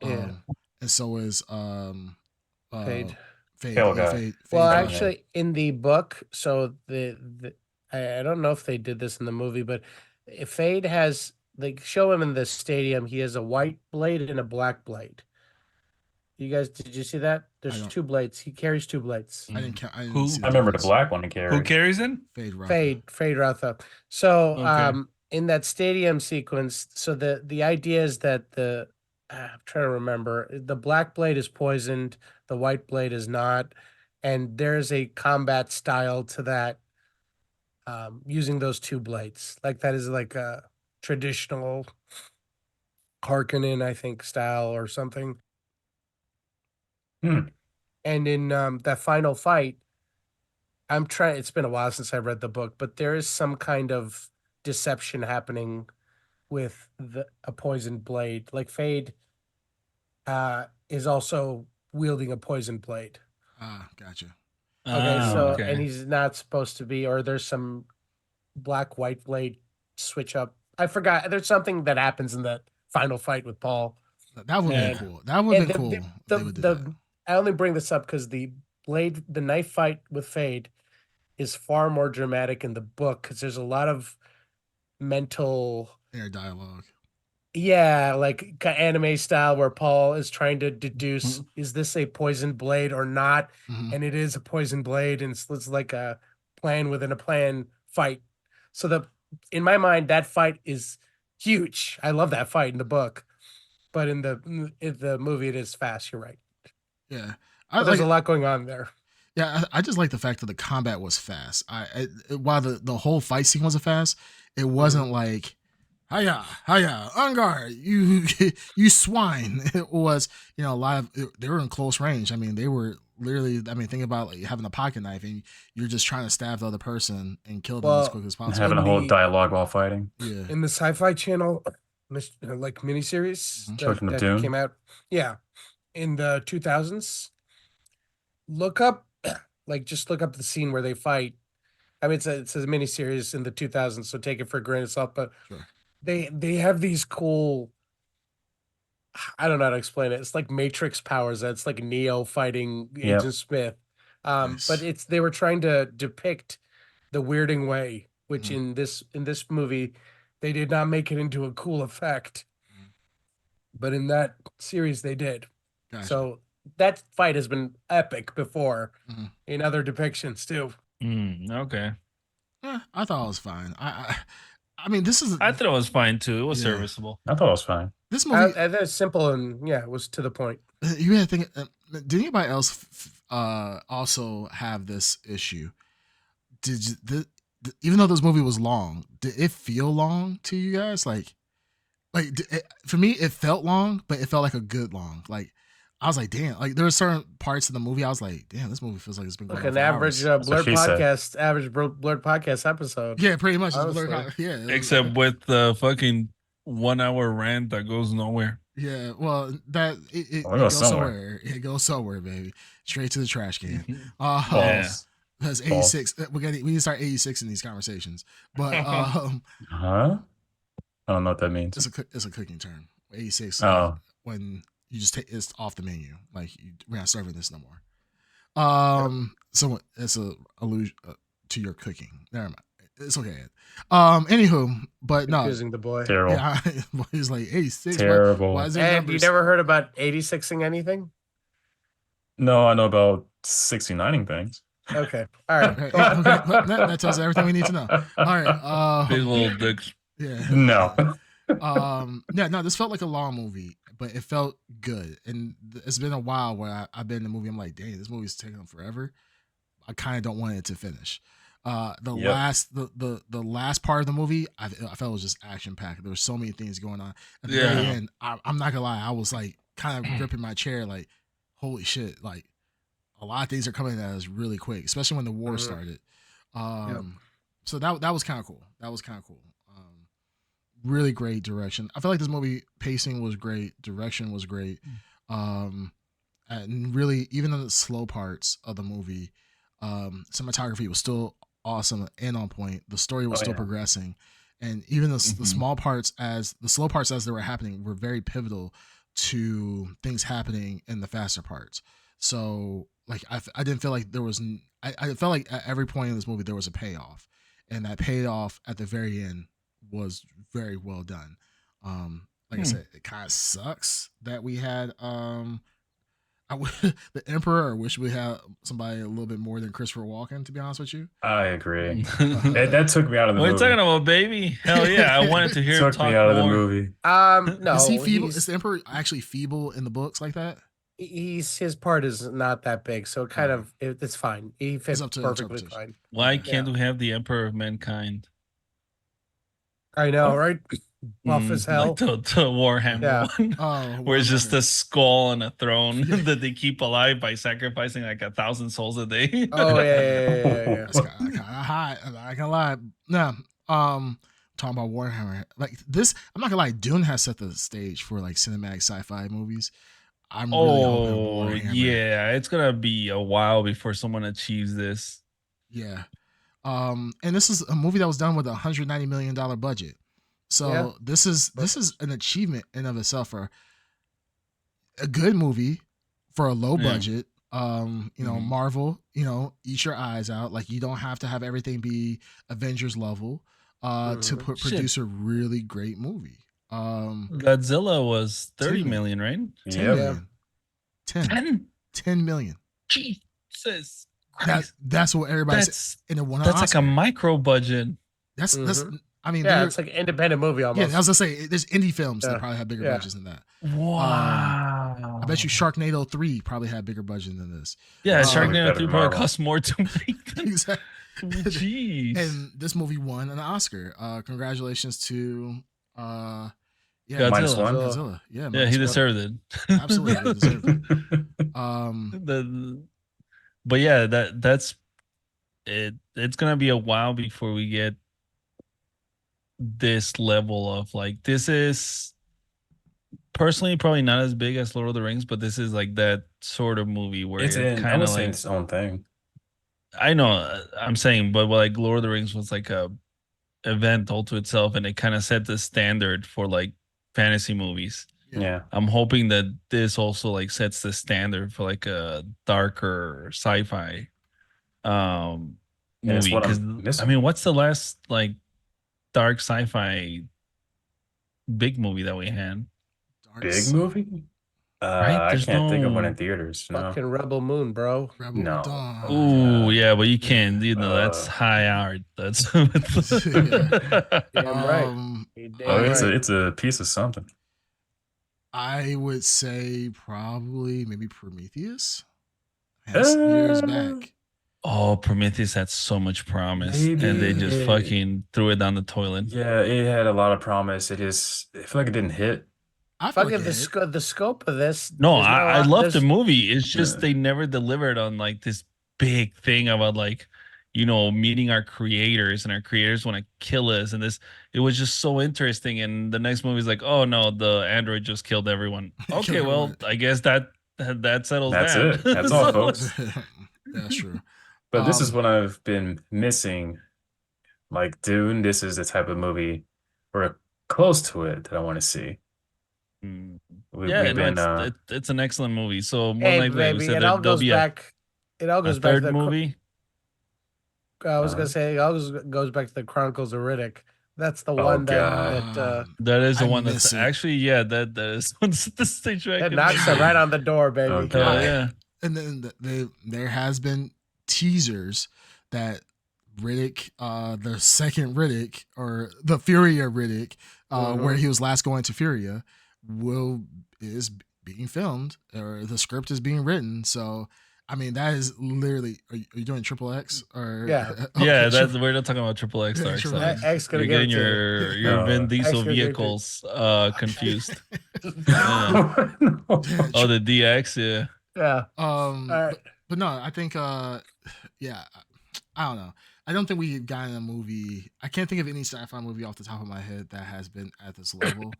Yeah. And so is Fade. Fade. Pale Yeah, guy. Fade. Well, Fade. actually, in the book, so I don't know if they did this in the movie, but Fade has, they show him in the stadium. He has a white blade and a black blade. You guys, did you see that? There's don't- two blades. He carries two blades. I didn't see Who? the I remember the difference. black one he Who carried. carries it? Fade. Rotha. Fade Rotha. So, Okay. in that stadium sequence, so the idea is that I'm trying to remember, the black blade is poisoned, the white blade is not, and there's a combat style to that, using those two blades. Like that is like a traditional Harkonnen, I think, style or something. Hmm. And in that final fight, it's been a while since I read the book, but there is some kind of deception happening with a poisoned blade. Like Fade is also wielding a poisoned blade. Gotcha. Okay, Ah, so okay. and he's not supposed to be, or there's some black white blade switch up. I forgot. There's something that happens in that final fight with Paul. That would have been And- cool. That would have And been cool. If they would do that. I only bring this up because the knife fight with Fade is far more dramatic in the book because there's a lot of mental, Inner dialogue. yeah, like anime style where Paul is trying to deduce, Mhm. is this a poisoned blade or not? Mhm. And it is a poisoned blade, and it's like a plan within a plan fight. So in my mind, that fight is huge. I love that fight in the book, but in the movie, it is fast. You're right. Yeah. But there's a lot going on there. Yeah, I just like the fact that the combat was fast. While the whole fight scene wasn't fast, it wasn't like, hiya, on guard, you swine. It was, a lot of they were in close range. I mean, they were literally. I mean, think about like having a pocket knife and you're just trying to stab the other person and kill them as quick as possible. Having a whole the- dialogue while fighting. Yeah, In the Sci-Fi Channel, like miniseries Mhm. Children of that Dune. came out, yeah, in the 2000s. Look up, just look up the scene where they fight. I mean, it's a miniseries in the 2000s, so take it for a grain of salt. But Sure. they have these cool. I don't know how to explain it. It's like Matrix powers. It's like Neo fighting Yep. Agent Smith. Nice. But they were trying to depict the weirding way, which Mhm. in this movie they did not make it into a cool effect. Mhm. But in that series they did. Gotcha. So that fight has been epic before Mhm. in other depictions too. Okay. Yeah, I thought it was fine. I mean, this is I thought it was fine too. It was Yeah. serviceable. I thought it was fine. this movie. That's simple and yeah, it was to the point. You had to think. Did anybody else also have this issue? Did you, even though this movie was long, did it feel long to you guys? For me, it felt long, but it felt like a good long. Like I was like, damn. Like there were certain parts of the movie I was like, damn, this movie feels like it's been going Like on an for average hours. what Blurred she said. podcast, Blurred podcast episode. Yeah, pretty much. It's honestly. yeah, Except with the fucking 1 hour rant that goes nowhere. yeah. Well, that it Oh, it goes goes somewhere. It goes somewhere, baby. Straight to the trash can. Yeah. Balls. That's 86. We need to start 86 in these conversations. But Huh? I don't know what that means. it's a cooking term. 86. Oh. When you just take it's off the menu. Like we're not serving this no more. So it's a allusion to your cooking. Never mind. It's okay. Anywho, but no. Confusing the boy. Terrible. Yeah, he's like 86. Terrible. Why is there And you numbers? never heard about 86ing anything? No, I know about 69ing things. Okay. All right. Okay, that tells us everything we need to know. All right. Big old dicks. Yeah. No. Yeah, no, this felt like a long movie, but it felt good. And it's been a while where I've been in the movie. I'm like, dang, this movie's taking forever. I kind of don't want it to finish. The last part of the movie, I felt it was just action packed. There were so many things going on. At the very end, I'm not gonna lie, I was like kind of gripping my chair, like, holy shit, like a lot of things are coming at us really quick, especially when the war started. So that was kind of cool. That was kind of cool. Really great direction. I feel like this movie pacing was great, direction was great, and really even in the slow parts of the movie, cinematography was still awesome and on point. The story was still progressing, and even the small parts as the slow parts as they were happening were very pivotal to things happening in the faster parts. So like I didn't feel like there was I felt like at every point in this movie there was a payoff, and that payoff at the very end was very well done. Like I said, it kind of sucks that we had the Emperor. I wish we had somebody a little bit more than Christopher Walken, to be honest with you. I agree. that took me out of the What are you movie. talking about, baby? Hell yeah. I wanted to hear him Took talk me out of the more. movie. No. Is he feeble? Is the Emperor actually feeble in the books like that? His part is not that big, so kind of it's fine. He fits up to perfectly interpretation. fine. Why can't we have the Emperor of Mankind? I know, right? Buff as hell. Like the Warhammer Yeah. one. Oh, Where it's just Warhammer. a skull and a throne that they keep alive by sacrificing like 1,000 souls a day. Oh yeah. That's kind of hot. I'm not gonna lie. No, talking about Warhammer, like this. I'm not gonna lie. Dune has set the stage for like cinematic sci-fi movies. I'm really hoping Oh Warhammer. yeah, it's gonna be a while before someone achieves this. Yeah. And this is a movie that was done with $190 million budget. So Yeah. this is an achievement in of itself for a good movie for a low Yeah. budget. Mhm. Marvel, eat your eyes out. Like you don't have to have everything be Avengers level to Mhm. produce a really great movie. Godzilla was 30 10 million, right? 10 Yep. million. 10. 10. 10 million. Jesus Christ. That's what everybody's That's and it won an that's like Oscar. a micro budget. That's Mhm. I mean, Yeah, there- it's like an independent movie yeah, almost. I was gonna say there's indie films that Yeah. probably have bigger Yeah. budgets than that. Wow. I bet you Sharknado 3 probably had bigger budget than this. Yeah, It's probably Sharknado better 3 than probably Marvel. cost more to make than Exactly. Jeez. And this movie won an Oscar. Congratulations to Godzilla. -1. Godzilla. Yeah, Yeah, minus he one. deserved it. Absolutely, he deserved it. Um, But yeah, that's it. It's gonna be a while before we get this level of like this is personally probably not as big as Lord of the Rings, but this is like that sort of movie where It's it in kind of almost like its own thing. I know I'm saying, but like Lord of the Rings was like a event all to itself, and it kind of set the standard for like fantasy movies. Yeah. Yeah. I'm hoping that this also like sets the standard for like a darker sci-fi And it's movie. what I'm Because missing. I mean, what's the last like dark sci-fi big movie that we had? Big movie? Right? I There's can't think of one no- in theaters. No. Fucking Rebel Moon, bro. Rebel No. Dawn. Ooh, Yeah. yeah, but you can't. You know, that's Uh, high art. That's Damn right. Um, You're Oh, damn it's right. it's a piece of something. I would say probably maybe Prometheus. That's years back. Oh, Prometheus had so much promise, and they just Maybe. fucking threw it down the toilet. Yeah, it had a lot of promise. I feel like it didn't hit. I feel like Fucking it the scope of this. No, there's not a I lot- love the there's- movie. It's just Yeah. they never delivered on like this big thing about like, meeting our creators and our creators want to kill us. And it was just so interesting. And the next movie is like, oh no, the android just killed everyone. Killed Okay, well, everyone. I guess that settles That's that. it. That's all, So- folks. That's true. But this is Um, what I've been missing. Like Dune, this is the type of movie or close to it that I want to see. Mm. We've Yeah, no, been it's an excellent movie. So more Hey, likely, we baby, said it all there'll goes be back. It all a goes back to third the. movie. I was Uh-huh. gonna say it all goes back to the Chronicles of Riddick. That's the Oh, one God. that That is the I one that's miss it. actually, yeah, that is the stage where I that can knocks make it right on the door, baby. Okay. Hell yeah. and then there has been teasers that Riddick, the second Riddick or the Furia Riddick, where he was last going to Furia, is being filmed or the script is being written. So I mean that is literally. Are you doing Triple X or Yeah. Yeah, Okay, that's we're not talking about Triple X. Yeah, Dark Triple Side. X. X gonna You're give it getting to you. your Vin Uh, Diesel X gonna give it to you. vehicles confused. No. Oh, the DX, yeah. Yeah. All right. but no, I think yeah, I don't know. I don't think we've gotten a movie. I can't think of any sci-fi movie off the top of my head that has been at this level.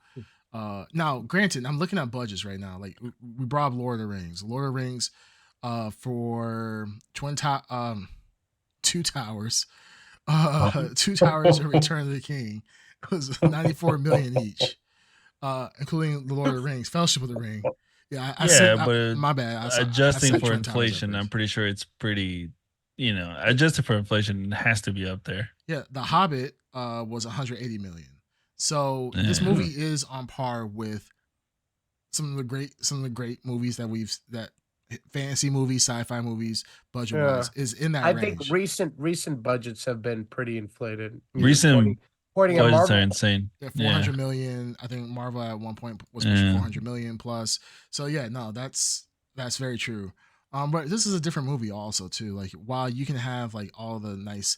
Now, granted, I'm looking at budgets right now. Like we brought up Lord of the Rings. Lord of the Rings, for Two Towers, Two Towers and Return of the King was 94 million each, including the Lord of the Rings, Fellowship of the Ring. Yeah, my bad. I adjusting said for Twin Towers at inflation, I'm first. pretty sure it's pretty. Adjusted for inflation, it has to be up there. Yeah, The Hobbit was 180 million. So this Yeah. movie is on par with some of the great movies that fantasy movies, sci-fi movies, budget wise is in that I range. think recent budgets have been pretty inflated. Recent Pointing at budgets Marvel. are insane. Yeah, Yeah. 400 million. I think Marvel at one point was pushing Yeah. 400 million plus. So yeah, no, that's very true. But this is a different movie also too. Like while you can have like all the nice,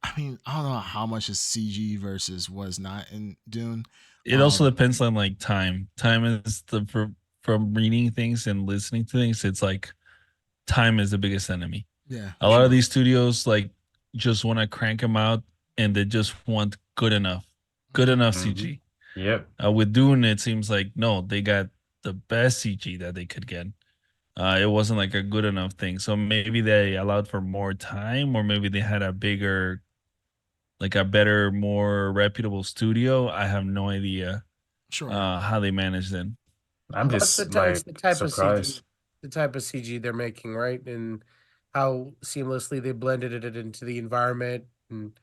I mean, I don't know how much is CG versus was not in Dune. It also depends on like time. Time is from reading things and listening to things. It's like time is the biggest enemy. Yeah, A lot of these studios like just want to crank them out, and they just want good enough Mhm. CG. Yep. With Dune, it seems like no, they got the best CG that they could get. It wasn't like a good enough thing. So maybe they allowed for more time, or maybe they had a bigger, like a better, more reputable studio. I have no idea Sure. how they managed it. I'm Well, just it's like the type of surprised. CG, the type of CG they're making, right? And how seamlessly they blended it into the environment, and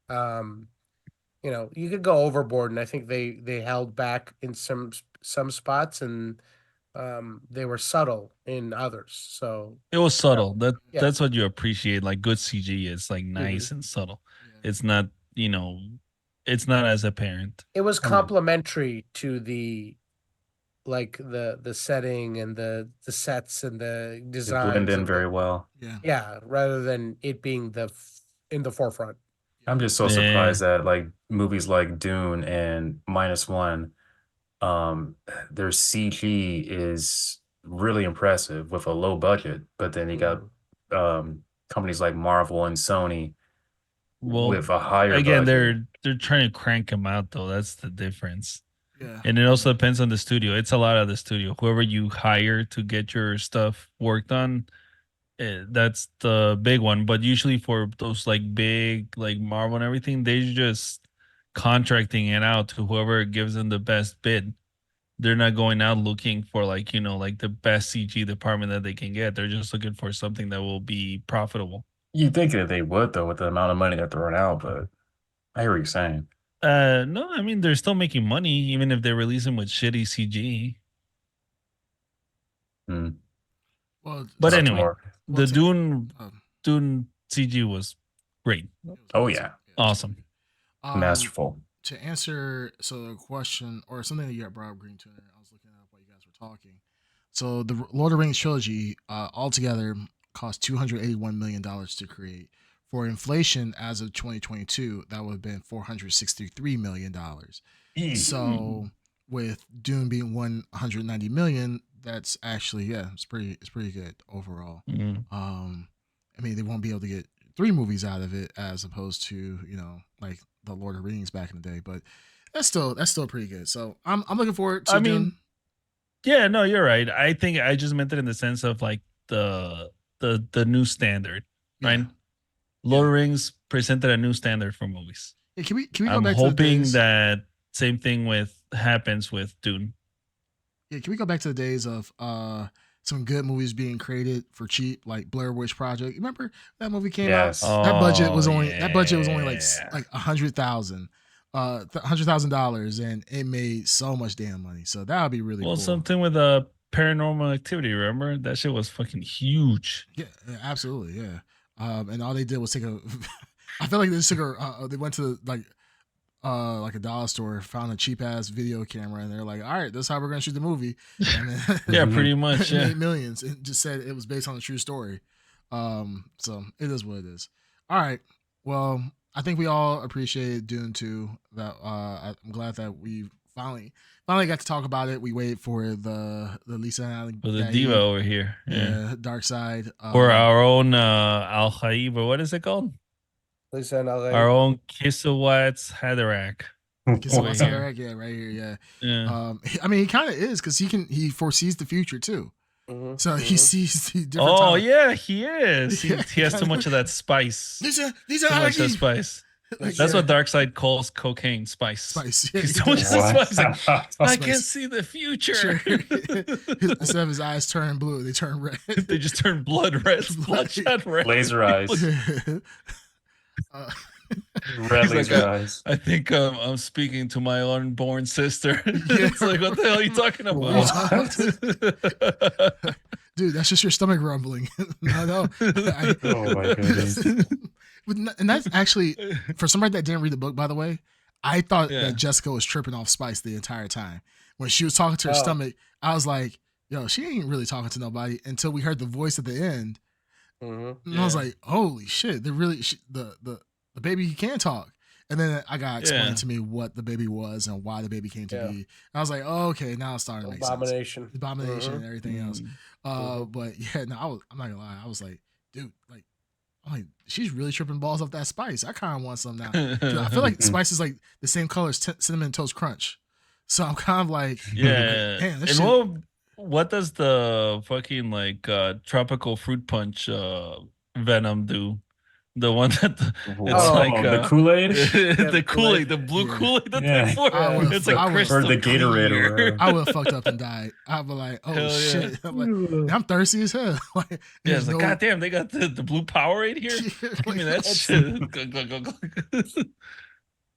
um, you could go overboard, and I think they held back in some spots, and they were subtle in others. So It was subtle. yeah. That's what you appreciate. Like good CG is like Mhm. nice and subtle. Yeah. It's not, it's not as apparent. It was I mean- complementary to the the setting and the sets and the It designs blended in and very well. Yeah. yeah, rather than it being in the forefront. I'm just so Yeah. surprised that like movies like Dune and -1, their CG is really impressive with a low budget, but then you got companies like Marvel and Sony Well, with a higher again, budget. they're trying to crank them out though. That's the difference. Yeah. And it also depends on the studio. It's a lot of the studio. Whoever you hire to get your stuff worked on, that's the big one. But usually for those like big, like Marvel and everything, they just contracting it out to whoever gives them the best bid. They're not going out looking for like, like the best CG department that they can get. They're just looking for something that will be profitable. You'd think that they would though with the amount of money they're throwing out, but I hear what you're saying. No, I mean they're still making money even if they release them with shitty CG. Hmm. Well, But Much anyway, more. the to- Dune CG was great, Oh yeah, awesome. masterful. To answer the question or something that you got brought up, Green Tuner, I was looking up while you guys were talking. So the Lord of the Rings trilogy altogether cost $281 million to create. For inflation, as of 2022, that would have been $463 million. So with Dune being 190 million, that's actually it's pretty good overall. Mhm. I mean, they won't be able to get 3 movies out of it as opposed to like the Lord of the Rings back in the day, but that's still pretty good. So I'm looking forward to. I mean, yeah, no, you're right. I think I just meant it in the sense of like the new standard, right? Yeah. Lord of the Rings presented a new standard for movies. Yeah, can we go I'm back to the hoping days? that same thing happens with Dune. Yeah, can we go back to the days of some good movies being created for cheap, like Blair Witch Project? Remember that movie came Yes. out? That budget was Oh, only like yeah. like $100,000, $100,000, and it made so much damn money. So that would be really Well, cool. something with a paranormal activity. Remember that shit was fucking huge. Yeah, absolutely, yeah. And all they did was take a. I feel like they took they went to like a dollar store, found a cheap ass video camera, and they're like, "All right, this is how we're gonna shoot the movie." And then, Yeah, pretty much. it Yeah. made millions. It just said it was based on a true story. So it is what it is. All right. Well, I think we all appreciate Dune 2. That I'm glad that we finally got to talk about it. We waited for the Lisa and For the diva over here. Yeah. Dark Side. Or our own Al Haib, or what is it called? Lisa and LA. Our own Kisawat's Haderach. Kisawat's here. Haderach, yeah, right here, yeah. Yeah. I mean, he kind of is because he foresees the future too. Mhm, So he mhm. sees the different. Oh times. yeah, he is. Yeah, He has too much of that spice. These are Too much of allergy. spice. Like, That's yeah, what Darkseid calls cocaine spice. spice. Yeah, He's he so much does. of spice. Like, I Spice. can see the future. Sure. Instead of his eyes turn blue, they turn red. They just turn blood red, bloodshot red. Laser eyes. Uh, Red He's like laser eyes. I think I'm speaking to my unborn sister. Yeah. It's like, what the hell are you talking about? dude, that's just your stomach rumbling. No. Oh my goodness. And that's actually for somebody that didn't read the book, by the way. I thought Yeah. that Jessica was tripping off Spice the entire time. When she was talking to her Oh. stomach, I was like, "Yo, she ain't really talking to nobody." Until we heard the voice at the end, Mhm. and I was Yeah. like, "Holy shit! They really the baby can talk." And then I got explained Yeah. to me what the baby was and why the baby came to Yeah. be. And I was like, "Oh, okay, now it's starting to make sense." Abomination. Abomination Mhm. and everything else. But yeah, no, I'm not gonna lie. I was like, dude, like, I'm like, she's really tripping balls off that Spice. I kind of want some now. 'Cause I feel like Spice is like the same color as Cinnamon Toast Crunch. So I'm kind of like, Yeah. damn, this And shit. what what does the fucking like tropical fruit punch venom do? The one that it's Oh, like the Kool-Aid? the Kool-Aid, the blue Yeah. Kool-Aid that Yeah. they pour. I would've- It's like I would've- crystal Or the Gatorade or clear. whatever. I would have fucked up and died. I'd be like, oh Hell yeah. shit. I'm like, I'm thirsty as hell. Like, Yeah, there's it's like, no- God damn, they got the blue Powerade here. Give me that shit.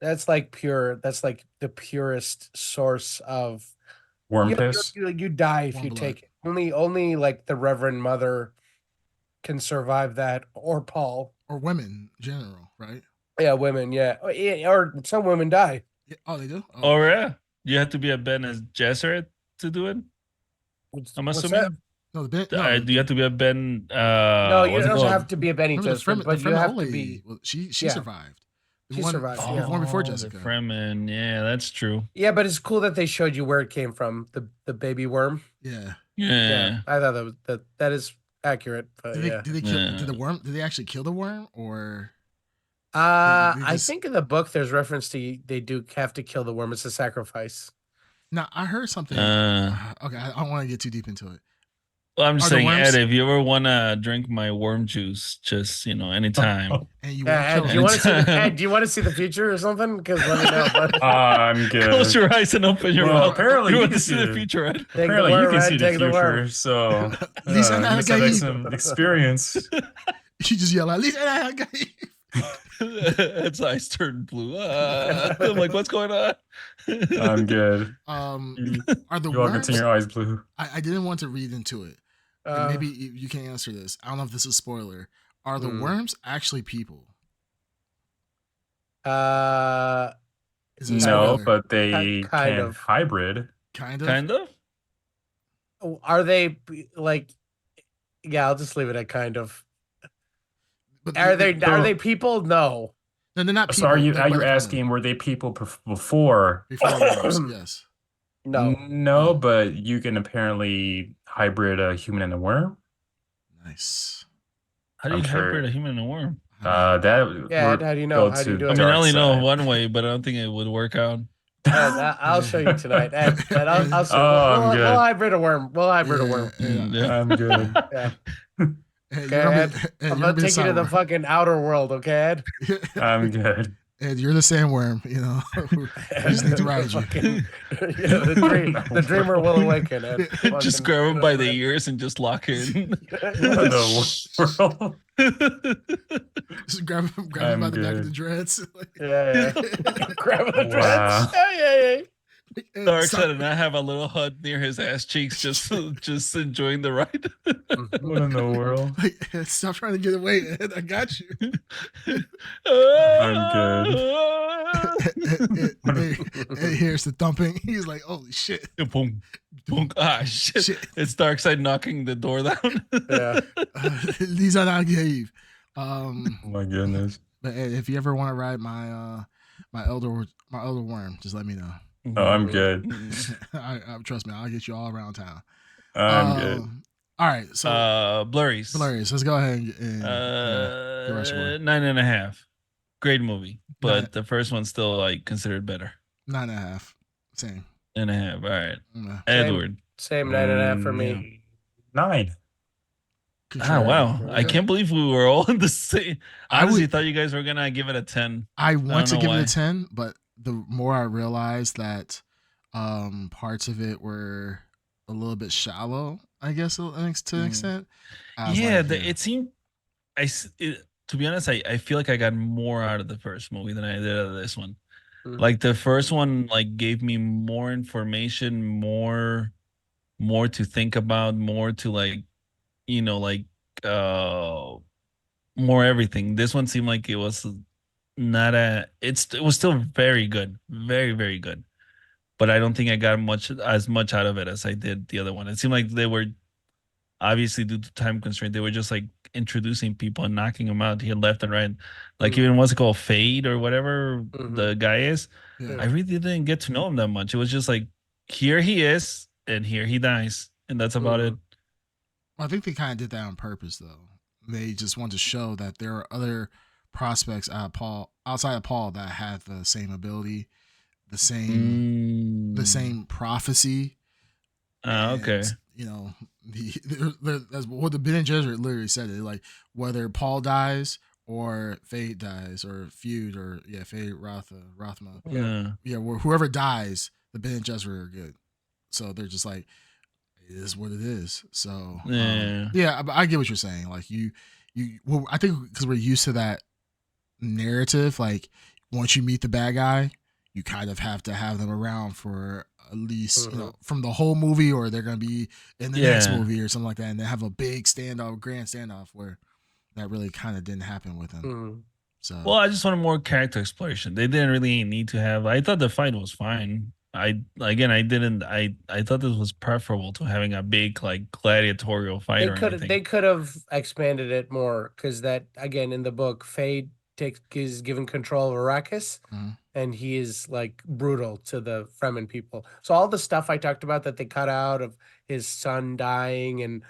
That's like pure. That's like the purest source of Worm you, piss. you die if Warm you blood. take it. Only like the Reverend Mother can survive that, or Paul. or women in general, right? Yeah, women. Yeah, or some women die. Yeah. Oh, they do. Oh yeah, you have to be a Bene Gesserit to do it. I'm What's assuming. that? no, the Ben, no, Do you have to be a Ben? No, you what's it don't called? have to be a Benny remember the Gesserit, Fremen, but the you Fremen have old to lady, be. well, she Yeah. survived. The She one, survived, The yeah. one before The Jessica. Fremen, yeah, that's true. Yeah, but it's cool that they showed you where it came from. The baby worm. Yeah. Yeah. I thought that was that is accurate. But Did yeah. they kill? Yeah. Did the worm? Did they actually kill the worm or? they I just- think in the book there's reference to they do have to kill the worm. It's a sacrifice. No, I heard something. Okay, I don't want to get too deep into it. Well, I'm Are just the saying, worms- Ed, if you ever want to drink my worm juice, just anytime. And you Yeah, won't Ed, kill do you him. want to see the Anytime. Ed, do you want to see the future or something? Because let me know. But I'm good. Close your eyes and open your Well, mouth. apparently you you want can to see see the it. future, Ed? take the Apparently, you worm, can Ed, see the take the worm. future, so Lisa, you now I must got have you. had some experience. You just yell at least. Ed's eyes turned blue. I'm like, what's going on? I'm good. Are the You all can worms? turn your eyes blue. I didn't want to read into it. And Uh, maybe you can answer this. I don't know if this is a spoiler. Are the Hmm. worms actually people? Is it a No, spoiler? but they Kind can of. hybrid. Kind of. Kind of. are they like? Yeah, I'll just leave it at kind of. But Are they So- people? No. No, they're not people. So are you but they're kind of. asking were they people before? Before worms? Yes. No. No, but you can apparently hybrid a human and a worm. Nice. How do you I'm sure- hybrid a human and a worm? That Yeah, would how do you know? go How do you to do I it? mean, I dark only know side. one way, but I don't think it would work out. Ed, I'll show you tonight. Ed, I'll show you. Oh, I'm we'll good. hybrid a worm. We'll hybrid a worm. Yeah. I'm good. Yeah. Hey, Okay, you're gonna Ed, be- Ed, I'm you're gonna be the take you to the sandworm. fucking outer world, okay, Ed? I'm good. Ed, you're the sandworm. You know, we just need to ride you. Fucking- yeah, the dreamer will awaken. Ed. Just Fucking- grab him by the ears and just lock in. What in the world? Just grab him by I'm the back of good. the dreads. Yeah. Grab the Wow. dreads. Yeah. Ed, Dark stop- side, and I have a little hut near his ass cheeks, just enjoying the ride. What in the world? Like, Ed, stop trying to get away, Ed. I got you. Ed hears the thumping. He's like, "Holy shit!" Boom, boom. Ah, shit. Shit. It's Darkseid knocking the door down. Yeah. These are not gave. Oh my goodness. But Ed, if you ever want to ride my elder worm, just let me know. Oh, I'm good. I trust me, I'll get you all around town. I'm good. All right, so Blurries. hilarious. Let's go ahead and give Rushmore. 9.5. Great movie, but Nine. the first one's still like considered better. 9.5. Same. 9.5. All right, Yeah. Edward. Same 9.5 for me. 9. Ah, wow. Yeah. I can't believe we were all in the same. I I honestly would- thought you guys were gonna give it a 10. I want to know give it why. a 10, but the more I realized that parts of it were a little bit shallow, I guess to an extent. I was Yeah, like, it seemed. To be honest, I feel like I got more out of the first movie than I did out of this one. Mhm. Like the first one, like gave me more information, more to think about, more to like, more everything. This one seemed like it was not it was still very good, very very good, but I don't think I got as much out of it as I did the other one. It seemed like they were obviously due to time constraint, they were just like introducing people and knocking them out here left and right. Like even what's it called, Fade or whatever the guy is. yeah. I really didn't get to know him that much. It was just like here he is and here he dies, and that's about it. I think they kind of did that on purpose, though. They just want to show that there are other prospects outside of Paul that have the same ability, the same prophecy. Okay. And, you know, that's what the Ben and Gesserit literally said. It like whether Paul dies or Fade dies or Feud or Fade Rothma. Yeah. Whoever dies, the Ben and Gesserit are good. So they're just like, it is what it is. So I get what you're saying. Like well, I think because we're used to that narrative, like once you meet the bad guy, you kind of have to have them around for at least from the whole movie, or they're gonna be in the next movie or something like that, and then have a big grand standoff where that really kind of didn't happen with him. So well, I just wanted more character exploration. They didn't really need to have. I thought the fight was fine. I thought this was preferable to having a big like gladiatorial fight or anything. They could have expanded it more, because that, again, in the book, Fade is given control of Arrakis, and he is like brutal to the Fremen people. So all the stuff I talked about that they cut out of his son dying and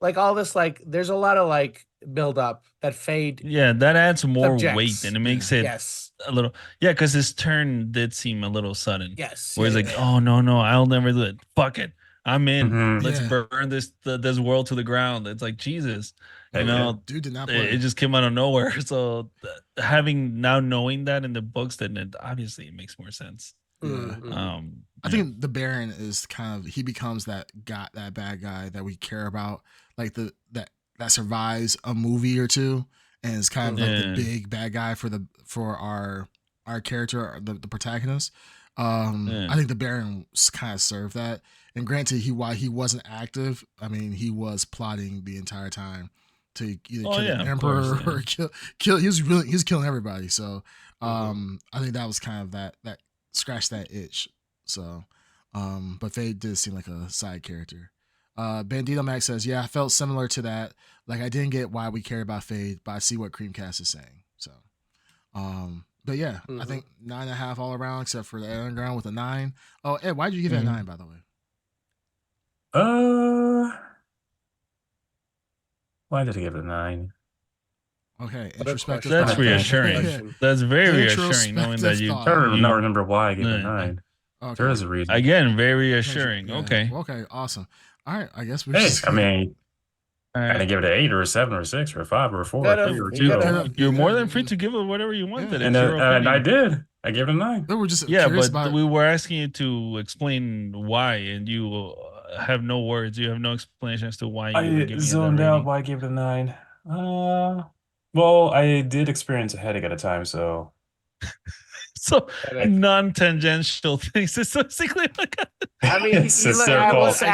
like all this, like there's a lot of like build up that Fade. Yeah, that adds more subjects. weight and it makes it a little because his turn did seem a little sudden. Yes. Where he's like, oh no, I'll never do it. Fuck it. I'm in. Let's burn this world to the ground. It's like Jesus. You know, dude did not play. It just came out of nowhere. So knowing that in the books, then obviously it makes more sense. I think the Baron is he becomes that bad guy that we care about, like that survives a movie or two, and is kind of like the big bad guy for our character, the protagonist. I think the Baron kind of served that. And granted, while he wasn't active, I mean, he was plotting the entire time to either kill the Emperor or kill. He was killing everybody. So I think that was kind of that scratched that itch. So, but Fade did seem like a side character. Bandito Max says, "Yeah, I felt similar to that. Like I didn't get why we cared about Fade, but I see what Creamcast is saying." So, but yeah, I think 9.5 all around, except for the Underground with a 9. Oh, Ed, why did you give it a 9, by the way? Why did I give it a 9? Okay, introspective. That's thought. reassuring. Okay. That's very reassuring, knowing that you. I don't remember why I gave it a 9. Okay. There is a reason. Again, very reassuring. Yeah. Okay. Okay. Awesome. All right. I guess we. I mean, I didn't give it an 8 or a 7 or a 6 or a 5 or a 4 or a 3 or a 2. You're more than free to give it whatever you wanted. And I did. I gave it a 9. No, we're just but we were asking you to explain why, and you have no words. You have no explanation as to why you I zoned out why I gave it a 9. Well, I did experience a headache at a time, so. So non-tangential things. It's basically like I mean, I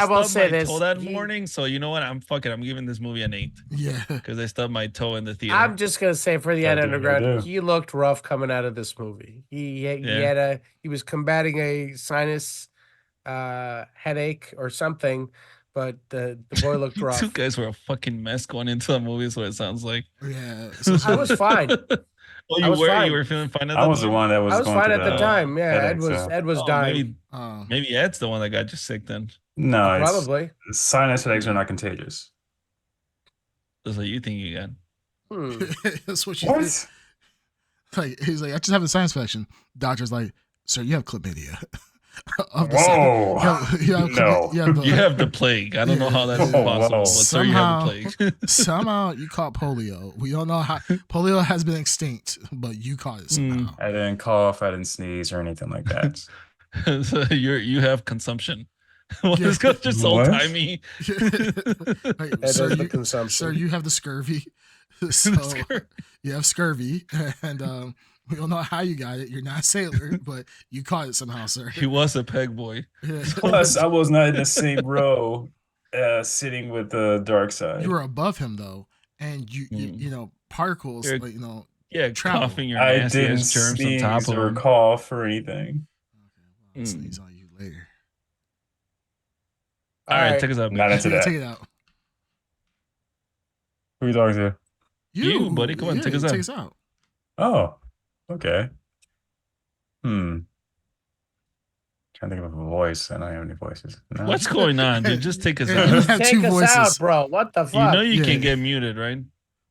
will say this. That morning, so you know what? I'm giving this movie an 8. Yeah, because I stubbed my toe in the theater. I'm just gonna say for the Underground, he looked rough coming out of this movie. He was combating a sinus headache or something, but the boy looked rough. You guys were a fucking mess going into the movie, so it sounds like. Yeah, I was fine. Oh, you were? Fine. You were feeling fine at the I was the one that was. I was fine at the time. Yeah, Ed was dying. Maybe Ed's the one that got you sick then. No, probably. Sinus headaches are not contagious. That's what you think you got. That's what you think. Like he's like, I just have a sinus infection. Doctor's like, sir, you have chlamydia. Whoa! You have the plague. I don't know how that's possible, but sir, you have the plague. Somehow you caught polio. We don't know how. Polio has been extinct, but you caught it somehow. I didn't cough. I didn't sneeze or anything like that. So you have consumption. It's just old timey. Sir, you have the scurvy. So you have scurvy, and we don't know how you got it. You're not a sailor, but you caught it somehow, sir. He was a peg boy. Yeah. Plus, I was not in the same row, sitting with the dark side. You were above him though, and you know particles, travel. Coughing your I nasty didn't germs sneeze on top of or him. cough or anything. Okay, well, I'll sneeze on you later. All right, take us out. Not into that. Take it out. Who are you talking to? You, buddy. Come on, take us out. Take us out. Oh, okay. Trying to think of a voice. I don't have any voices. No. What's going on, dude? Just take us out. You have take two us voices. out, bro. What the fuck? You know you can get muted, right?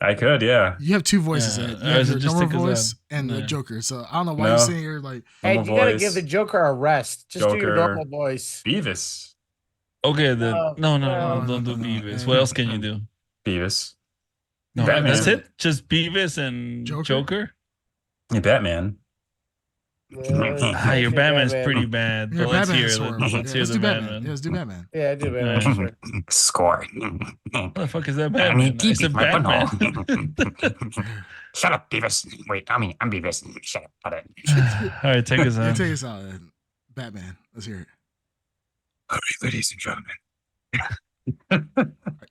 I could, yeah. You have two voices. You have your just normal voice and the Joker. So I don't know why you're sitting here like. Hey, you gotta give the Joker a rest. Just do your normal voice. Beavis. Okay, then no, no, don't do no, no. Beavis. And- What else can you do? Beavis. No, Batman. that's it. Just Beavis and Joker? Joker. Yeah, Batman. Your Batman's pretty bad. Yeah, But let's Batman hear is it. horrible. Let's Yeah, hear let's the do Batman. Batman. Yeah, let's do Batman. Yeah, I do, man. Yeah. Sure. Score. What the fuck is that Batman? I said Batman. Shut up, Beavis. Wait, I'm Beavis. Shut up. Got it. All right, take us Yeah, out. take us out. Batman. Let's hear it. All right, ladies and gentlemen.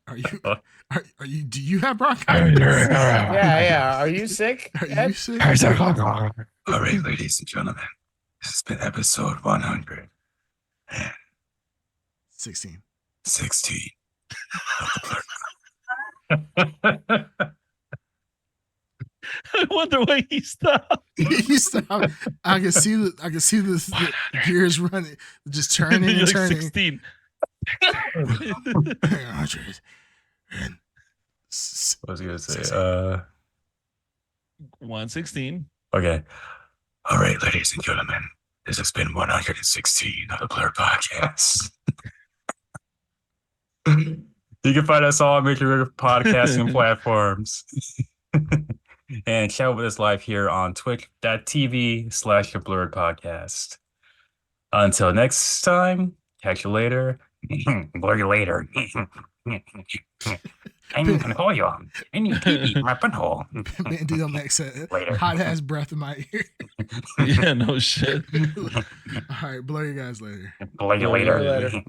Are you? Are you? Do you have bronchitis? Yeah. Are you sick? Are Ed? you sick? All right, ladies and gentlemen. This has been episode 116. 16. I wonder why he stopped. He stopped. I can see the gears running, just turning You're and like turning. 16. 100 and What was I gonna say? 16. 116. Okay. All right, ladies and gentlemen. This has been 116 of the Blur Podcast. You can find us all on major podcasting platforms. And chat with us live here on twitch.tv/the Blurred Podcast. Until next time, catch you later. Blur you later. I'm gonna call you on. I need pee my butthole. Bandito Max said, Later. hot ass breath in my ear. Yeah, no shit. All right, blur you guys later. Blur you Blur you later. Later.